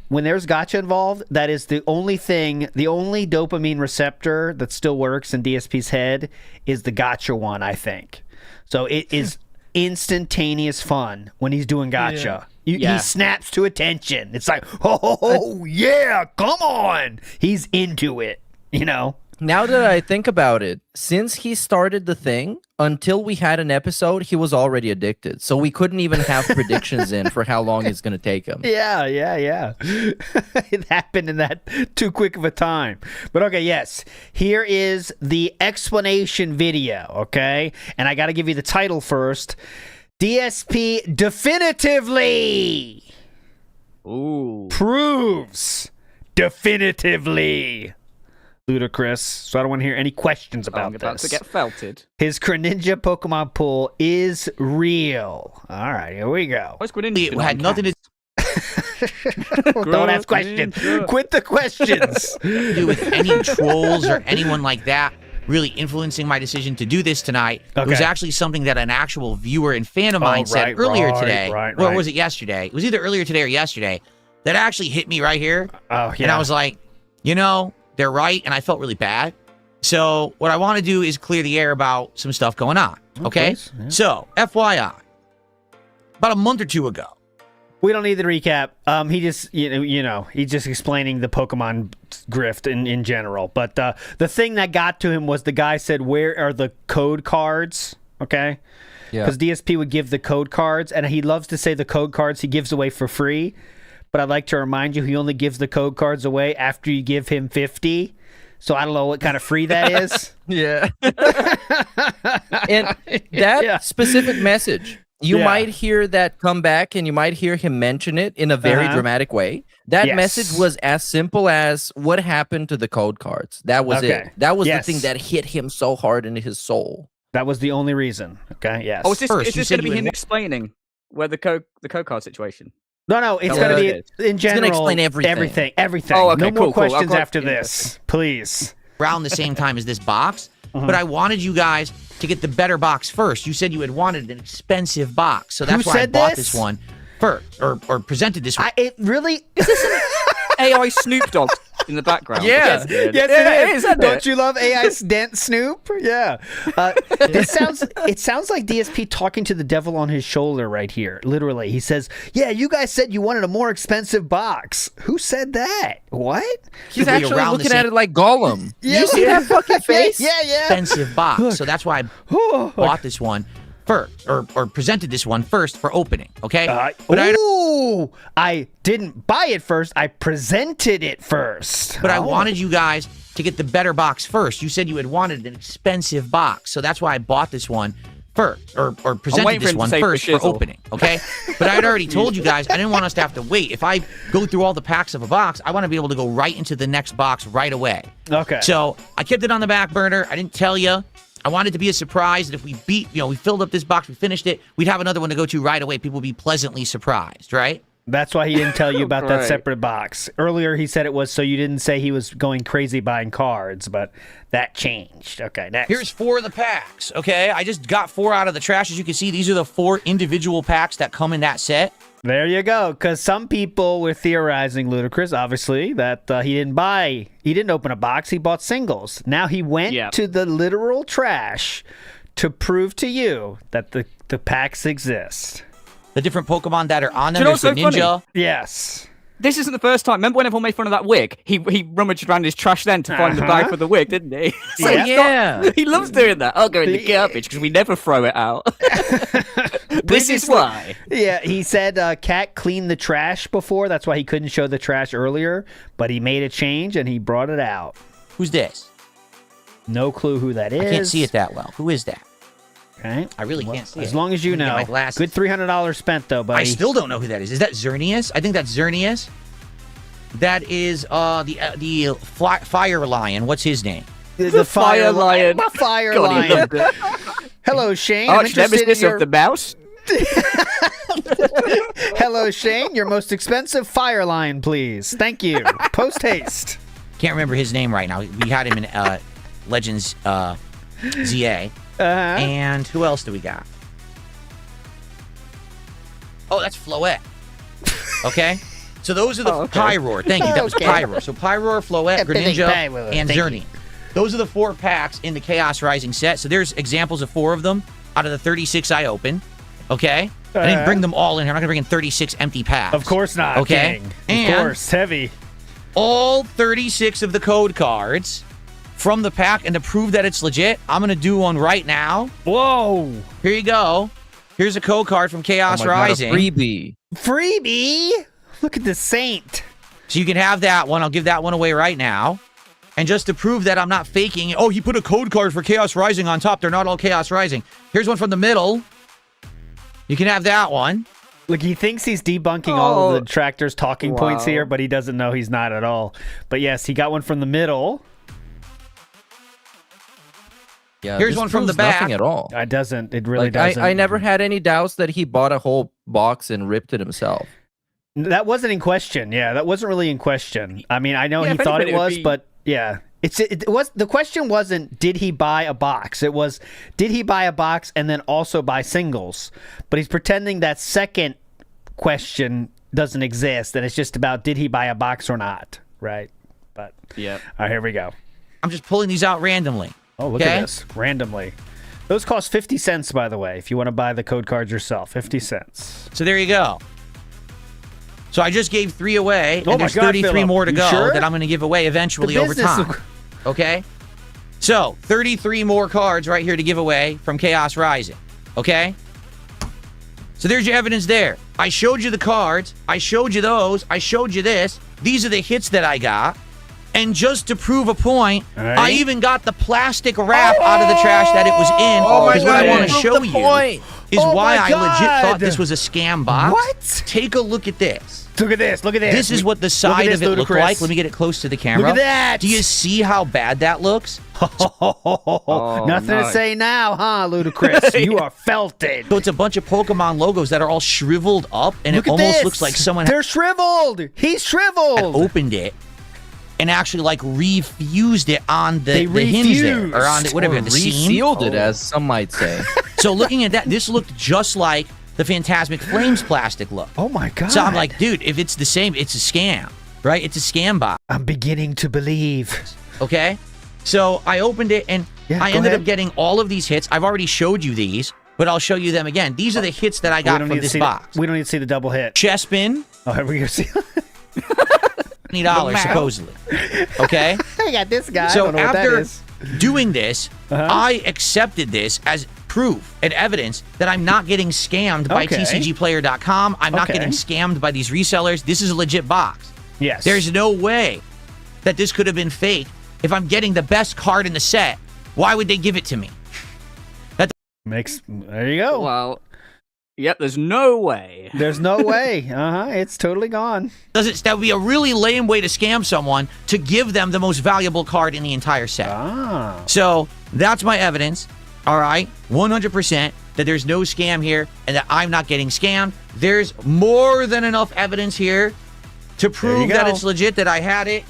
when there's gacha involved, that is the only thing, the only dopamine receptor that still works in DSP's head is the gacha one, I think. So it is instantaneous fun when he's doing gacha. He snaps to attention. It's like, oh yeah, come on. He's into it, you know? Now that I think about it, since he started the thing, until we had an episode, he was already addicted. So we couldn't even have predictions in for how long it's going to take him. Yeah. It happened in that too quick of a time. But okay, yes. Here is the explanation video, okay? And I got to give you the title first. DSP definitively proves definitively ludicrous. So I don't want to hear any questions about about this. To get felted. His Greninja Pokemon pull is real. All right, here we go. What's Greninja? It had nothing to Don't ask questions. Quit the questions. do with any trolls or anyone like that really influencing my decision to do this tonight. It was actually something that an actual viewer and fan of mine said earlier today. Or was it yesterday? It was either earlier today or yesterday that actually hit me right here. Oh, yeah. And I was like, you know, they're right, and I felt really bad. So what I want to do is clear the air about some stuff going on. Okay? Yeah. So, FYI, about a month or two ago. We don't need the recap. He just, he's just explaining the Pokemon grift in general. But the thing that got to him was the guy said, where are the code cards? Okay? Because DSP would give the code cards, and he loves to say the code cards he gives away for free. But I'd like to remind you, he only gives the code cards away after you give him 50. So I don't know what kind of free that is. Yeah. And that specific message, you might hear that come back and you might hear him mention it in a very dramatic way. That message was as simple as what happened to the code cards. That was it. That was the thing that hit him so hard into his soul. That was the only reason. Okay, yes. Oh, is this going to be him explaining where the code card situation? No, it's going to be in general. It's going to explain everything. Oh, okay, no more questions after this, please. Around the same time as this box, but I wanted you guys to get the better box first. You said you had wanted an expensive box, so that's why I bought this one first, or presented this one. It really is this an AI Snoop Dogg in the background? Yes, it is. Don't you love AI Dent Snoop? Yeah. It sounds like DSP talking to the devil on his shoulder right here. Literally, he says, "Yeah, you guys said you wanted a more expensive box. Who said that? What?" He's actually looking at it like Gollum. You see that fucking face? Yeah. Expensive box. So that's why I bought this one. first, or presented this one first for opening, okay? I didn't buy it first. I presented it first. But I wanted you guys to get the better box first. You said you had wanted an expensive box, so that's why I bought this one first, or presented this one first for opening, okay? But I had already told you guys I didn't want us to have to wait. If I go through all the packs of a box, I want to be able to go right into the next box right away. Okay. So I kept it on the back burner. I didn't tell you. I wanted it to be a surprise that if we we filled up this box, we finished it, we'd have another one to go to right away. People would be pleasantly surprised, right? That's why he didn't tell you about that separate box. Earlier, he said it was so you didn't say he was going crazy buying cards, but that changed. Okay, next. Here's 4 of the packs, okay? I just got 4 out of the trash. As you can see, these are the 4 individual packs that come in that set. There you go, because some people were theorizing, Ludacris, obviously, that he didn't open a box, he bought singles. Now he went to the literal trash to prove to you that the packs exist. The different Pokemon that are on them. There's Greninja. Yes. This isn't the first time. Remember when everyone made fun of that wig? He rummaged around his trash then to find the bag for the wig, didn't he? He loves doing that. I'll go in the garbage because we never throw it out. This is why. Yeah, he said Cat cleaned the trash before. That's why he couldn't show the trash earlier. But he made a change and he brought it out. Who's this? No clue who that is. I can't see it that well. Who is that? Okay. I really can't see it. As long as you know. Good $300 spent, though, buddy. I still don't know who that is. Is that Xerneas? I think that's Xerneas. That is the Fire Lion. What's his name? The Fire Lion. The Fire Lion. Hello, Shane. Arch nemesis of the mouse. Hello, Shane. Your most expensive Fire Lion, please. Thank you. Post haste. Can't remember his name right now. We had him in Legends ZA. And who else do we got? Oh, that's Floette. Okay? So those are the Pyroar. Thank you. That was Pyroar. So Pyroar, Floette, Greninja, and Xerneas. Those are the 4 packs in the Chaos Rising set. So there's examples of 4 of them out of the 36 I opened. Okay? I didn't bring them all in here. I'm not going to bring in 36 empty packs. Of course not. Okay? King. Of course. Heavy. All 36 of the code cards from the pack, and to prove that it's legit, I'm going to do one right now. Whoa. Here you go. Here's a code card from Chaos Rising. God, a freebie. Freebie? Look at the Saint. So you can have that one. I'll give that one away right now. And just to prove that I'm not faking, he put a code card for Chaos Rising on top. They're not all Chaos Rising. Here's one from the middle. You can have that one. Look, he thinks he's debunking all of the Tractor's talking points here, but he doesn't know he's not at all. But yes, he got one from the middle. Yeah, here's one from the back. Nothing at all. It doesn't. It really doesn't. I never had any doubts that he bought a whole box and ripped it himself. That wasn't in question. Yeah, that wasn't really in question. I mean, I know he thought it was, but yeah. It was the question wasn't did he buy a box? It was did he buy a box and then also buy singles? But he's pretending that second question doesn't exist, and it's just about did he buy a box or not, right? But yeah. All right, here we go. I'm just pulling these out randomly. Oh, look at this. Randomly. Those cost 50 cents, by the way, if you want to buy the code cards yourself. 50 cents. So there you go. So I just gave 3 away, and there's 33 Phillip. more to go sure? that I'm going to give away eventually over time. Okay? So, 33 more cards right here to give away from Chaos Rising. Okay? So there's your evidence there. I showed you the cards. I showed you those. I showed you this. These are the hits that I got. And just to prove a point, I even got the plastic wrap out of the trash that it was in. Because what I want to show you is why I legit thought this was a scam box. What? Take a look at this. Look at this. Look at this. This is what the side of it looked like. Let me get it close to the camera. Look at that. Do you see how bad that looks? Nothing to say now, huh, Ludacris? You are felted. So it's a bunch of Pokemon logos that are all shriveled up, and it almost looks like someone... They're shriveled. He's shriveled. Opened it and actually like refused it on the hinge there, or on the, whatever, the seam. Resealed it, as some might say. So looking at that, this looked just like the Phantasmic Flames plastic look. Oh my god. So I'm like, dude, if it's the same, it's a scam, right? It's a scam box. I'm beginning to believe. Okay? So I opened it, and I ended up getting all of these hits. I've already showed you these, but I'll show you them again. These are the hits that I got from this box. We don't need to see the double hit. Chespin. Oh, here we go. See. $20 supposedly. Okay? I got this guy. So I don't know after what that is. doing this, I accepted this as proof and evidence that I'm not getting scammed by TCGplayer.com. I'm not getting scammed by these resellers. This is a legit box. Yes. There's no way that this could have been fake. If I'm getting the best card in the set, why would they give it to me? There you go. Well, yep, there's no way. There's no way. It's totally gone. That would be a really lame way to scam someone, to give them the most valuable card in the entire set. So that's my evidence. All right, 100% that there's no scam here and that I'm not getting scammed. There's more than enough evidence here to prove that it's legit, that I had it.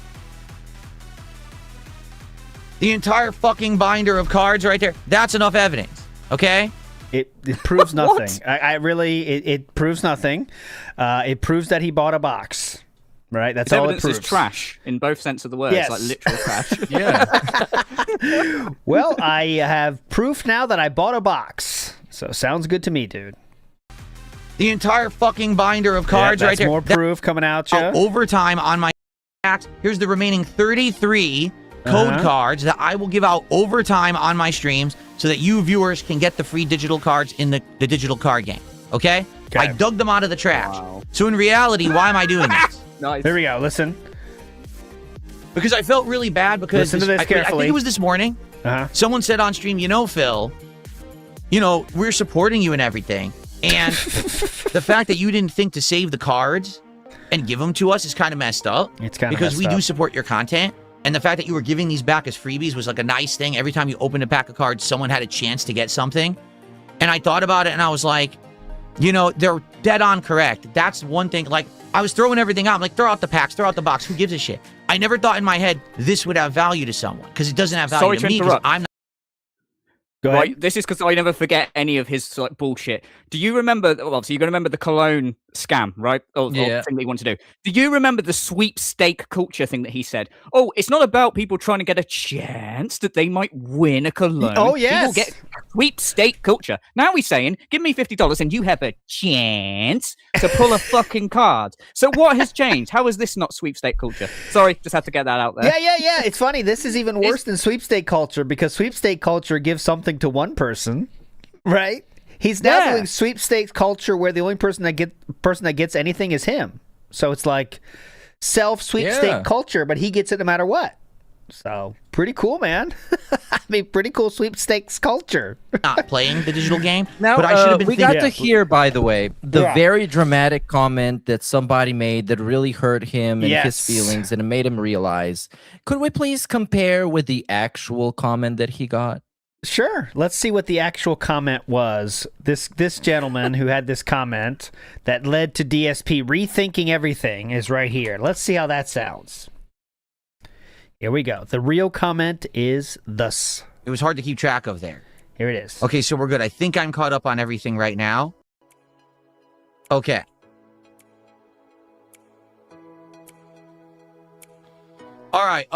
The entire fucking binder of cards right there. That's enough evidence. Okay? It proves nothing. It proves nothing. It proves that he bought a box. Right? That's all it proves. Is trash in both sense of the word. Yes. Like literal trash. Yeah. Well, I have proof now that I bought a box. So sounds good to me, dude. The entire fucking binder of cards right there. More proof coming out, you. Overtime on my act. Here's the remaining 33 code cards that I will give out overtime on my streams so that you viewers can get the free digital cards in the digital card game. Okay? I dug them out of the trash. Wow. So in reality, why am I doing this? Nice. Here we go. Listen. Because I felt really bad because listen to this carefully. I think it was this morning. Someone said on stream, Phil, we're supporting you and everything. And the fact that you didn't think to save the cards and give them to us is kind of messed up. It's kind of because we do support your content. And the fact that you were giving these back as freebies was like a nice thing. Every time you opened a pack of cards, someone had a chance to get something. And I thought about it and I was like, they're dead on correct. That's one thing. Like, I was throwing everything out. I'm like, throw out the packs, throw out the box. Who gives a shit? I never thought in my head this would have value to someone because it doesn't have value to me because I'm not. Go ahead. Right, this is because I never forget any of his bullshit. Do you remember? Well, obviously, you're gonna remember the cologne scam, right? Or thing that he wanted to do. Do you remember the sweepstake culture thing that he said? Oh, it's not about people trying to get a chance that they might win a cologne. Oh yes, people get sweepstake culture. Now he's saying, "Give me $50 and you have a chance to pull a fucking card." So what has changed? How is this not sweepstake culture? Sorry, just had to get that out there. Yeah. It's funny. This is even worse than sweepstake culture because sweepstake culture gives something to one person, right? He's now doing sweepstakes culture where the only person that gets anything is him. So it's like self-sweepstake culture, but he gets it no matter what. So pretty cool, man. I mean, pretty cool sweepstakes culture. Not playing the digital game. Now, but I should have been we got to hear, by the way, the very dramatic comment that somebody made that really hurt him and his feelings, and it made him realize. Could we please compare with the actual comment that he got? Sure. Let's see what the actual comment was. This gentleman who had this comment that led to DSP rethinking everything is right here. Let's see how that sounds. Here we go. The real comment is thus. It was hard to keep track of there. Here it is. Okay, so we're good. I think I'm caught up on everything right now. Okay. All right.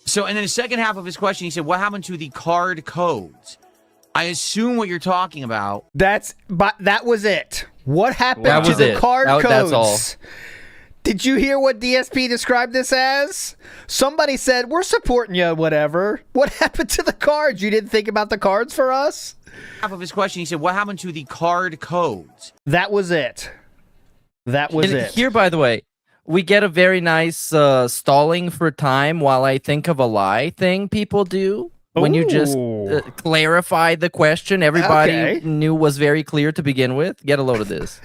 So, and then the second half of his question, he said, what happened to the card codes? I assume what you're talking about. That was it. What happened to the card codes? That's all. Did you hear what DSP described this as? Somebody said, we're supporting you, whatever. What happened to the cards? You didn't think about the cards for us? Half of his question, he said, what happened to the card codes? That was it. That was it. Here, by the way, we get a very nice stalling for time while I think of a lie thing people do. When you just clarify the question, everybody knew was very clear to begin with. Get a load of this.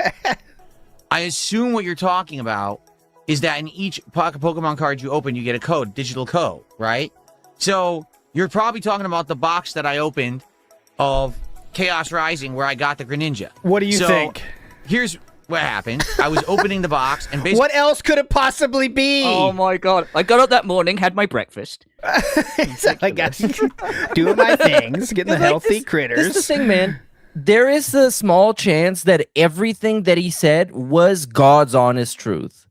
I assume what you're talking about is that in each Pokemon card you open, you get a code, digital code, right? So you're probably talking about the box that I opened of Chaos Rising where I got the Greninja. What do you think? Here's what happened. I was opening the box and basically... What else could it possibly be? Oh my god. I got up that morning, had my breakfast. I got doing my things, getting the healthy critters. This is the thing, man. There is a small chance that everything that he said was God's honest truth.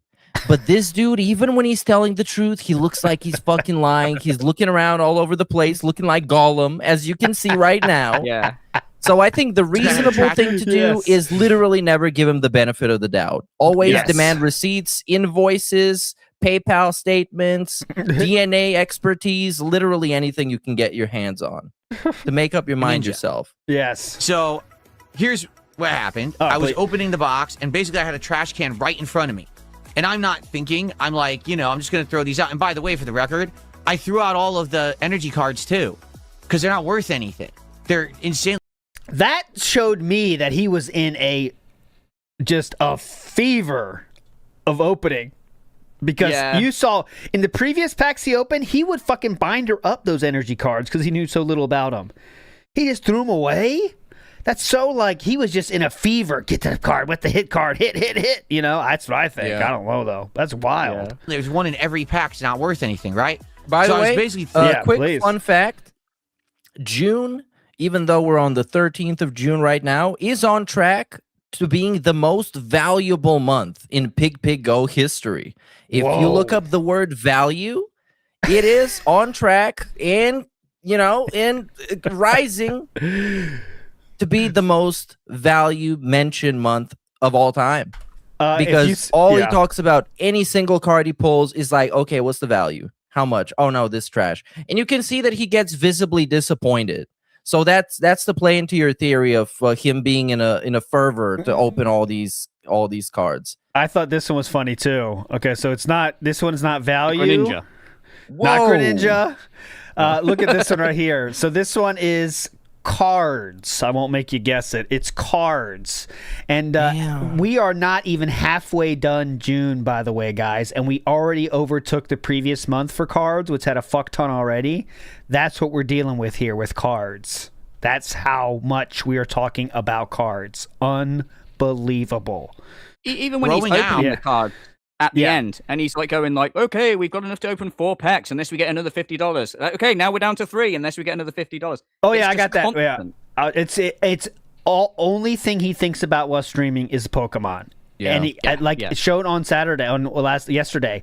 But this dude, even when he's telling the truth, he looks like he's fucking lying. He's looking around all over the place, looking like Gollum, as you can see right now. Yeah. So I think the reasonable thing to do is literally never give him the benefit of the doubt. Always demand receipts, invoices, PayPal statements, DNA expertise, literally anything you can get your hands on to make up your mind yourself. Yes. So here's what happened. I was opening the box, and basically I had a trash can right in front of me. And I'm not thinking. I'm like, I'm just going to throw these out. And by the way, for the record, I threw out all of the energy cards, too, because they're not worth anything. They're insane. That showed me that he was in just a fever of opening. Because you saw in the previous packs he opened, he would fucking binder up those energy cards because he knew so little about them. He just threw them away. That's so like he was just in a fever. Get to the card with the hit card. Hit. That's what I think. Yeah. I don't know, though. That's wild. Yeah. There's one in every pack. It's not worth anything, right? By the way, quick fun fact. June, even though we're on the 13th of June right now, is on track to being the most valuable month in Pig Go history. If you look up the word value, it is on track and, and rising to be the most value mentioned month of all time. Because he talks about any single card he pulls is like, okay, what's the value? How much? Oh no, this trash. And you can see that he gets visibly disappointed. So that's the play into your theory of him being in a fervor to open all these cards. I thought this one was funny too. Okay, so this one's not value. Greninja. Not Greninja. Look at this one right here. So this one is cards. I won't make you guess it. It's cards. And we are not even halfway done June, by the way, guys. And we already overtook the previous month for cards, which had a fuck ton already. That's what we're dealing with here with cards. That's how much we are talking about cards. Unbelievable. Even when he's opening the card at the end, and he's like going like, okay, we've got enough to open 4 packs unless we get another $50. Okay, now we're down to 3 unless we get another $50. Oh yeah, I got that. Constant. Yeah, it's all only thing he thinks about while streaming is Pokemon. Yeah, and it showed on Saturday yesterday.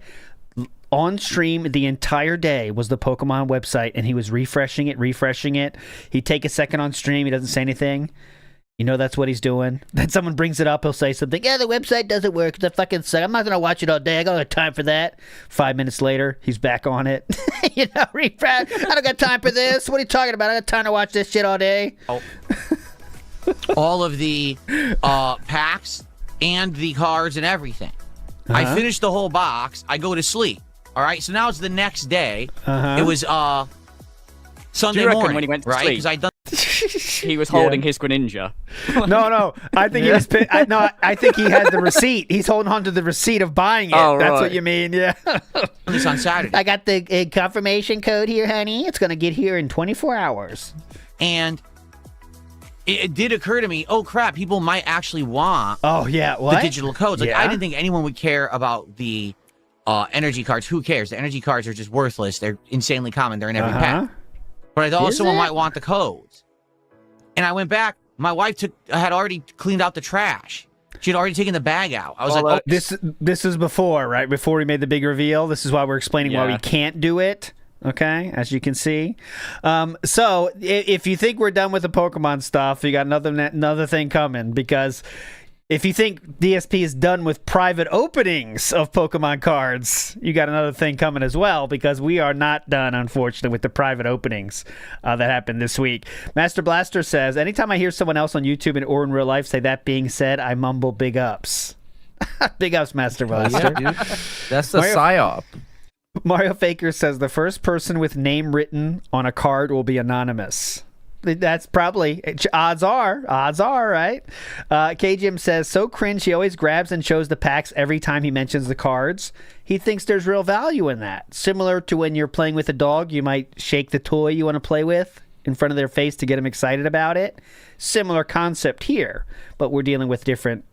On stream the entire day was the Pokemon website, and he was refreshing it. He'd take a second on stream. He doesn't say anything. That's what he's doing. Then someone brings it up. He'll say something. Yeah, the website doesn't work. It's a fucking suck. I'm not going to watch it all day. I don't have time for that. 5 minutes later, he's back on it. Refresh. I don't got time for this. What are you talking about? I got time to watch this shit all day. Oh. All of the packs and the cards and everything. I finished the whole box. I go to sleep. All right. So now it's the next day. It was Sunday morning when he went to sleep. Because he was holding his Greninja. No. I think he was. I think he had the receipt. He's holding on to the receipt of buying it. Oh, that's what you mean. Yeah. It's on Saturday. I got the confirmation code here, honey. It's gonna get here in 24 hours. And it did occur to me, oh crap, people might actually want the digital codes. Like I didn't think anyone would care about the energy cards. Who cares? The energy cards are just worthless. They're insanely common. They're in every pack. But I thought someone might want the codes. And I went back. My wife had already cleaned out the trash. She had already taken the bag out. I was like, oh. This is before, right? Before we made the big reveal. This is why we're explaining why we can't do it. Okay, as you can see. So if you think we're done with the Pokemon stuff, you got another thing coming, because if you think DSP is done with private openings of Pokemon cards, you got another thing coming as well, because we are not done, unfortunately, with the private openings that happened this week. Master Blaster says, anytime I hear someone else on YouTube or in real life say that being said, I mumble big ups. Big ups, Master Blaster. Yeah, dude. That's the psyop. Mario Faker says the first person with name written on a card will be anonymous. That's probably odds are right. K-Jim says, so cringe he always grabs and shows the packs every time he mentions the cards. He thinks there's real value in that. Similar to when you're playing with a dog, you might shake the toy you want to play with in front of their face to get them excited about it. Similar concept here, but we're dealing with different,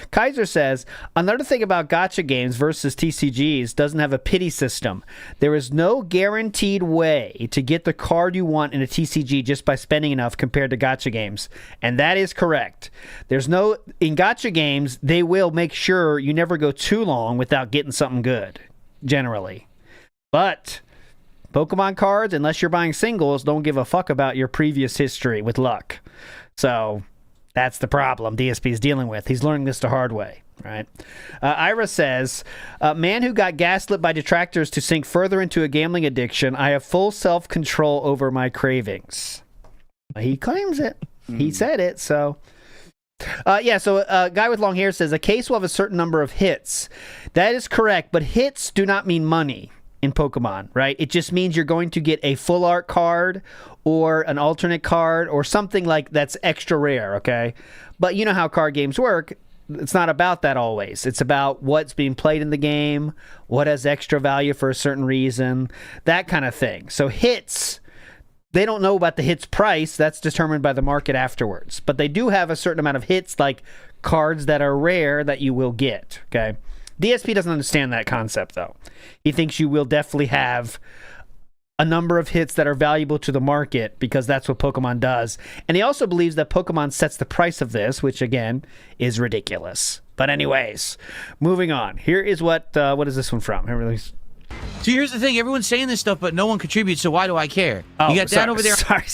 Kaiser says, another thing about gacha games versus TCGs doesn't have a pity system. There is no guaranteed way to get the card you want in a TCG just by spending enough compared to gacha games. And that is correct. In gacha games, they will make sure you never go too long without getting something good, generally. But Pokemon cards, unless you're buying singles, don't give a fuck about your previous history with luck. So that's the problem DSP is dealing with. He's learning this the hard way. Right. Ira says, man who got gaslit by detractors to sink further into a gambling addiction. I have full self-control over my cravings. He claims it. He said it, so... so a guy with long hair says, a case will have a certain number of hits. That is correct, but hits do not mean money in Pokemon, right? It just means you're going to get a full art card or an alternate card or something like that's extra rare, okay? But you know how card games work. It's not about that always. It's about what's being played in the game, what has extra value for a certain reason, that kind of thing. So hits... They don't know about the hits price. That's determined by the market afterwards. But they do have a certain amount of hits, like cards that are rare that you will get. Okay. DSP doesn't understand that concept, though. He thinks you will definitely have a number of hits that are valuable to the market because that's what Pokemon does. And he also believes that Pokemon sets the price of this, which, again, is ridiculous. But anyways, moving on. Here is what is this one from? So here's the thing. Everyone's saying this stuff, but no one contributes, so why do I care? Oh, you got that over there. Sorry.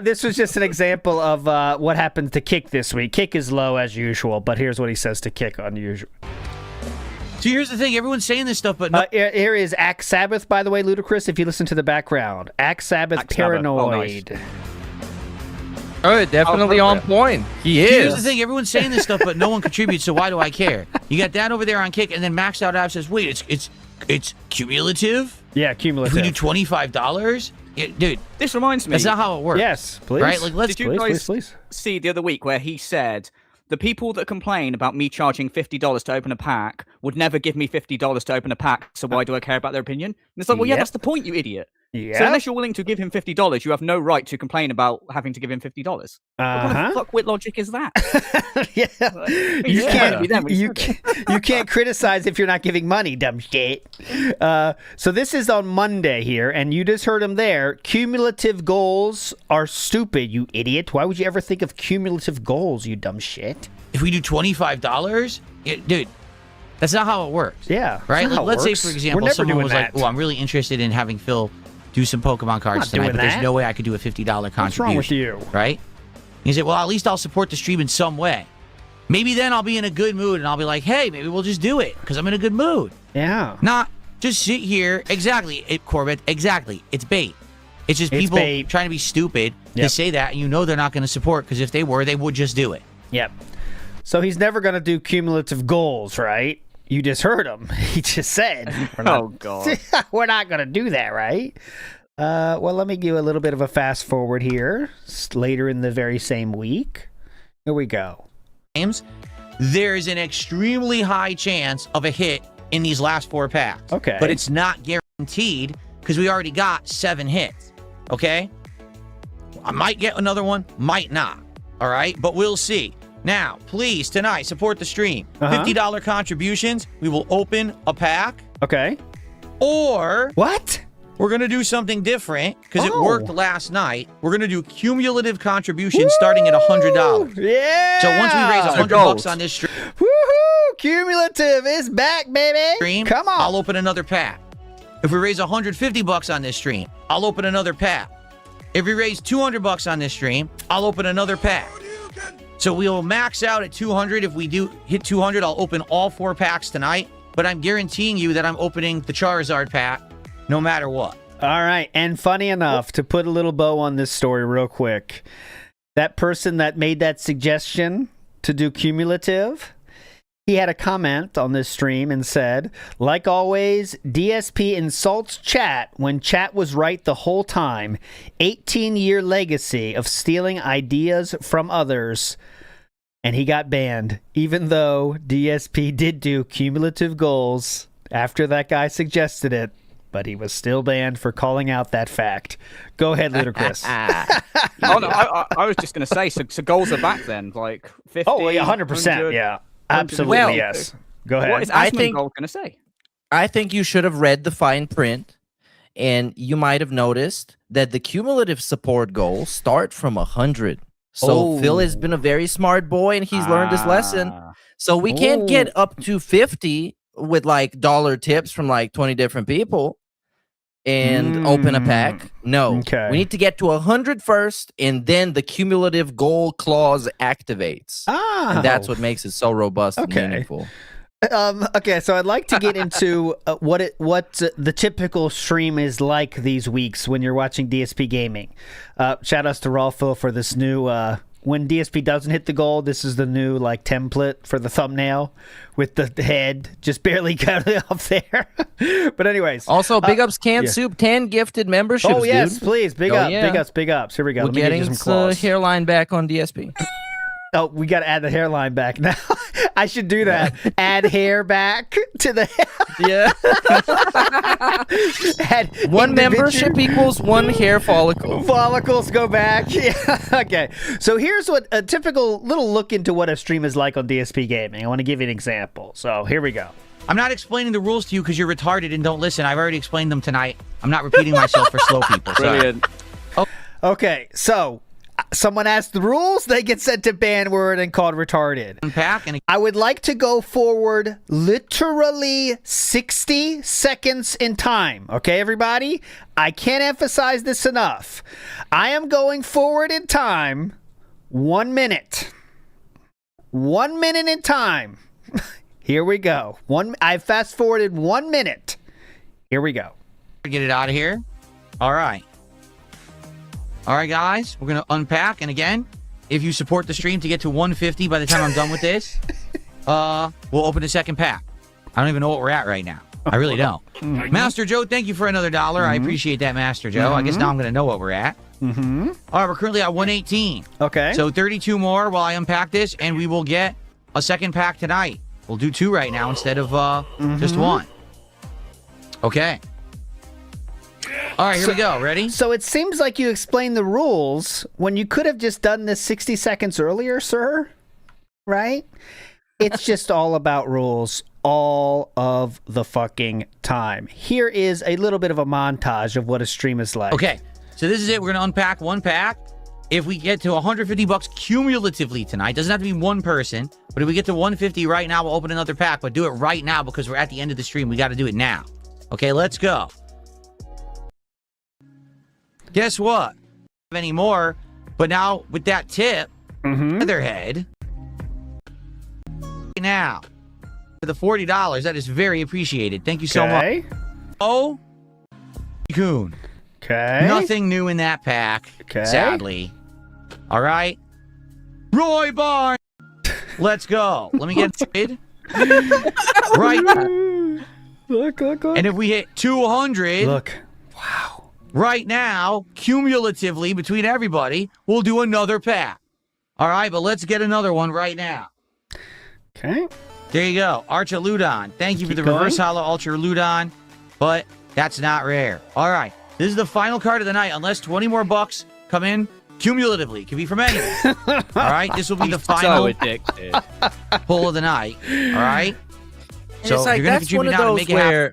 This was just an example of what happened to Kick this week. Kick is low as usual, but here's what he says to Kick unusual. So here's the thing. Everyone's saying this stuff, but no... Here is Axe Sabbath, by the way, Ludacris, if you listen to the background. Axe Sabbath Paranoid. Oh, nice. Oh, definitely on point. He is. Here's the thing. Everyone's saying this stuff, but no one contributes, so why do I care? You got that over there on Kick, and then Maxed Out App says, wait, it's cumulative? Yeah, cumulative. If we do $25? Yeah, dude. This reminds me. That's not how it works. Yes, please. Right? Like, Did you guys see the other week where he said, the people that complain about me charging $50 to open a pack would never give me $50 to open a pack, so why do I care about their opinion? And it's like, well, yeah, that's the point, you idiot. Yeah. So unless you're willing to give him $50, you have no right to complain about having to give him $50. What kind of fuckwit logic is that? You can't criticize if you're not giving money, dumb shit. So this is on Monday here, and you just heard him there. Cumulative goals are stupid, you idiot. Why would you ever think of cumulative goals, you dumb shit? If we do $25, dude, that's not how it works. Yeah. Right? Like, let's say, for example, someone was like, oh, I'm really interested in having Phil do some Pokemon cards tonight, but there's no way I could do a $50 contribution. What's wrong with you? Right? He said, well, at least I'll support the stream in some way. Maybe then I'll be in a good mood and I'll be like, hey, maybe we'll just do it because I'm in a good mood. Yeah. Not just sit here. Exactly, Corbett. Exactly. It's bait. It's just people trying to be stupid to say that, and you know they're not going to support because if they were, they would just do it. Yep. So he's never going to do cumulative goals, right? You just heard him. He just said, oh, God. We're not going to do that, right? Well, let me give you a little bit of a fast forward here. Later in the very same week. Here we go. There's an extremely high chance of a hit in these last 4 packs. Okay. But it's not guaranteed because we already got 7 hits. Okay? I might get another one, might not. All right? But we'll see. Now, please, tonight, support the stream. $50 contributions. We will open a pack. Okay. Or... What? We're going to do something different because it worked last night. We're going to do cumulative contributions starting at $100. Yeah. So once we raise $100 on this stream... Woohoo! Cumulative is back, baby. Come on. I'll open another pack. If we raise $150 on this stream, I'll open another pack. If we raise $200 on this stream, I'll open another pack. So we'll max out at 200. If we do hit 200, I'll open all 4 packs tonight. But I'm guaranteeing you that I'm opening the Charizard pack no matter what. All right. And funny enough, to put a little bow on this story real quick, that person that made that suggestion to do cumulative, he had a comment on this stream and said, like always, DSP insults chat when chat was right the whole time. 18-year legacy of stealing ideas from others. And he got banned, even though DSP did do cumulative goals after that guy suggested it. But he was still banned for calling out that fact. Go ahead, Ludacris. Oh, no, I was just going to say, so goals are back then, like 50. Oh, yeah, 100%. Yeah, absolutely, well, yes. Go ahead. What is Asmongold going to say? I think you should have read the fine print, and you might have noticed that the cumulative support goals start from 100. So Phil has been a very smart boy, and he's learned his lesson. So we can't get up to 50 with like dollar tips from like 20 different people. and open a pack. No. Okay. We need to get to 100 first, and then the cumulative goal clause activates. And that's what makes it so robust and meaningful. Okay, so I'd like to get into what the typical stream is like these weeks when you're watching DSP Gaming. Shout outs to Rolfo for this new when DSP doesn't hit the goal, this is the new template for the thumbnail with the head just barely cutting off there. But anyways, also big ups Canned Soup 10 gifted memberships. Oh yes, dude. please, big ups. Here we go. We're getting the hairline back on DSP. Oh, we got to add the hairline back now. I should do that. Yeah. Add hair back to the one membership equals one hair follicle. Follicles go back. Yeah. Okay. So here's what a typical little look into what a stream is like on DSP Gaming. I want to give you an example. So here we go. I'm not explaining the rules to you because you're retarded and don't listen. I've already explained them tonight. I'm not repeating myself for slow people. Brilliant. Oh. Okay. So someone asked the rules, they get sent to ban word and called retarded. I would like to go forward literally 60 seconds in time. Okay, everybody? I can't emphasize this enough. I am going forward in time 1 minute. 1 minute in time. Here we go. I fast forwarded 1 minute. Here we go. Get it out of here. All right. All right, guys, we're going to unpack. And again, if you support the stream to get to 150 by the time I'm done with this, we'll open a second pack. I don't even know what we're at right now. I really don't. Master Joe, thank you for another $1. I appreciate that, Master Joe. I guess now I'm going to know what we're at. All right, we're currently at 118. Okay. So 32 more while I unpack this, and we will get a second pack tonight. We'll do 2 right now instead of just 1. Okay. All right, here we go. Ready? So it seems like you explained the rules when you could have just done this 60 seconds earlier, sir. Right? It's just all about rules all of the fucking time. Here is a little bit of a montage of what a stream is like. Okay, so this is it. We're going to unpack 1 pack. If we get to $150 cumulatively tonight, doesn't have to be 1 person, but if we get to 150 right now, we'll open another pack. But do it right now because we're at the end of the stream. We got to do it now. Okay, let's go. Guess what? Not anymore, but now with that tip, Featherhead. Now, for the $40, that is very appreciated. Thank you so much. Oh, Coon. Okay. Nothing new in that pack, sadly. All right. Roy Barnes. Let's go. Let me get started. Right. Look. And if we hit 200. Look. Wow. Right now, cumulatively between everybody, we'll do another pack. All right, but let's get another one right now. Okay. There you go. Archaludon. Thank you for the reverse hollow Archaludon, but that's not rare. All right. This is the final card of the night. Unless 20 more bucks come in cumulatively. It could be from anyone. All right. This will be the final pull of the night. All right. So it's like, you're that's one of those where,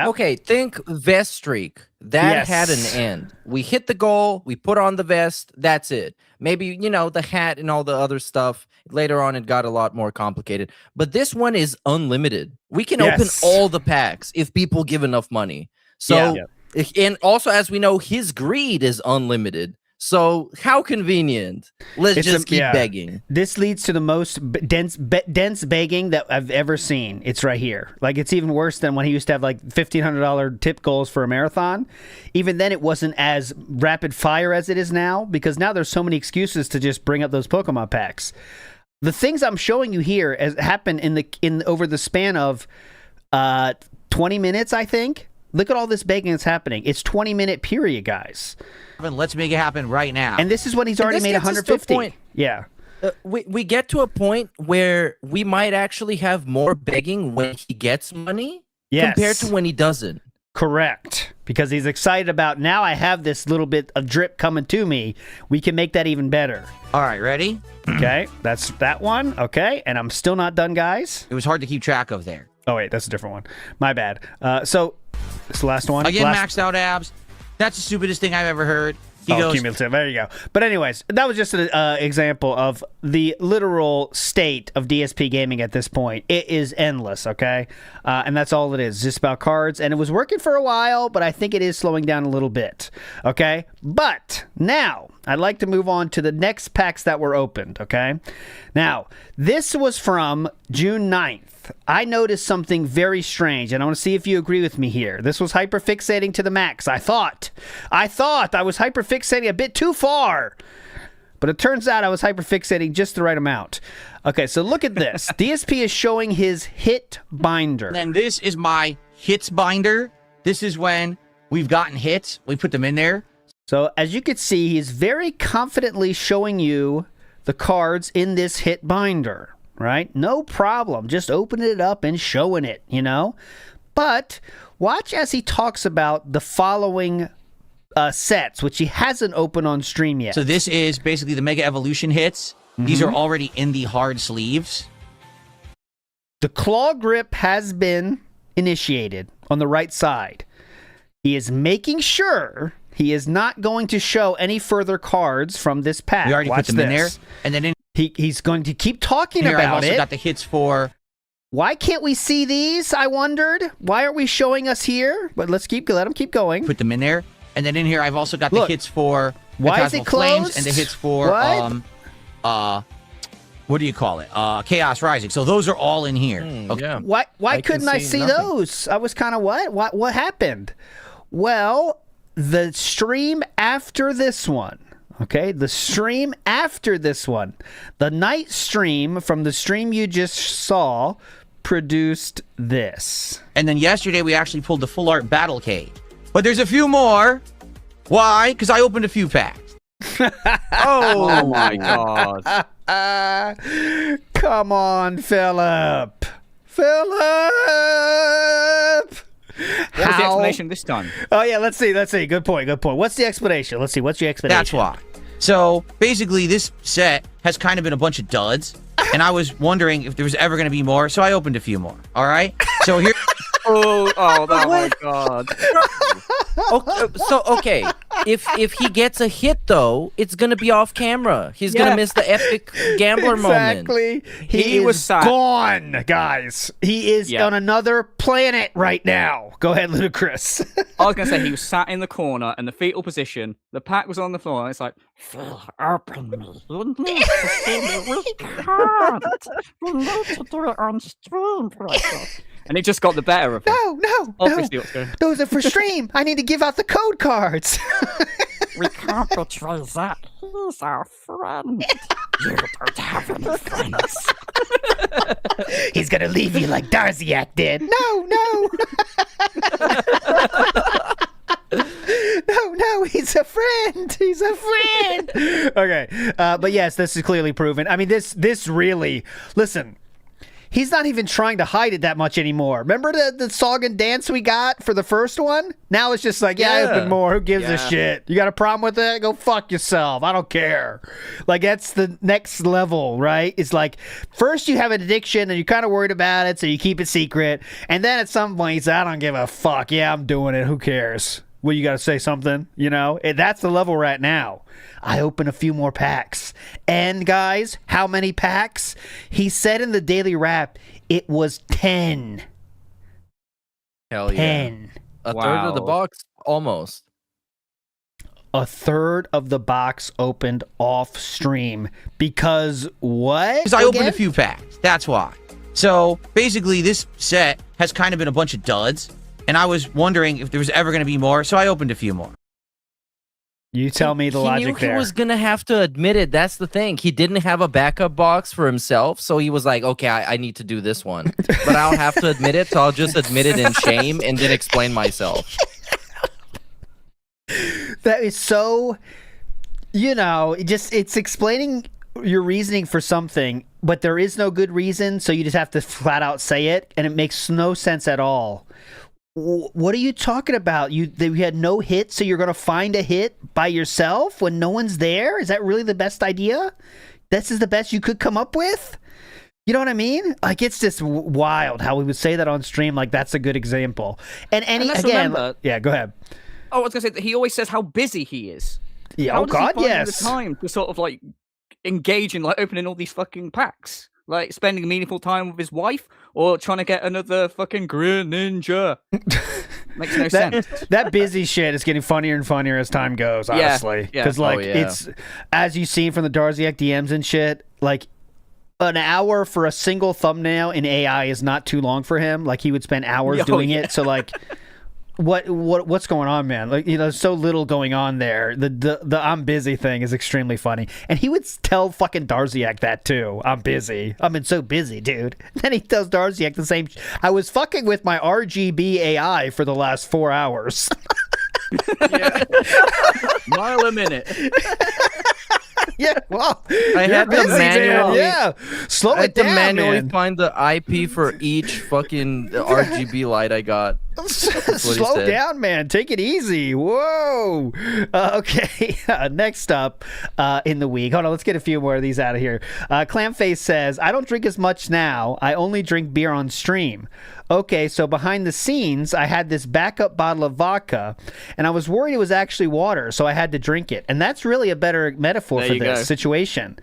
okay, think vest streak. That had an end. We hit the goal. We put on the vest. That's it. Maybe, the hat and all the other stuff. Later on, it got a lot more complicated. But this one is unlimited. We can open all the packs if people give enough money. So, and also, as we know, his greed is unlimited. So how convenient. Let's just keep begging. This leads to the most dense begging that I've ever seen. It's right here. It's even worse than when he used to have $1,500 tip goals for a marathon. Even then it wasn't as rapid fire as it is now because now there's so many excuses to just bring up those Pokemon packs. The things I'm showing you here has happened in over the span of 20 minutes, I think. Look at all this begging that's happening. It's 20-minute period, guys. Let's make it happen right now. And this is when he's already made 150. Yeah. We get to a point where we might actually have more begging when he gets money compared to when he doesn't. Correct. Because he's excited about, now I have this little bit of drip coming to me. We can make that even better. All right, ready? Okay, that's that one. Okay, and I'm still not done, guys. It was hard to keep track of there. Oh, wait, that's a different one. My bad. So, this is the last one. Again, maxed out abs. That's the stupidest thing I've ever heard. Cumulative. There you go. But anyways, that was just an example of the literal state of DSP gaming at this point. It is endless, okay? And that's all it is, just about cards. And it was working for a while, but I think it is slowing down a little bit, okay? But now, I'd like to move on to the next packs that were opened, okay? Now, this was from June 9th. I noticed something very strange, and I want to see if you agree with me here. This was hyperfixating to the max. I thought I was hyperfixating a bit too far, but it turns out I was hyperfixating just the right amount. Okay, so look at this. DSP is showing his hit binder. And this is my hits binder. This is when we've gotten hits. We put them in there. So as you can see, he's very confidently showing you the cards in this hit binder. Right? No problem. Just opening it up and showing it, you know? But watch as he talks about the following sets, which he hasn't opened on stream yet. So this is basically the Mega Evolution hits. These are already in the hard sleeves. The claw grip has been initiated on the right side. He is making sure he is not going to show any further cards from this pack. We already put them in there. And then he's going to keep talking about it. I've also got the hits for... Why can't we see these? I wondered. Why aren't we showing us here? But let him keep going. Put them in there. And then in here, I've also got the hits for... Why is it closed? And the hits for... what do you call it? Chaos Rising. So those are all in here. Okay. Yeah. Why couldn't I see those? I was kind of what happened? Well, the stream after this one. Okay, the stream after this one. The night stream from the stream you just saw produced this. And then yesterday we actually pulled the full art Battlecade. But there's a few more. Why? Because I opened a few packs. Oh my god. Come on, Philip. What was the explanation this time? Oh, yeah, let's see. Good point. What's the explanation? Let's see. What's your explanation? That's why. So, basically, this set has kind of been a bunch of duds, and I was wondering if there was ever going to be more, so I opened a few more. All right? So, here... oh my god. Okay. If he gets a hit though, it's gonna be off camera. He's gonna miss the epic gambler moment. Exactly. He was gone, guys. He is on another planet right now. Go ahead, Ludacris. I was gonna say he was sat in the corner in the fetal position. The pack was on the floor. And it's like, Phil, open me. You need to see me. We can't. We need to do it on stream. And it just got the better of him. No. Obviously, what's going on. Those are for stream. I need to give out the code cards. We can't betray that. He's our friend. You don't have any friends. He's gonna leave you like Darziak did. No. No, he's a friend. Okay, but yes, this is clearly proven. I mean, this really, listen, he's not even trying to hide it that much anymore. Remember the song and dance we got for the first one? Now it's just like, I open more. Who gives a shit? You got a problem with it? Go fuck yourself. I don't care. Like, that's the next level, right? It's like, first you have an addiction and you're kind of worried about it, so you keep it secret. And then at some point, you say, I don't give a fuck. Yeah, I'm doing it. Who cares? Well, you got to say something, you know? And that's the level we're at now. I open a few more packs. And guys, how many packs? He said in the daily wrap, it was 10. Hell yeah. 10. A third of the box? Almost. A third of the box opened off stream. Because what? Because I opened a few packs. That's why. So basically, this set has kind of been a bunch of duds. And I was wondering if there was ever going to be more, so I opened a few more. You tell me the logic there. He was going to have to admit it. That's the thing. He didn't have a backup box for himself, so he was like, okay, I need to do this one. But I'll have to admit it, so I'll just admit it in shame and then explain myself. That is so, it's explaining your reasoning for something, but there is no good reason, so you just have to flat out say it, and it makes no sense at all. What are you talking about? You had no hit, so you're going to find a hit by yourself when no one's there? Is that really the best idea? This is the best you could come up with? You know what I mean? Like, it's just wild how we would say that on stream. Like, that's a good example. And remember, yeah, go ahead. Oh, I was going to say that he always says how busy he is. Yeah, How oh does he God, find yes. the time to sort of like engage in like opening all these fucking packs, like spending meaningful time with his wife, or trying to get another fucking Greninja? Makes no sense. That busy shit is getting funnier and funnier as time goes, honestly. Because it's, as you've seen from the Darziak DMs and shit, like an hour for a single thumbnail in AI is not too long for him. Like he would spend hours doing it. So like, what's going on, man? Like, there's so little going on there. The I'm busy thing is extremely funny, and he would tell fucking Darziak that too. I'm busy. I've been so busy, dude. Then he tells Darziak the same. I was fucking with my RGB AI for the last 4 hours. Mile a minute. Yeah, well, I had to manually, slow it down, manually man. find the IP for each fucking RGB light I got. Slow down, man. Take it easy. Whoa. Okay. Next up in the week. Hold on. Let's get a few more of these out of here. Clamface says, I don't drink as much now. I only drink beer on stream. Okay, so behind the scenes, I had this backup bottle of vodka, and I was worried it was actually water, so I had to drink it. And that's really a better metaphor for this situation.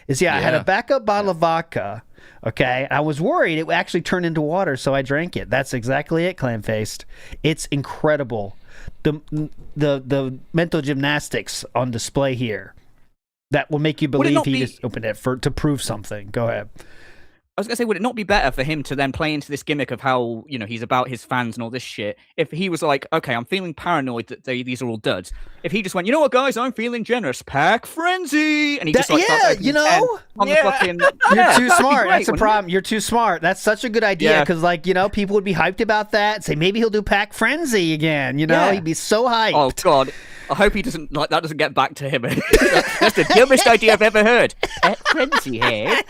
I had a backup bottle of vodka. Okay, I was worried it would actually turn into water, so I drank it. That's exactly it, Clam-Faced. It's incredible. The mental gymnastics on display here that will make you believe he just opened it to prove something. Go ahead. I was going to say, would it not be better for him to then play into this gimmick of how, he's about his fans and all this shit, if he was like, okay, I'm feeling paranoid that these are all duds. If he just went, you know what, guys, I'm feeling generous. Pack frenzy! And he just, starts the fucking... You're too smart. That's the problem. You're too smart. That's such a good idea, because, people would be hyped about that, say, maybe he'll do pack frenzy again, He'd be so hyped. Oh, God. I hope he doesn't, that doesn't get back to him. That's the dumbest idea I've ever heard. Frenzy here.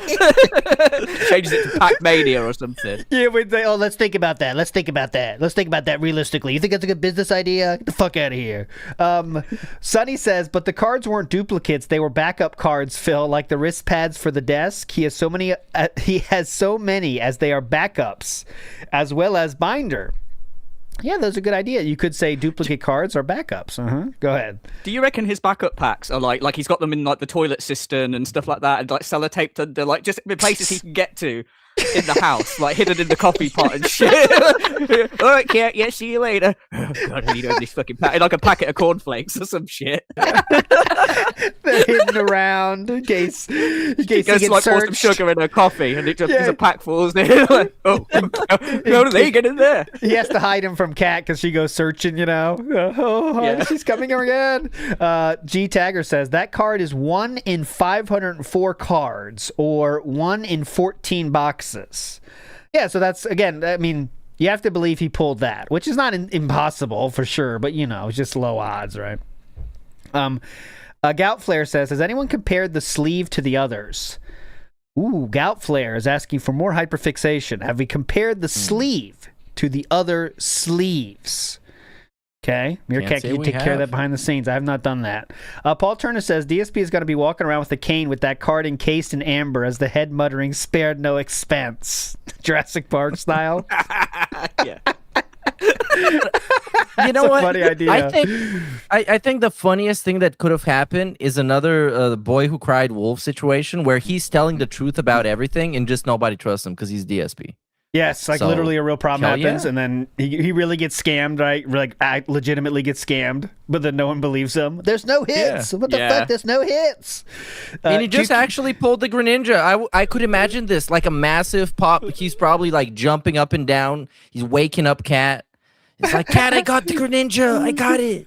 Changes it to Pac Mania or something. Yeah, we'd say, let's think about that. Let's think about that realistically. You think that's a good business idea? Get the fuck out of here. Sonny says, but the cards weren't duplicates. They were backup cards, Phil, like the wrist pads for the desk. He has so many as they are backups, as well as binder. Yeah, that's a good idea. You could say duplicate cards or backups. Go ahead. Do you reckon his backup packs are like he's got them in like the toilet cistern and stuff like that, and like sellotaped? They're like just in places he can get to in the house, like hidden in the coffee pot and shit. All right, Cat. Yeah, see you later. Oh God, I need to open this fucking pack. Like a packet of cornflakes or some shit. They're hidden around in case he gets like pour some sugar in her coffee, and it just there's a pack falls there. Like, how do they get in there? He has to hide him from Kat because she goes searching. She's coming again. G Tagger says that card is 1 in 504 cards, or 1 in 14 boxes. Yeah, so that's, again, I mean, you have to believe he pulled that, which is not impossible for sure, but it's just low odds, right? Gout Flare says, has anyone compared the sleeve to the others? Ooh, Gout Flare is asking for more hyperfixation. Have we compared the sleeve to the other sleeves? Okay, Meerkat, can you take care of that behind the scenes? I have not done that. Paul Turner says DSP is going to be walking around with a cane with that card encased in amber as the head muttering, spared no expense. Jurassic Park style. Yeah. You know what? Funny idea. I think the funniest thing that could have happened is another the Boy Who Cried Wolf situation where he's telling the truth about everything and just nobody trusts him because he's DSP. Yes, like literally a real problem happens, and then he really gets scammed, right? Like, legitimately gets scammed, but then no one believes him. There's no hits. What the fuck? There's no hits. And he just actually pulled the Greninja. I could imagine this, like a massive pop. He's probably like jumping up and down. He's waking up Cat. It's like, Cat, I got the Greninja. I got it.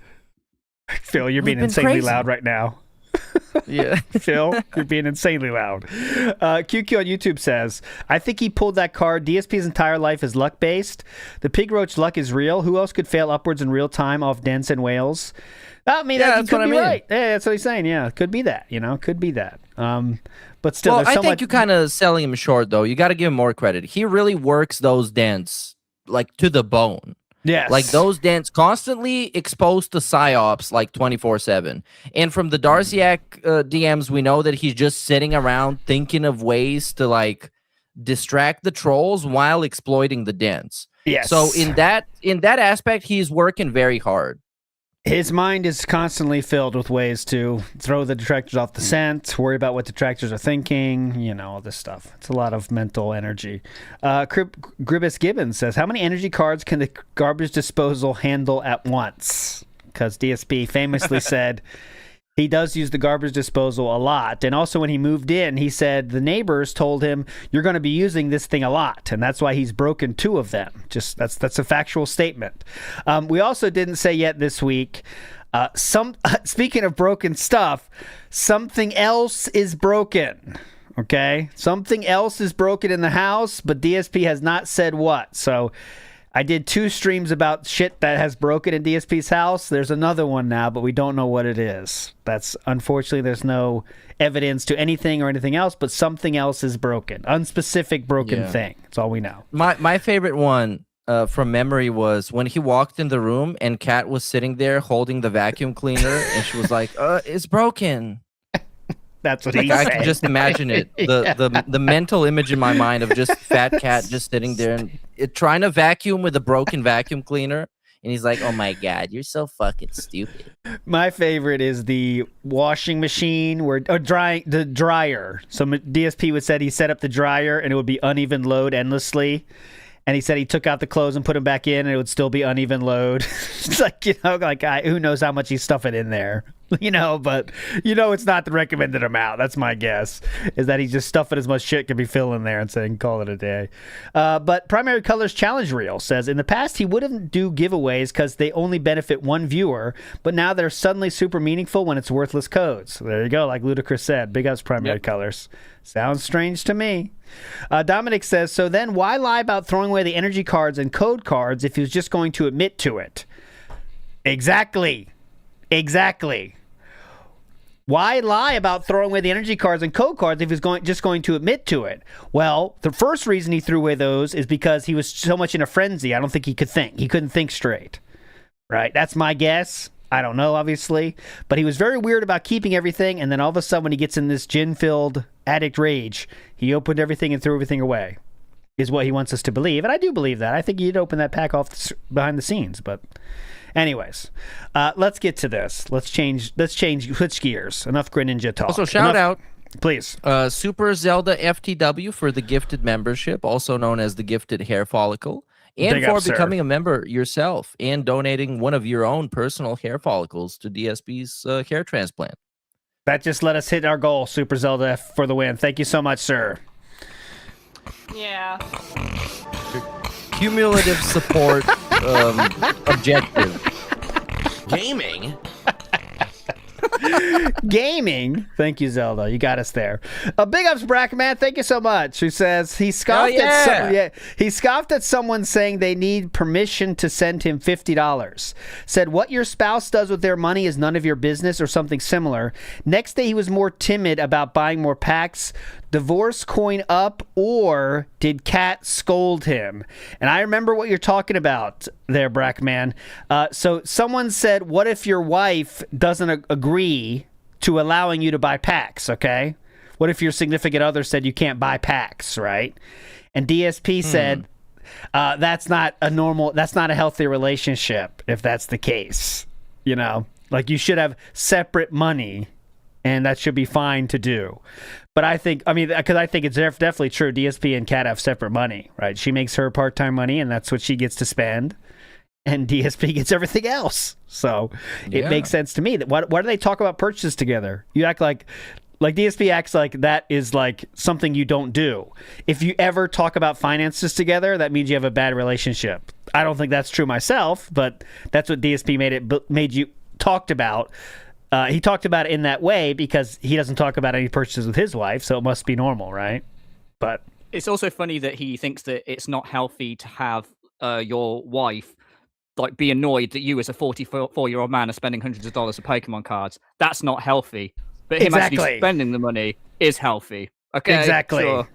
Phil, you're being insanely loud right now. Yeah. Phil, you're being insanely loud. QQ on YouTube says, I think he pulled that card. DSP's entire life is luck-based. The pig roach luck is real. Who else could fail upwards in real time off dents and whales? I mean, that's what I mean. Right. Yeah, that's what he's saying. Yeah, could be that. Could be that. But still, I think you're kind of selling him short, though. You got to give him more credit. He really works those dents like to the bone. Yes. Like those dents constantly exposed to psyops like 24/7. And from the Darziak DMs, we know that he's just sitting around thinking of ways to like distract the trolls while exploiting the dents. Yes. So in that aspect, he's working very hard. His mind is constantly filled with ways to throw the detractors off the scent, worry about what detractors are thinking, all this stuff. It's a lot of mental energy. Gribus Gibbons says, how many energy cards can the garbage disposal handle at once? Because DSP famously said he does use the garbage disposal a lot. And also when he moved in, he said the neighbors told him, you're going to be using this thing a lot. And that's why he's broken 2 of them. Just that's a factual statement. We also didn't say yet this week, speaking of broken stuff, something else is broken. Okay? Something else is broken in the house, but DSP has not said what. So I did 2 streams about shit that has broken in DSP's house. There's another one now, but we don't know what it is. Unfortunately, there's no evidence to anything or anything else, but something else is broken. Unspecific broken thing. That's all we know. My favorite one from memory was when he walked in the room and Kat was sitting there holding the vacuum cleaner and she was like, it's broken. That's what he said. I can just imagine it. The mental image in my mind of just fat Cat just sitting there and trying to vacuum with a broken vacuum cleaner. And he's like, oh my God, you're so fucking stupid. My favorite is the washing machine the dryer. So DSP would said he set up the dryer and it would be uneven load endlessly. And he said he took out the clothes and put them back in and it would still be uneven load. It's like, who knows how much he's stuffing in there. But it's not the recommended amount. That's my guess, is that he's just stuffing as much shit can be filled in there and saying, call it a day. But Primary Colors Challenge Reel says, in the past, he wouldn't do giveaways because they only benefit one viewer, but now they're suddenly super meaningful when it's worthless codes. So there you go, like Ludacris said. Big ups, Primary Colors. Sounds strange to me. Dominic says, so then why lie about throwing away the energy cards and code cards if he was just going to admit to it? Exactly. Why lie about throwing away the energy cards and code cards if he's just going to admit to it? Well, the first reason he threw away those is because he was so much in a frenzy. I don't think he could think. He couldn't think straight. Right? That's my guess. I don't know, obviously. But he was very weird about keeping everything, and then all of a sudden when he gets in this gin-filled addict rage, he opened everything and threw everything away, is what he wants us to believe. And I do believe that. I think he'd open that pack behind the scenes, but... Anyways, let's get to this. Let's switch gears. Enough Greninja talk. Also, shout out, please. Super Zelda FTW for the gifted membership, also known as the gifted hair follicle, and for becoming a member yourself and donating one of your own personal hair follicles to DSP's hair transplant. That just let us hit our goal, Super Zelda F for the win. Thank you so much, sir. Yeah. Cumulative support objective. Gaming? Gaming? Thank you, Zelda. You got us there. Big ups, Brackman. Thank you so much. Who says he scoffed at someone saying they need permission to send him $50. Said what your spouse does with their money is none of your business or something similar. Next day he was more timid about buying more packs. Divorce coin up, or did Kat scold him? And I remember what you're talking about there, Brackman. So someone said, what if your wife doesn't agree to allowing you to buy packs, okay? What if your significant other said you can't buy packs, right? And DSP said, that's not a healthy relationship if that's the case. Like you should have separate money and that should be fine to do. But I think it's definitely true. DSP and Kat have separate money, right? She makes her part-time money, and that's what she gets to spend, and DSP gets everything else. So it makes sense to me. That why do they talk about purchases together? You act like DSP acts like that is like something you don't do. If you ever talk about finances together, that means you have a bad relationship. I don't think that's true myself, but that's what DSP made you talked about. He talked about it in that way because he doesn't talk about any purchases with his wife, so it must be normal, right? But it's also funny that he thinks that it's not healthy to have your wife be annoyed that you as a 44-year-old man are spending hundreds of dollars for Pokemon cards. That's not healthy. But him actually spending the money is healthy. Okay, exactly. Sure.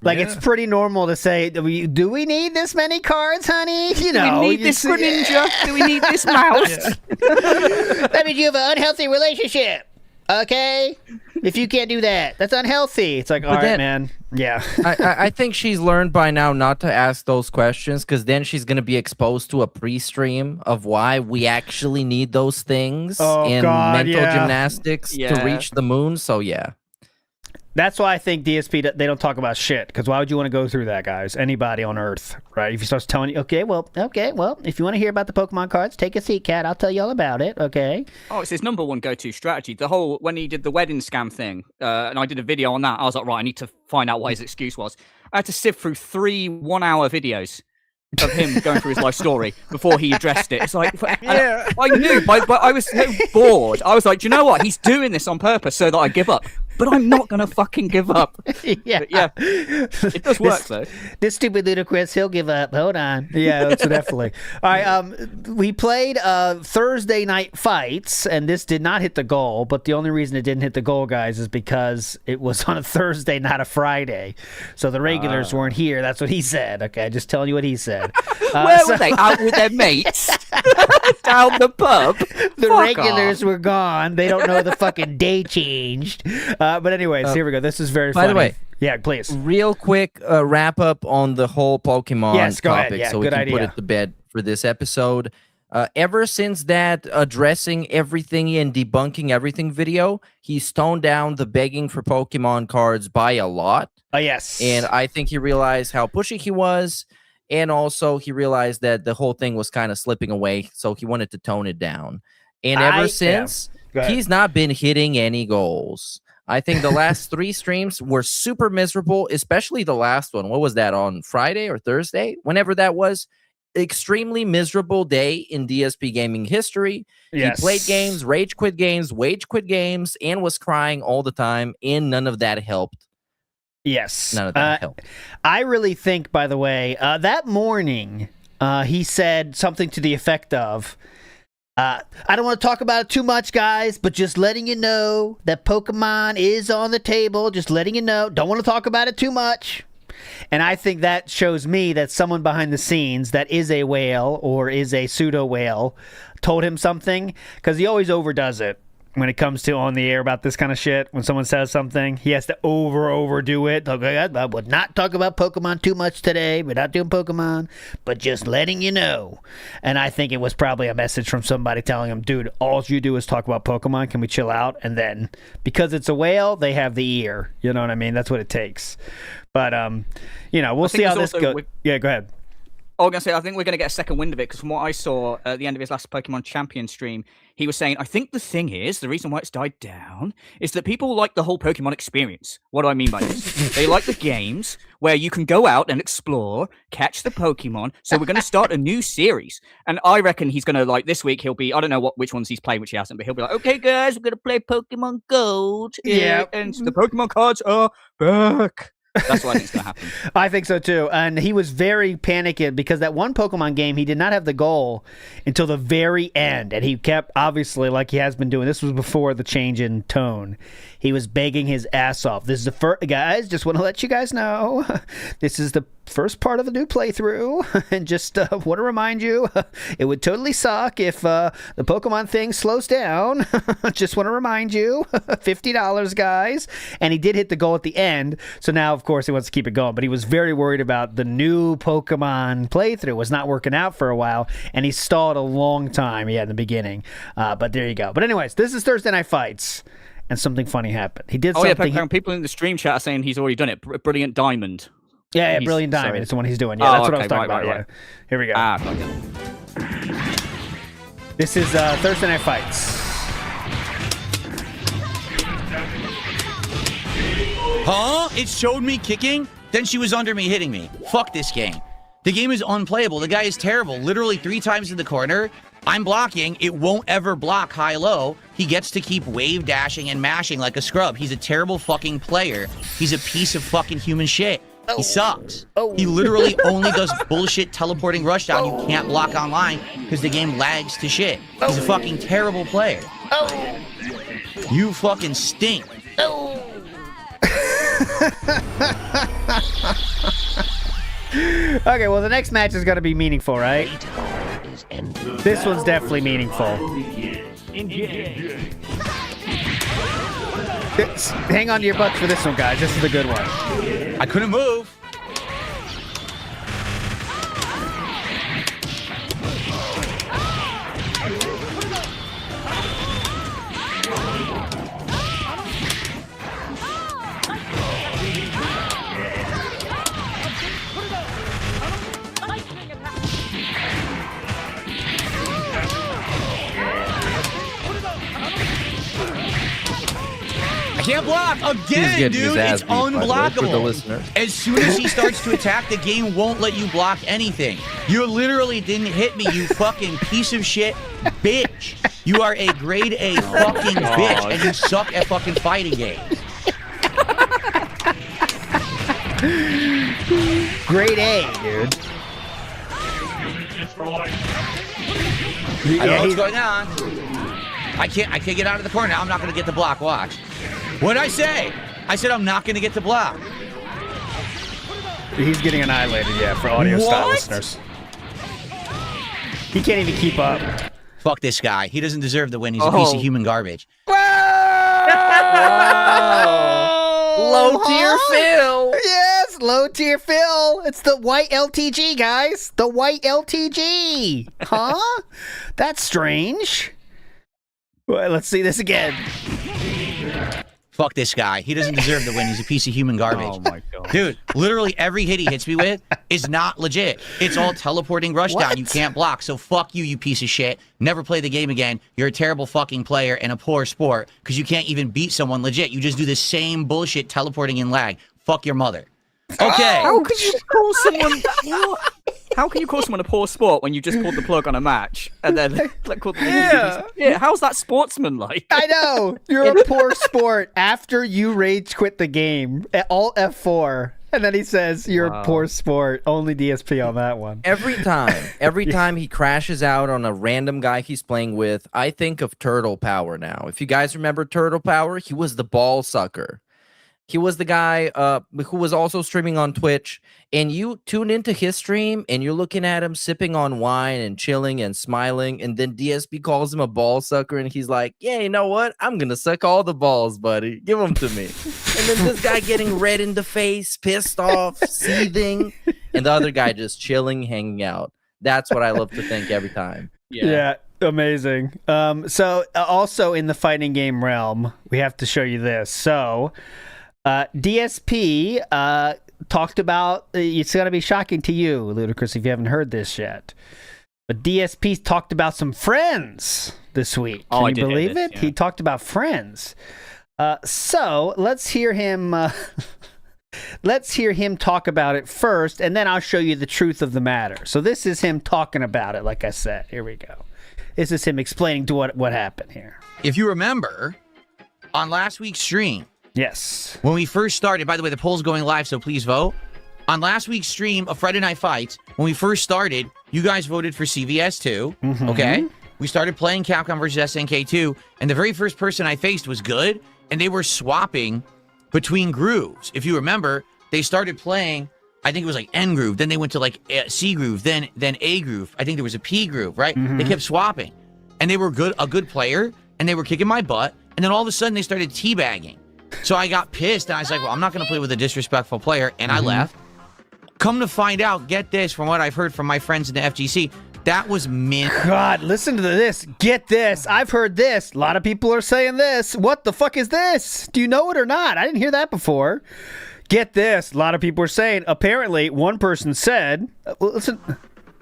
It's pretty normal to say, do we need this many cards, honey? Do we need this Greninja? Do we need this mouse? That means you have an unhealthy relationship. Okay? If you can't do that, that's unhealthy. It's like, all right, man. Yeah. I think she's learned by now not to ask those questions, because then she's going to be exposed to a pre-stream of why we actually need those things in mental gymnastics to reach the moon. So, yeah. That's why I think DSP, they don't talk about shit, because why would you want to go through that, guys? Anybody on Earth, right? If he starts telling you, okay, well, if you want to hear about the Pokemon cards, take a seat, Cat. I'll tell you all about it, okay? Oh, it's his number one go-to strategy. When he did the wedding scam thing, and I did a video on that, I was like, right, I need to find out what his excuse was. I had to sift through 3 one-hour videos of him going through his life story before he addressed it. It's like, I knew, but I was so bored. I was like, do you know what? He's doing this on purpose so that I give up. But I'm not going to fucking give up. Yeah. It does work, though. This stupid Ludacris, he'll give up. Hold on. Yeah, that's definitely. All right, we played Thursday night fights, and this did not hit the goal, but the only reason it didn't hit the goal, guys, is because it was on a Thursday, not a Friday. So the regulars weren't here. That's what he said. Okay, just telling you what he said. Where were they? Out with their mates? Down the pub? The regulars were gone. They don't know the fucking day changed. But anyways, here we go. This is very funny. By the way, yeah, please. Real quick wrap up on the whole Pokemon topic, Yeah, so we can put it to bed for this episode. Ever since that addressing everything and debunking everything video, he's toned down the begging for Pokemon cards by a lot. Yes. And I think he realized how pushy he was. And also he realized that the whole thing was kind of slipping away. So he wanted to tone it down. And ever since, he's not been hitting any goals. I think the last 3 streams were super miserable, especially the last one. What was that, on Friday or Thursday? Whenever that was. Extremely miserable day in DSP gaming history. He played games, rage quit games, and was crying all the time, and none of that helped. Yes. None of that helped. I really think, by the way, that morning, he said something to the effect of, I don't want to talk about it too much, guys, but just letting you know that Pokemon is on the table. Just letting you know. Don't want to talk about it too much. And I think that shows me that someone behind the scenes that is a whale or is a pseudo whale told him something, because he always overdoes it when it comes to on the air about this kind of shit. When someone says something, he has to overdo it. I would not talk about Pokemon too much today. We're not doing Pokemon, but just letting you know. And I think it was probably a message from somebody telling him, dude, all you do is talk about Pokemon. Can we chill out? And then, because it's a whale, they have the ear. You know what I mean? That's what it takes. But, we'll see how this goes. Yeah, go ahead. I was going to say, I think we're going to get a second wind of it, because from what I saw at the end of his last Pokemon Champion stream, he was saying, I think the thing is, the reason why it's died down is that people like the whole Pokemon experience. What do I mean by this? They like the games where you can go out and explore, catch the Pokemon. So we're going to start a new series. And I reckon he's going to, this week, he'll be, I don't know which ones he's played, which he hasn't, but he'll be like, okay, guys, we're going to play Pokemon Gold. Yeah. And the Pokemon cards are back. That's what I think is going to happen. I think so too. And he was very panicked because that one Pokemon game, he did not have the goal until the very end. And he kept, obviously, like he has been doing, this was before the change in tone. He was begging his ass off. This is the first, guys, just want to let you guys know, this is the first part of the new playthrough. And just want to remind you, it would totally suck if the Pokemon thing slows down. Just want to remind you, $50, guys. And he did hit the goal at the end. So now, of course, he wants to keep it going. But he was very worried about the new Pokemon playthrough. It was not working out for a while. And he stalled a long time, in the beginning. But there you go. But anyways, this is Thursday Night Fights. And something funny happened. He did something. Yeah, people in the stream chat are saying he's already done it. Brilliant Diamond. Yeah, Brilliant Diamond is the one he's doing. Yeah, that's what I was talking about. Right. Yeah. Here we go. This is Thursday Night Fights. Huh? It showed me kicking? Then she was under me hitting me. Fuck this game. The game is unplayable. The guy is terrible. Literally 3 times in the corner. I'm blocking. It won't ever block high-low. He gets to keep wave dashing and mashing like a scrub. He's a terrible fucking player. He's a piece of fucking human shit. He sucks. He literally only does bullshit teleporting rushdown. You can't block online because the game lags to shit. He's a fucking terrible player. You fucking stink. Okay, well, the next match is going to be meaningful, right? This one's definitely meaningful. Hang on to your butts for this one, guys. This is the good one. I couldn't move. I can't block again, dude. It's unblockable. As soon as he starts to attack, the game won't let you block anything. You literally didn't hit me, you fucking piece of shit bitch. You are a grade A fucking bitch, and you suck at fucking fighting games. Grade A, dude. I don't know what's going on. I can't get out of the corner. Now I'm not going to get the block. Watch. What did I say? I said I'm not going to get the block. He's getting annihilated, yeah, for audio-style listeners. He can't even keep up. Fuck this guy. He doesn't deserve the win. He's a piece of human garbage. Low tier Phil. Yes, low tier Phil. It's the white LTG, guys. The white LTG. Huh? That's strange. Well, let's see this again. Fuck this guy. He doesn't deserve the win. He's a piece of human garbage. Oh my god. Dude, literally every hit he hits me with is not legit. It's all teleporting rushdown. You can't block. So fuck you, you piece of shit. Never play the game again. You're a terrible fucking player and a poor sport because you can't even beat someone legit. You just do the same bullshit teleporting in lag. Fuck your mother. Okay. How could you call someone? How can you call someone a poor sport when you just pulled the plug on a match and then called them? Yeah. How's that sportsman-like? I know you're a poor sport after you rage quit the game. Alt F4, and then he says you're a poor sport. Only DSP on that one. Every time he crashes out on a random guy he's playing with, I think of Turtle Power now. If you guys remember Turtle Power, he was the ball sucker. He was the guy who was also streaming on Twitch, and you tune into his stream, and you're looking at him sipping on wine and chilling and smiling, and then DSP calls him a ball sucker, and he's like, yeah, you know what? I'm going to suck all the balls, buddy. Give them to me. And then this guy getting red in the face, pissed off, seething, and the other guy just chilling, hanging out. That's what I love to think every time. Yeah. Amazing. So also in the fighting game realm, we have to show you this. So... DSP talked about, it's going to be shocking to you, Ludacris, if you haven't heard this yet. But DSP talked about some Friends this week. Can you believe it? Yeah. He talked about Friends. So let's hear him. Let's hear him talk about it first, and then I'll show you the truth of the matter. So this is him talking about it, like I said. Here we go. This is him explaining to what happened here. If you remember, on last week's stream, yes. when we first started, by the way, the poll's going live, so please vote. On last week's stream of Friday Night Fights, when we first started, you guys voted for CVS2, okay? We started playing Capcom versus SNK2, and the very first person I faced was good, and they were swapping between grooves. If you remember, they started playing, I think it was like N groove, then they went to like C groove, then A groove. I think there was a P groove, right? They kept swapping, and they were a good player, and they were kicking my butt, and then all of a sudden they started teabagging. So I got pissed, and I was like, well, I'm not going to play with a disrespectful player, and I left. Come to find out, get this, from what I've heard from my friends in the FGC, that was mint. God, listen to this. Get this. I've heard this. A lot of people are saying this. What the fuck is this? Do you know it or not? I didn't hear that before. Get this. A lot of people are saying, apparently, one person said, listen.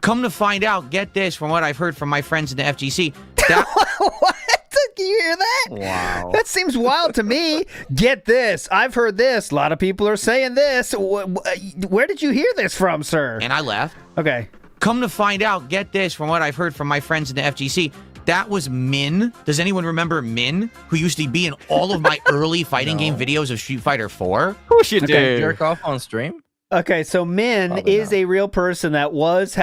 Come to find out, get this, from what I've heard from my friends in the FGC. That what? Can you hear that? Wow. That seems wild to me. Get this. I've heard this. A lot of people are saying this. Where did you hear this from, sir? And I left. Okay. Come to find out, get this, from what I've heard from my friends in the FGC. That was Min. Does anyone remember Min, who used to be in all of my early fighting game videos of Street Fighter 4? Of course you do. Jerk off on stream? Okay, so Min Probably is not. a real person that was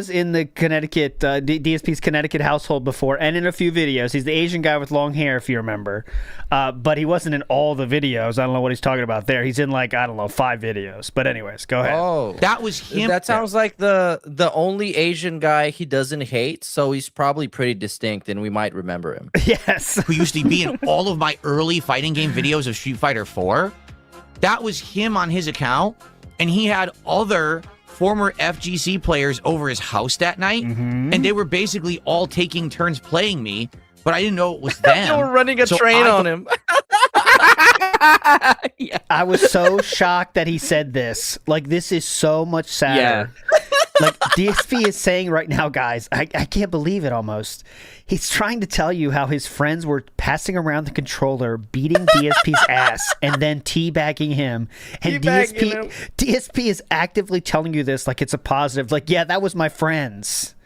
in the Connecticut DSP's Connecticut household before, and in a few videos. He's the Asian guy with long hair, if you remember. But he wasn't in all the videos. I don't know what he's talking about there. He's in 5 videos. But anyways, go ahead. Oh, That was him. that sounds like the only Asian guy he doesn't hate. So he's probably pretty distinct, and we might remember him. Yes. Who used to be in all of my early fighting game videos of Street Fighter 4. That was him on his account. And he had other former FGC players over his house that night, and they were basically all taking turns playing me, but I didn't know it was them. You were running a train on him. Yeah. I was so shocked that he said this. This is so much sadder. DSP is saying right now, guys, I can't believe it almost. He's trying to tell you how his friends were passing around the controller, beating DSP's ass, and then teabagging him. And DSP is actively telling you this like it's a positive. Yeah, that was my friends.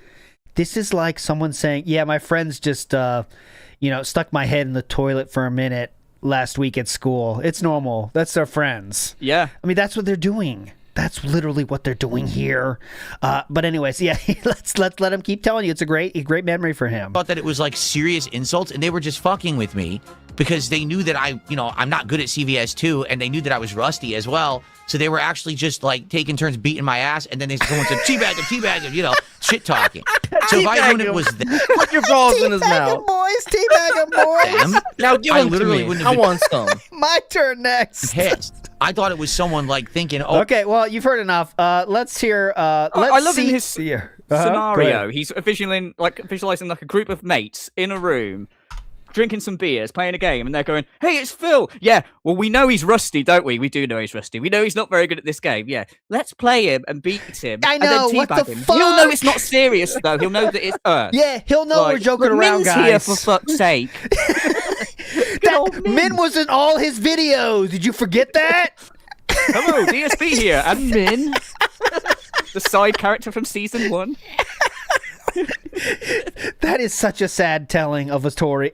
This is like someone saying, yeah, my friends just, stuck my head in the toilet for a minute last week at school. It's normal. That's their friends. Yeah. I mean, that's what they're doing. That's literally what they're doing here. But anyways, yeah, let's let him keep telling you. It's a great memory for him. Thought that it was serious insults, and they were just fucking with me because they knew that I'm not good at CVS2, and they knew that I was rusty as well. So they were actually just taking turns beating my ass, and then someone said teabag him, shit talking. So if I knew it was them, Put your balls in his mouth. Teabag him, boys. Now give them to me. I want some. My turn next. Pissed. I thought it was someone thinking, Okay, well, you've heard enough. Let's hear. I love in his scenario. He's visualizing a group of mates in a room, drinking some beers, playing a game, and they're going, "Hey, it's Phil." Yeah, well, we know he's rusty, don't we? We do know he's rusty. We know he's not very good at this game. Yeah, let's play him and beat him. I know. And then what teabag the him. fuck? He'll know it's not serious though. He'll know that it's Earth. Yeah, he'll know we're joking around, Min's guys. here for fuck's sake. Min was in all his videos. Did you forget that? Hello, DSP here, and Min, the side character from season 1. That is such a sad telling of a story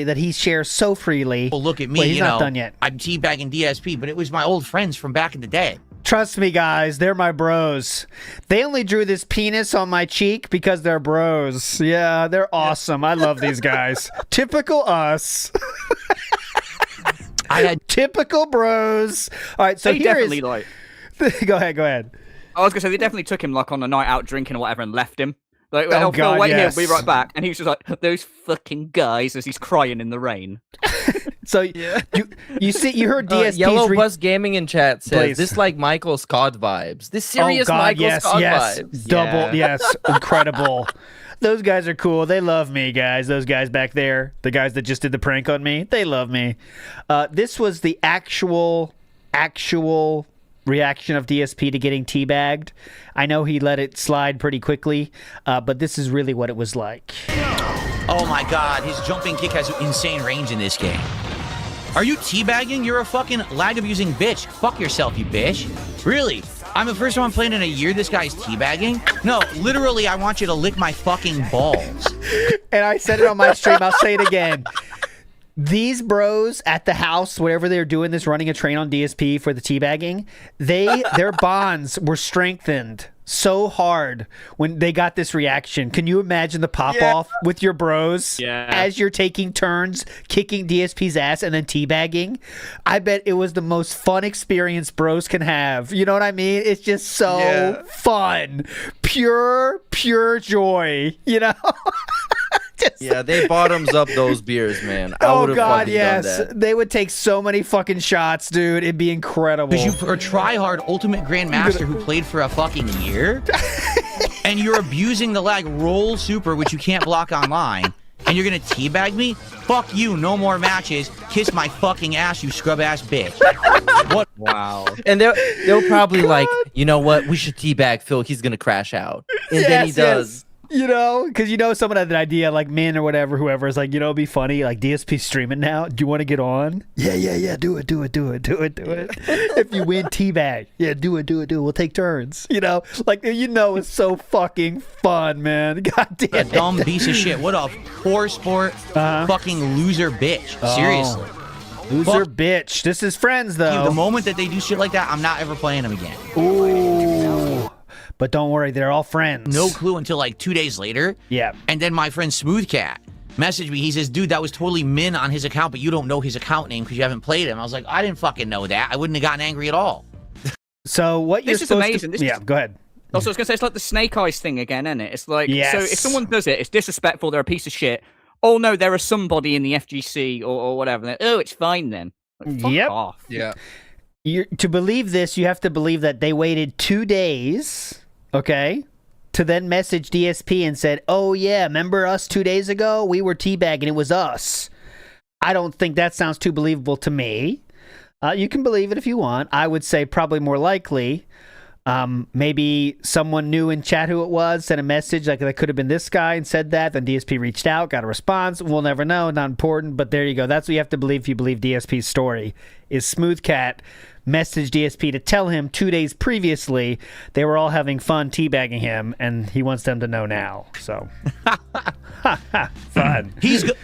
that he shares so freely. Well, look at me. He's not done yet. I'm teabagging DSP, but it was my old friends from back in the day. Trust me, guys, they're my bros. They only drew this penis on my cheek because they're bros. Yeah, they're awesome. I love these guys. Typical us. I had typical bros. All right, so they definitely go ahead. I was gonna say they definitely took him on a night out drinking or whatever and left him. Phil, wait here, we'll be right back. And he was just like, those fucking guys, as he's crying in the rain. So you heard DSP's Yellow Buzz Gaming in chat says this Michael Scott vibes. This serious Michael Scott vibes. Double, yes, incredible. Those guys are cool. They love me, guys. Those guys back there, the guys that just did the prank on me, they love me. This was the actual reaction of DSP to getting teabagged. I know he let it slide pretty quickly, but this is really what it was like. Oh my god, his jumping kick has insane range in this game. Are you teabagging? You're a fucking lag-abusing bitch. Fuck yourself, you bitch. Really? I'm the first one playing in a year this guy's teabagging? No, literally, I want you to lick my fucking balls. And I said it on my stream. I'll say it again. These bros at the house, wherever they're doing this, running a train on DSP for the teabagging, their bonds were strengthened so hard when they got this reaction. Can you imagine the pop-off with your bros as you're taking turns, kicking DSP's ass and then teabagging? I bet it was the most fun experience bros can have. You know what I mean? It's just so fun. Pure joy, you know? They bottoms up those beers, man. I would have fucking done that. They would take so many fucking shots, dude. It'd be incredible. Because you're a try-hard ultimate grandmaster who played for a fucking year, and you're abusing the lag roll super, which you can't block online, and you're gonna teabag me? Fuck you, no more matches. Kiss my fucking ass, you scrub-ass bitch. What? Wow. And they'll probably you know what? We should teabag Phil. He's gonna crash out. And then he does. You know, because someone had an idea, Min or whoever is it'd be funny, DSP streaming now. Do you want to get on? Yeah. Do it. If you win, teabag. Yeah, do it. We'll take turns. It's so fucking fun, man. God damn it. Dumb piece of shit. What a poor sport fucking loser bitch. Seriously. Loser bitch. This is friends, though. The moment that they do shit like that, I'm not ever playing them again. Ooh. but don't worry, they're all friends. No clue until like 2 days later. Yeah. And then my friend Smoothcat messaged me. He says, dude, that was totally Min on his account, but you don't know his account name because you haven't played him. I was like, I didn't fucking know that. I wouldn't have gotten angry at all. So what you're supposed amazing. to... go ahead. Also, I was going to say, it's like the Snake Eyes thing again, isn't it? It's like, yes. So if someone does it, it's disrespectful, they're a piece of shit. Oh, no, there are somebody in the FGC or whatever. Like, oh, it's fine then. Like, fuck off. Yeah. To believe this, you have to believe that they waited 2 days, okay, to then message DSP and said, oh, yeah, remember us 2 days ago? We were teabagging. It was us. I don't think that sounds too believable to me. You can believe it if you want. I would say probably more likely... maybe someone knew in chat who it was, sent a message like that could have been this guy and said that. Then DSP reached out, got a response. We'll never know. Not important, but there you go. That's what you have to believe if you believe DSP's story. Is Smoothcat messaged DSP to tell him 2 days previously they were all having fun teabagging him, and he wants them to know now. So, fun. He's good.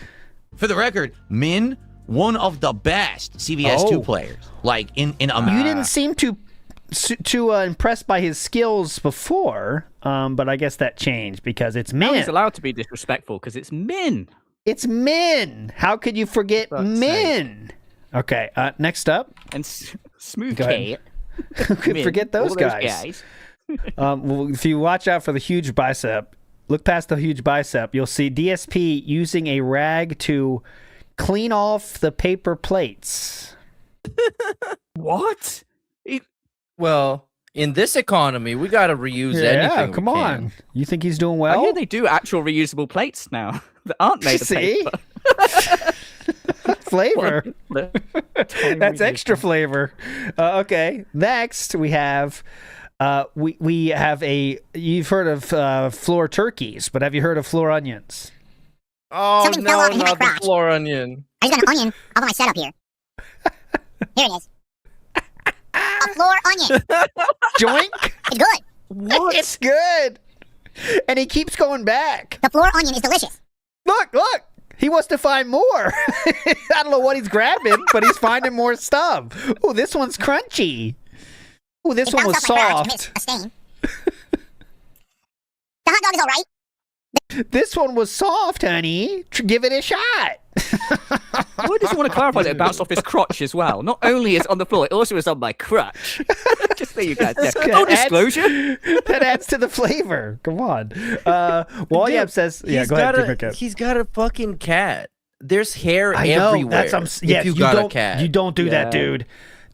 For the record, Min, one of the best CVS2 players. Like in a. You didn't seem too impressed by his skills before, but I guess that changed because it's Min. Now he's allowed to be disrespectful because it's Min. It's Min. How could you forget Min? Okay, next up. And Smooth Cat. Could forget those guys. Well, if you watch out for the huge bicep, look past the huge bicep, you'll see DSP using a rag to clean off the paper plates. What? Well, in this economy, we got to reuse anything. Come on. You think he's doing well? I hear they do actual reusable plates now that aren't made of paper. Flavor. That's extra flavor. Okay. Next, we have we have you've heard of floor turkeys, but have you heard of floor onions? Oh, Something fell off and hit my not the crotch. floor onion. I just got an onion off of my setup here. Here it is. A floor onion. Joink. It's good. What? It's good. And he keeps going back. The floor onion is delicious. Look. He wants to find more. I don't know what he's grabbing, but he's finding more stuff. Oh, this one's crunchy. Oh, this one was soft. A stain. The hot dog is all right. This one was soft, honey. Give it a shot. I just want to clarify that it bounced off his crotch as well. Not only is it on the floor, it also is on my crotch. Just so you guys know. No disclosure. That adds to the flavor. Come on. Walyab says, go ahead. He's got a fucking cat. There's hair everywhere. You got a cat. You don't do that, dude.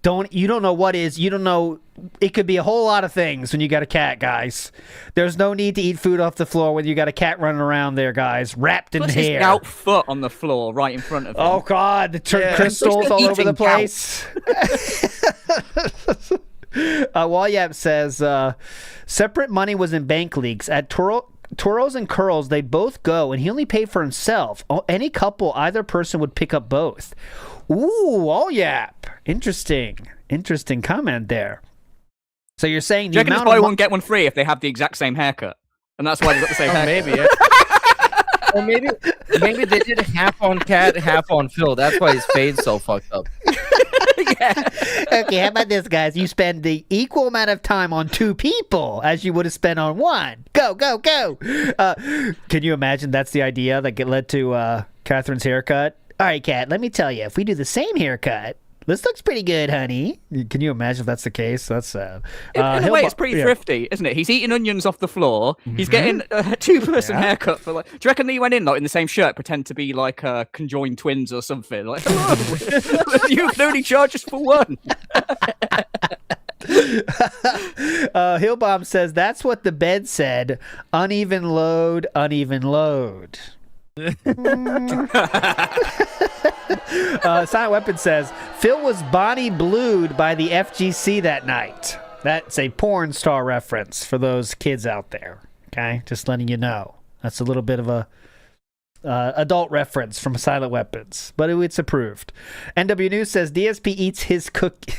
You don't know what is. You don't know. It could be a whole lot of things when you got a cat, guys. There's no need to eat food off the floor when you got a cat running around there, guys, wrapped in hair. His out foot on the floor right in front of him. Oh, God. The crystals all over the place. Walyab says, separate money was in bank leaks. At Toros and Curls, they both go, and he only paid for himself. Any couple, either person would pick up both. Ooh, Walyab. Interesting comment there. So you're saying do you reckon buy one get one free if they have the exact same haircut, and that's why they got the same haircut? Maybe. Or maybe they did half on Cat, half on Phil. That's why his fade's so fucked up. Okay, how about this, guys? You spend the equal amount of time on two people as you would have spent on one. Go. Can you imagine that's the idea that led to Catherine's haircut? All right, Kat, let me tell you, if we do the same haircut, this looks pretty good, honey. Can you imagine if that's the case? That's sad. In a way, it's pretty thrifty, isn't it? He's eating onions off the floor. Mm-hmm. He's getting a two-person haircut for like. Do you reckon that he went in in the same shirt, pretend to be like conjoined twins or something? Like, hello, you can only charge us for one. Hillbomb says that's what the bed said. Uneven load. Silent Weapon says Phil was Bonnie Blued by the FGC that night. That's a porn star reference for those kids out there. Okay, just letting you know. That's a little bit of a adult reference from Silent Weapons, but it's approved. NW News says DSP eats his cookie.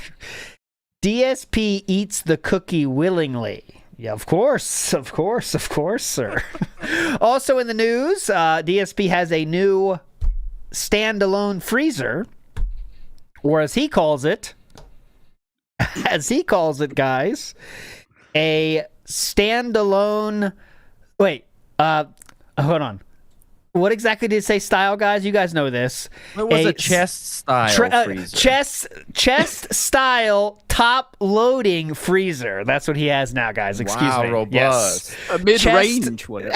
DSP eats the cookie willingly. Yeah, of course, sir. Also in the news, DSP has a new standalone freezer, or as he calls it, guys, a standalone. Wait, hold on. What exactly did it say style, guys? You guys know this. It was a chest style freezer. Chest style top loading freezer. That's what he has now, guys. Excuse me. Robust. Yes. A mid-range one.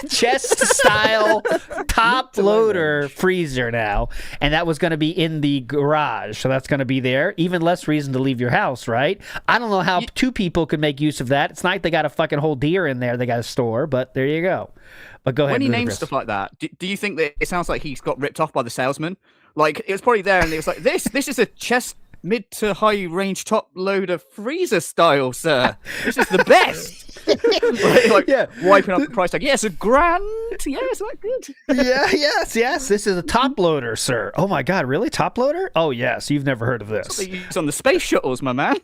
Chest style top loader freezer now. And that was going to be in the garage. So that's going to be there. Even less reason to leave your house, right? I don't know how two people could make use of that. It's not like they got a fucking whole deer in there they got to store, but there you go. But go ahead. When he names stuff like that, do you think that it sounds like he's got ripped off by the salesman? Like, it was probably there and it was like, this is a chest mid to high range top loader freezer style, sir. This is the best. Wiping up the price tag. Yes, $1,000. Yes, that's good. Yes. This is a top loader, sir. Oh my God, really? Top loader? Oh yes, you've never heard of this. That's what they use on the space shuttles, my man.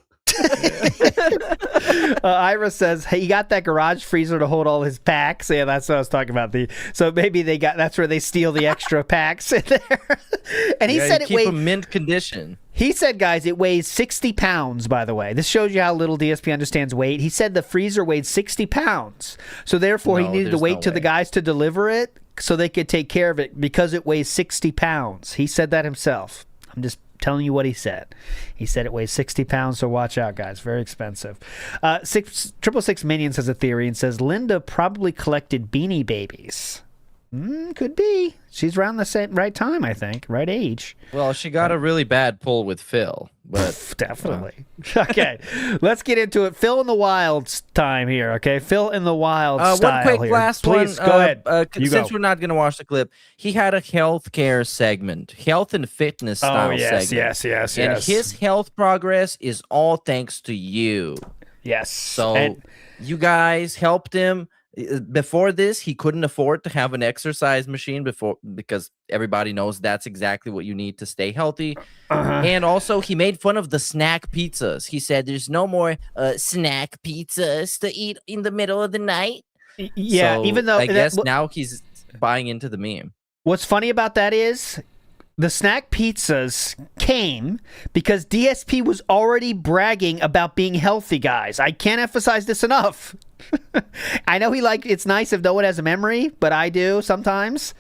Ira says, hey, he got that garage freezer to hold all his packs. Yeah, that's what I was talking about. So maybe that's where they steal the extra packs in there. And he said it weighs mint condition. He said, guys, it weighs 60 pounds, by the way. This shows you how little DSP understands weight. He said the freezer weighed 60 pounds. So therefore, he needed to wait till the guys to deliver it so they could take care of it because it weighs 60 pounds. He said that himself. I'm just telling you what he said. He said it weighs 60 pounds, so watch out, guys. Very expensive. 666 Minions has a theory and says Linda probably collected Beanie Babies. Could be. She's around the right time, I think. Right age. Well, she got a really bad pull with Phil. But definitely. Okay, let's get into it. Phil in the Wild time here, okay? Phil in the Wild style one quick here. last Please, one. go ahead. Since we're not going to watch the clip, he had a healthcare segment, health and fitness style segment. Yes. And his health progress is all thanks to you. Yes. So you guys helped him. Before this, he couldn't afford to have an exercise machine because everybody knows that's exactly what you need to stay healthy. And also, he made fun of the snack pizzas. He said there's no more snack pizzas to eat in the middle of the night. Yeah, so even though I guess now he's buying into the meme. What's funny about that is the snack pizzas came because DSP was already bragging about being healthy, guys. I can't emphasize this enough. I know it's nice if no one has a memory, but I do sometimes.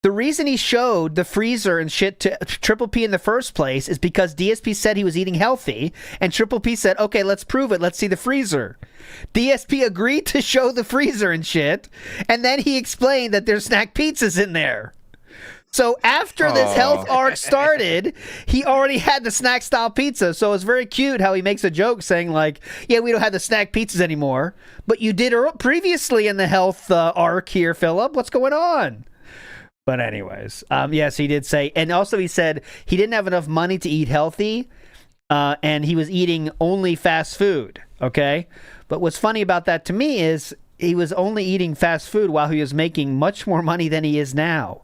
The reason he showed the freezer and shit to Triple P in the first place is because DSP said he was eating healthy, and Triple P said, okay, let's prove it. Let's see the freezer. DSP agreed to show the freezer and shit, and then he explained that there's snack pizzas in there. So after this health arc started, he already had the snack style pizza. So it's very cute how he makes a joke saying like, yeah, we don't have the snack pizzas anymore, but you did previously in the health arc here, Philip. What's going on? But anyways, yes, he did say, and also he said he didn't have enough money to eat healthy, and he was eating only fast food, okay? But what's funny about that to me is he was only eating fast food while he was making much more money than he is now.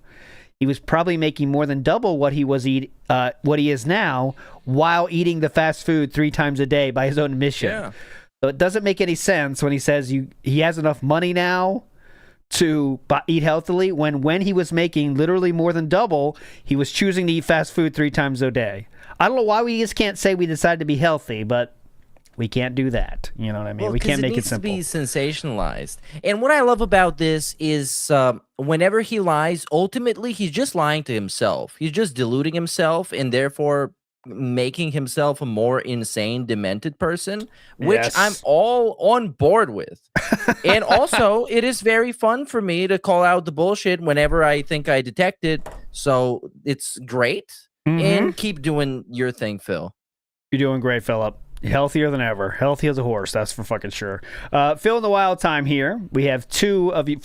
He was probably making more than double what he is now while eating the fast food 3 times a day by his own admission. Yeah. So it doesn't make any sense when he says he has enough money now to eat healthily when he was making literally more than double, he was choosing to eat fast food 3 times a day. I don't know why we just can't say we decided to be healthy, but we can't do that. You know what I mean? Well, we can't make it It simple. needs to be sensationalized. And what I love about this is whenever he lies, ultimately he's just lying to himself. He's just deluding himself and therefore making himself a more insane, demented person, which I'm all on board with. And also, it is very fun for me to call out the bullshit whenever I think I detect it. So it's great. And keep doing your thing, Phil. You're doing great, Philip. Healthier than ever. Healthy as a horse, that's for fucking sure. Phil in the Wild time here. We have 2 of you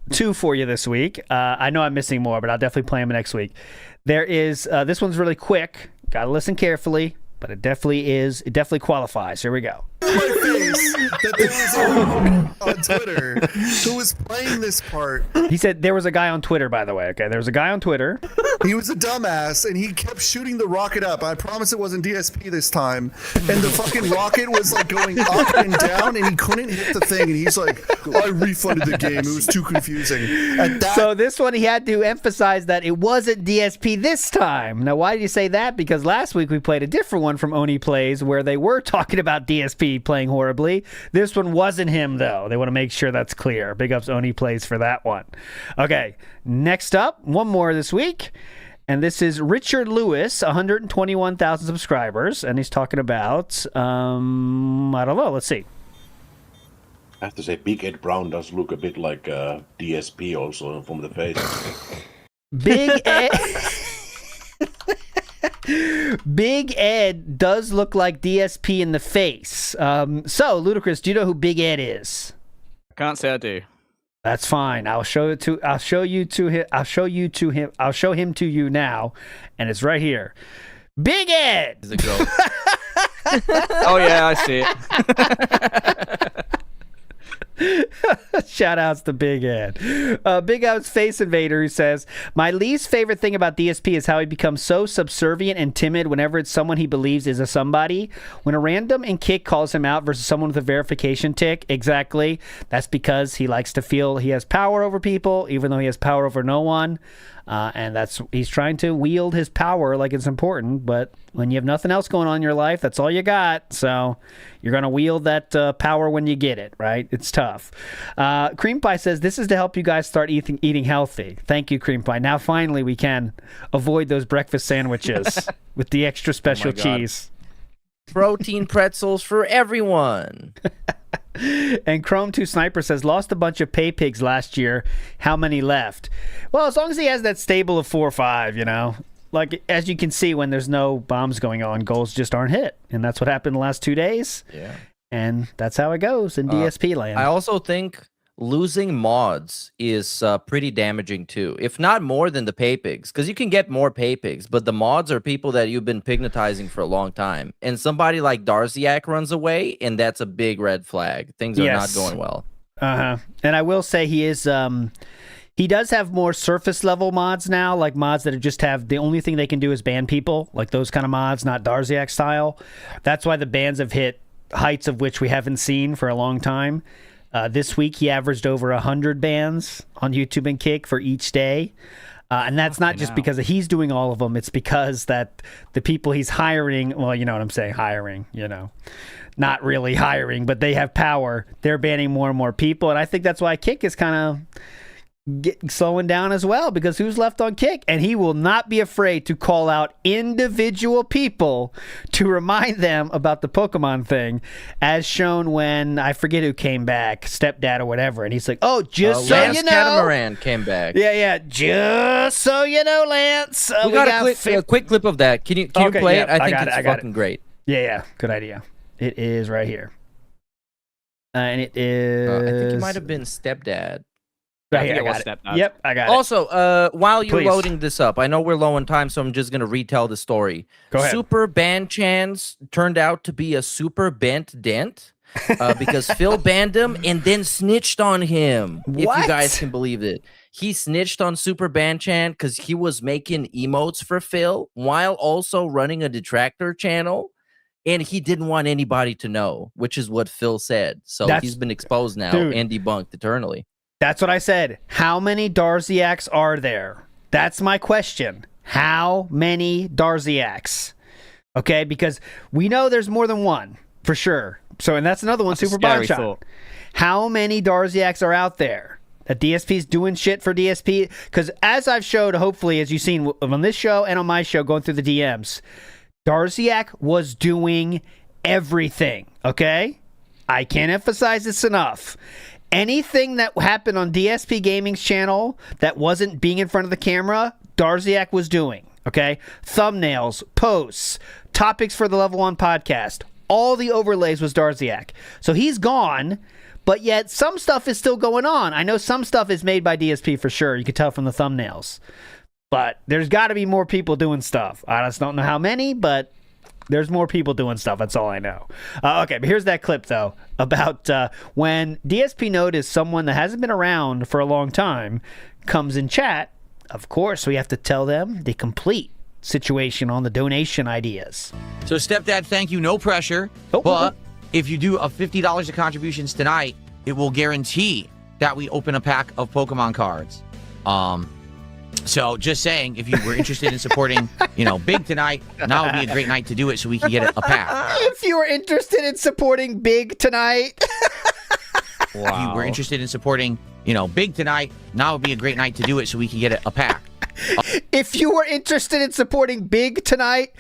two for you this week. I know I'm missing more, but I'll definitely play them next week. There is this one's really quick. Gotta listen carefully, but it definitely qualifies. Here we go. My face that there was someone on Twitter who was playing this part. He said there was a guy on Twitter, by the way. Okay, there was a guy on Twitter. He was a dumbass, and he kept shooting the rocket up. I promise it wasn't DSP this time. And the fucking rocket was like going up and down, and he couldn't hit the thing. And he's like, I refunded the game. It was too confusing. So this one, he had to emphasize that it wasn't DSP this time. Now, why did you say that? Because last week we played a different one from Oni Plays where they were talking about DSP DSP playing horribly. This one wasn't him, though. They want to make sure that's clear. Big ups Oni Plays for that one. Okay, next up, one more this week. And this is Richard Lewis, 121,000 subscribers. And he's talking about, I don't know, let's see. I have to say, Big Ed Brown does look a bit like DSP also from the face. Big Ed... Big Ed does look like DSP in the face. So, Ludacris, do you know who Big Ed is? I can't say I do. That's fine. I'll show him to you now, and it's right here. Big Ed. Is it go? Oh yeah, I see it. Shout outs to Big Ed. Big Ed's Face Invader, who says, my least favorite thing about DSP is how he becomes so subservient and timid whenever it's someone he believes is a somebody. When a random in Kick calls him out versus someone with a verification tick, exactly, that's because he likes to feel he has power over people, even though he has power over no one. And he's trying to wield his power like it's important, but when you have nothing else going on in your life, that's all you got. So you're going to wield that power when you get it, right? It's tough. Cream Pie says, this is to help you guys start eating healthy. Thank you, Cream Pie. Now finally we can avoid those breakfast sandwiches with the extra special cheese. Protein pretzels for everyone. And Chrome 2 Sniper says, lost a bunch of pay pigs last year. How many left? Well, as long as he has that stable of 4 or 5, you know. Like, as you can see, when there's no bombs going on, goals just aren't hit. And that's what happened the last 2 days. Yeah. And that's how it goes in DSP land. I also think losing mods is pretty damaging too, if not more than the pay pigs, because you can get more pay pigs, but the mods are people that you've been pignatizing for a long time, and somebody like Darziak runs away, and that's a big red flag. Things are not going well. And I will say he is he does have more surface level mods now, like mods that just have the only thing they can do is ban people, like those kind of mods, not Darziak style. That's why the bans have hit heights of which we haven't seen for a long time. This week, he averaged over 100 bans on YouTube and Kick for each day. And that's not just because he's doing all of them. It's because that the people he's hiring, well, you know what I'm saying, hiring, you know. Not really hiring, but they have power. They're banning more and more people. And I think that's why Kick is kind of slowing down as well, because who's left on Kick? And he will not be afraid to call out individual people to remind them about the Pokemon thing, as shown when, I forget who came back, Stepdad or whatever, and he's like, oh, just so Lance you know. Catamaran came back. Yeah, just so you know, Lance. We got a quick clip of that. Can you play it? I think it's fucking great. Yeah, good idea. It is right here. And it is... I think it might have been Stepdad. Right here, I got it. Yep, I got it. Also, while you're loading this up, I know we're low on time, so I'm just going to retell the story. Go ahead. Super Banchans turned out to be a super bent dent because Phil banned him and then snitched on him. What? If you guys can believe it. He snitched on Super Banchan because he was making emotes for Phil while also running a detractor channel. And he didn't want anybody to know, which is what Phil said. So he's been exposed now and debunked eternally. That's what I said. How many Darziaks are there? That's my question. How many Darziaks? Okay, because we know there's more than one, for sure. So, and that's another one, Super Bonshot. How many Darziaks are out there? That DSP's doing shit for DSP? Because as I've showed, hopefully, as you've seen on this show and on my show, going through the DMs, Darziak was doing everything, okay? I can't emphasize this enough. Anything that happened on DSP Gaming's channel that wasn't being in front of the camera, Darziak was doing, okay? Thumbnails, posts, topics for the Level 1 podcast, all the overlays was Darziak. So he's gone, but yet some stuff is still going on. I know some stuff is made by DSP for sure. You can tell from the thumbnails. But there's got to be more people doing stuff. I just don't know how many, but there's more people doing stuff. That's all I know. Okay, but here's that clip, though, about when DSP noticed someone that hasn't been around for a long time comes in chat. Of course, we have to tell them the complete situation on the donation ideas. So, Stepdad, thank you. No pressure. But if you do a $50 of contributions tonight, it will guarantee that we open a pack of Pokemon cards. So just saying, if you were interested in supporting, Big tonight, now would be a great night to do it so we can get a pack. If you were interested in supporting Big tonight. Wow. If you were interested in supporting, Big tonight, now would be a great night to do it so we can get a pack. If you were interested in supporting Big tonight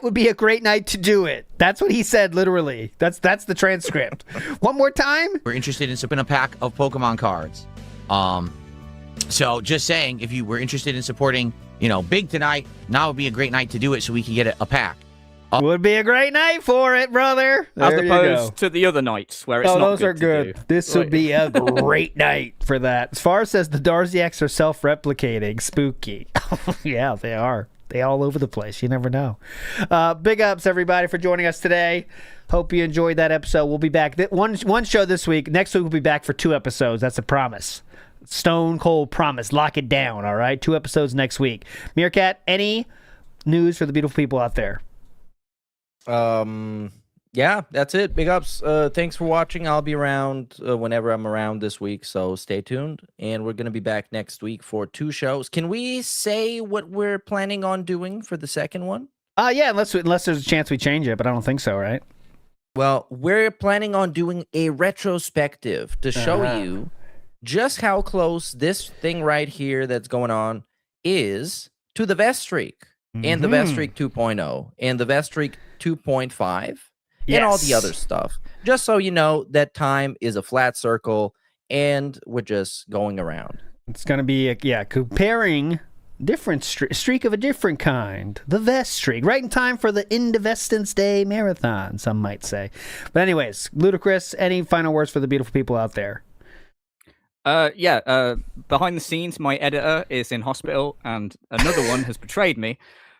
would be a great night to do it. That's what he said, literally. That's the transcript. One more time. We're interested in supporting a pack of Pokemon cards. So just saying, if you were interested in supporting, Big tonight, now would be a great night to do it so we can get a pack. Would be a great night for it, brother. As opposed to the other nights where it's not those good are good. To do. This would be a great night for that. As far as says the Darziaks are self-replicating. Spooky. Yeah, they are. They all over the place. You never know. Big ups, everybody, for joining us today. Hope you enjoyed that episode. We'll be back. One show this week. Next week we'll be back for 2 episodes. That's a promise. Stone cold promise. Lock it down, all right? 2 episodes next week. Meerkat, any news for the beautiful people out there? Yeah, that's it. Big ups. Thanks for watching. I'll be around whenever I'm around this week, so stay tuned. And we're gonna be back next week for 2 shows. Can we say what we're planning on doing for the second one? Yeah, unless there's a chance we change it, but I don't think so, right? Well, we're planning on doing a retrospective to show you just how close this thing right here that's going on is to the Vest Streak and the Vest Streak 2.0 and the Vest Streak 2.5 and all the other stuff. Just so you know that time is a flat circle and we're just going around. It's going to be, comparing different streak of a different kind. The Vest Streak. Right in time for the Indivestance Day Marathon, some might say. But anyways, Ludacris, any final words for the beautiful people out there? Behind the scenes, my editor is in hospital and another one has betrayed me.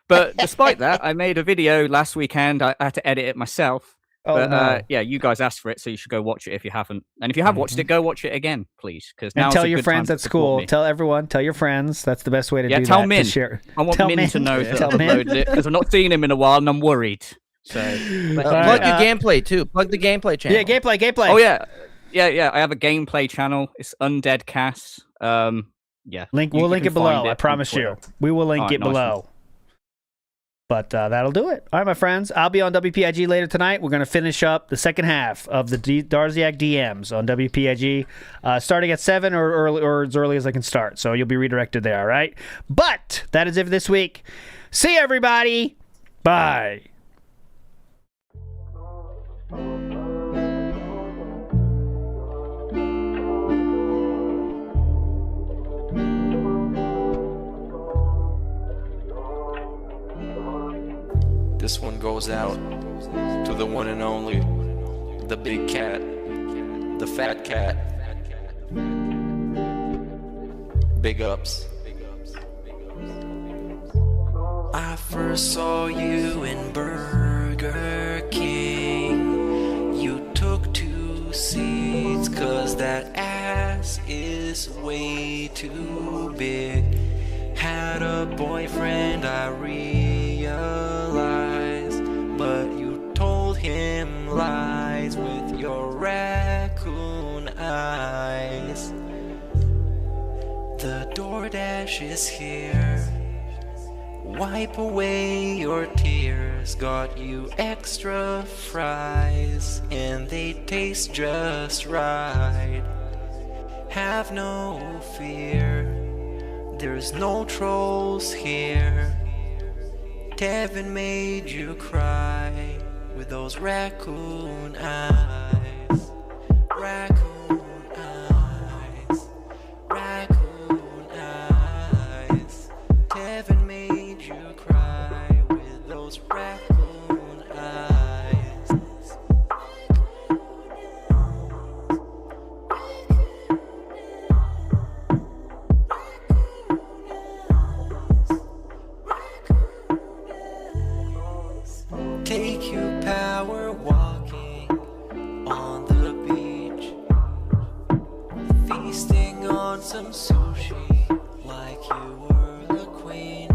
But despite that, I made a video last weekend. I had to edit it myself. You guys asked for it, so you should go watch it if you haven't. And if you have watched it, go watch it again, please. Because now tell your friends at school. Tell everyone. Tell your friends. That's the best way to do that. Tell Min. Share. I want Min to know that I uploaded it because I've not seen him in a while and I'm worried. So plug your gameplay too. Plug the gameplay channel. Yeah, gameplay. Oh yeah. I have a gameplay channel. It's Undead Cast. We'll link it below. I promise you. We will link it below. But that'll do it. All right, my friends. I'll be on WPIG later tonight. We're going to finish up the second half of the Darziak DMs on WPIG, starting at 7 or as early as I can start. So you'll be redirected there, all right? But that is it for this week. See you, everybody. Bye. This one goes out to the one and only, the big cat, the fat cat. Big ups. I first saw you in Burger King. You took 2 seats 'cause that ass is way too big. Had a boyfriend, I realized, but you told him lies with your raccoon eyes. The DoorDash is here. Wipe away your tears. Got you extra fries, and they taste just right. Have no fear. There's no trolls here. Kevin made you cry with those raccoon eyes. Raccoon eyes. Raccoon eyes. Kevin made you cry with those raccoon eyes. Take you power walking on the beach, feasting on some sushi like you were the queen.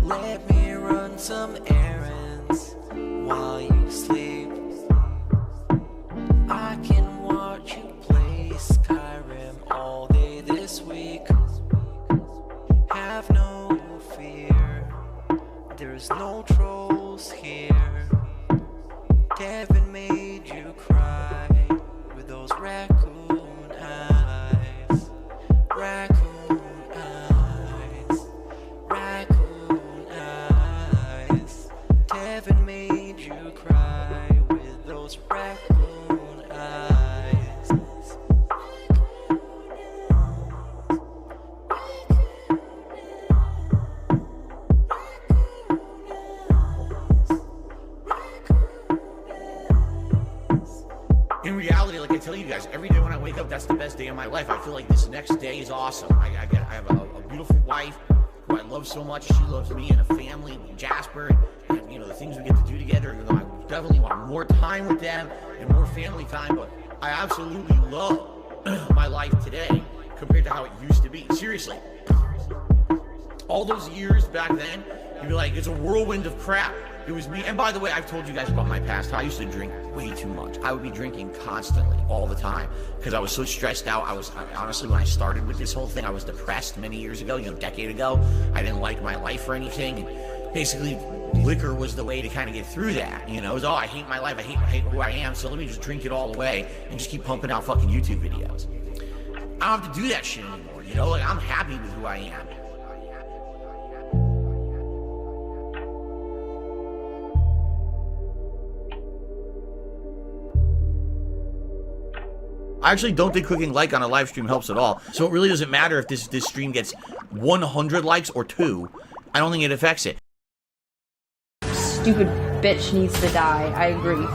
Let me run some errands while you sleep. I can watch you play Skyrim all day this week. There's no trolls here. Kevin made you cry with those raccoon eyes. Raccoon eyes. Raccoon eyes. Kevin made you cry with those raccoon eyes. In reality, like I tell you guys, every day when I wake up, that's the best day of my life. I feel like this next day is awesome. I have a beautiful wife who I love so much. She loves me, and a family, Jasper, and you know the things we get to do together. You know, I definitely want more time with them and more family time. But I absolutely love my life today compared to how it used to be. Seriously, all those years back then, you'd be like, it's a whirlwind of crap. It was me. And by the way, I've told you guys about my past. I used to drink way too much. I would be drinking constantly, all the time, because I was so stressed out. Honestly, when I started with this whole thing, I was depressed many years ago, a decade ago. I didn't like my life or anything. And basically, liquor was the way to kind of get through that. It was, I hate my life. I hate who I am. So let me just drink it all away and just keep pumping out fucking YouTube videos. I don't have to do that shit anymore. Like I'm happy with who I am. I actually don't think clicking like on a live stream helps at all. So it really doesn't matter if this stream gets 100 likes or 2. I don't think it affects it. Stupid bitch needs to die. I agree.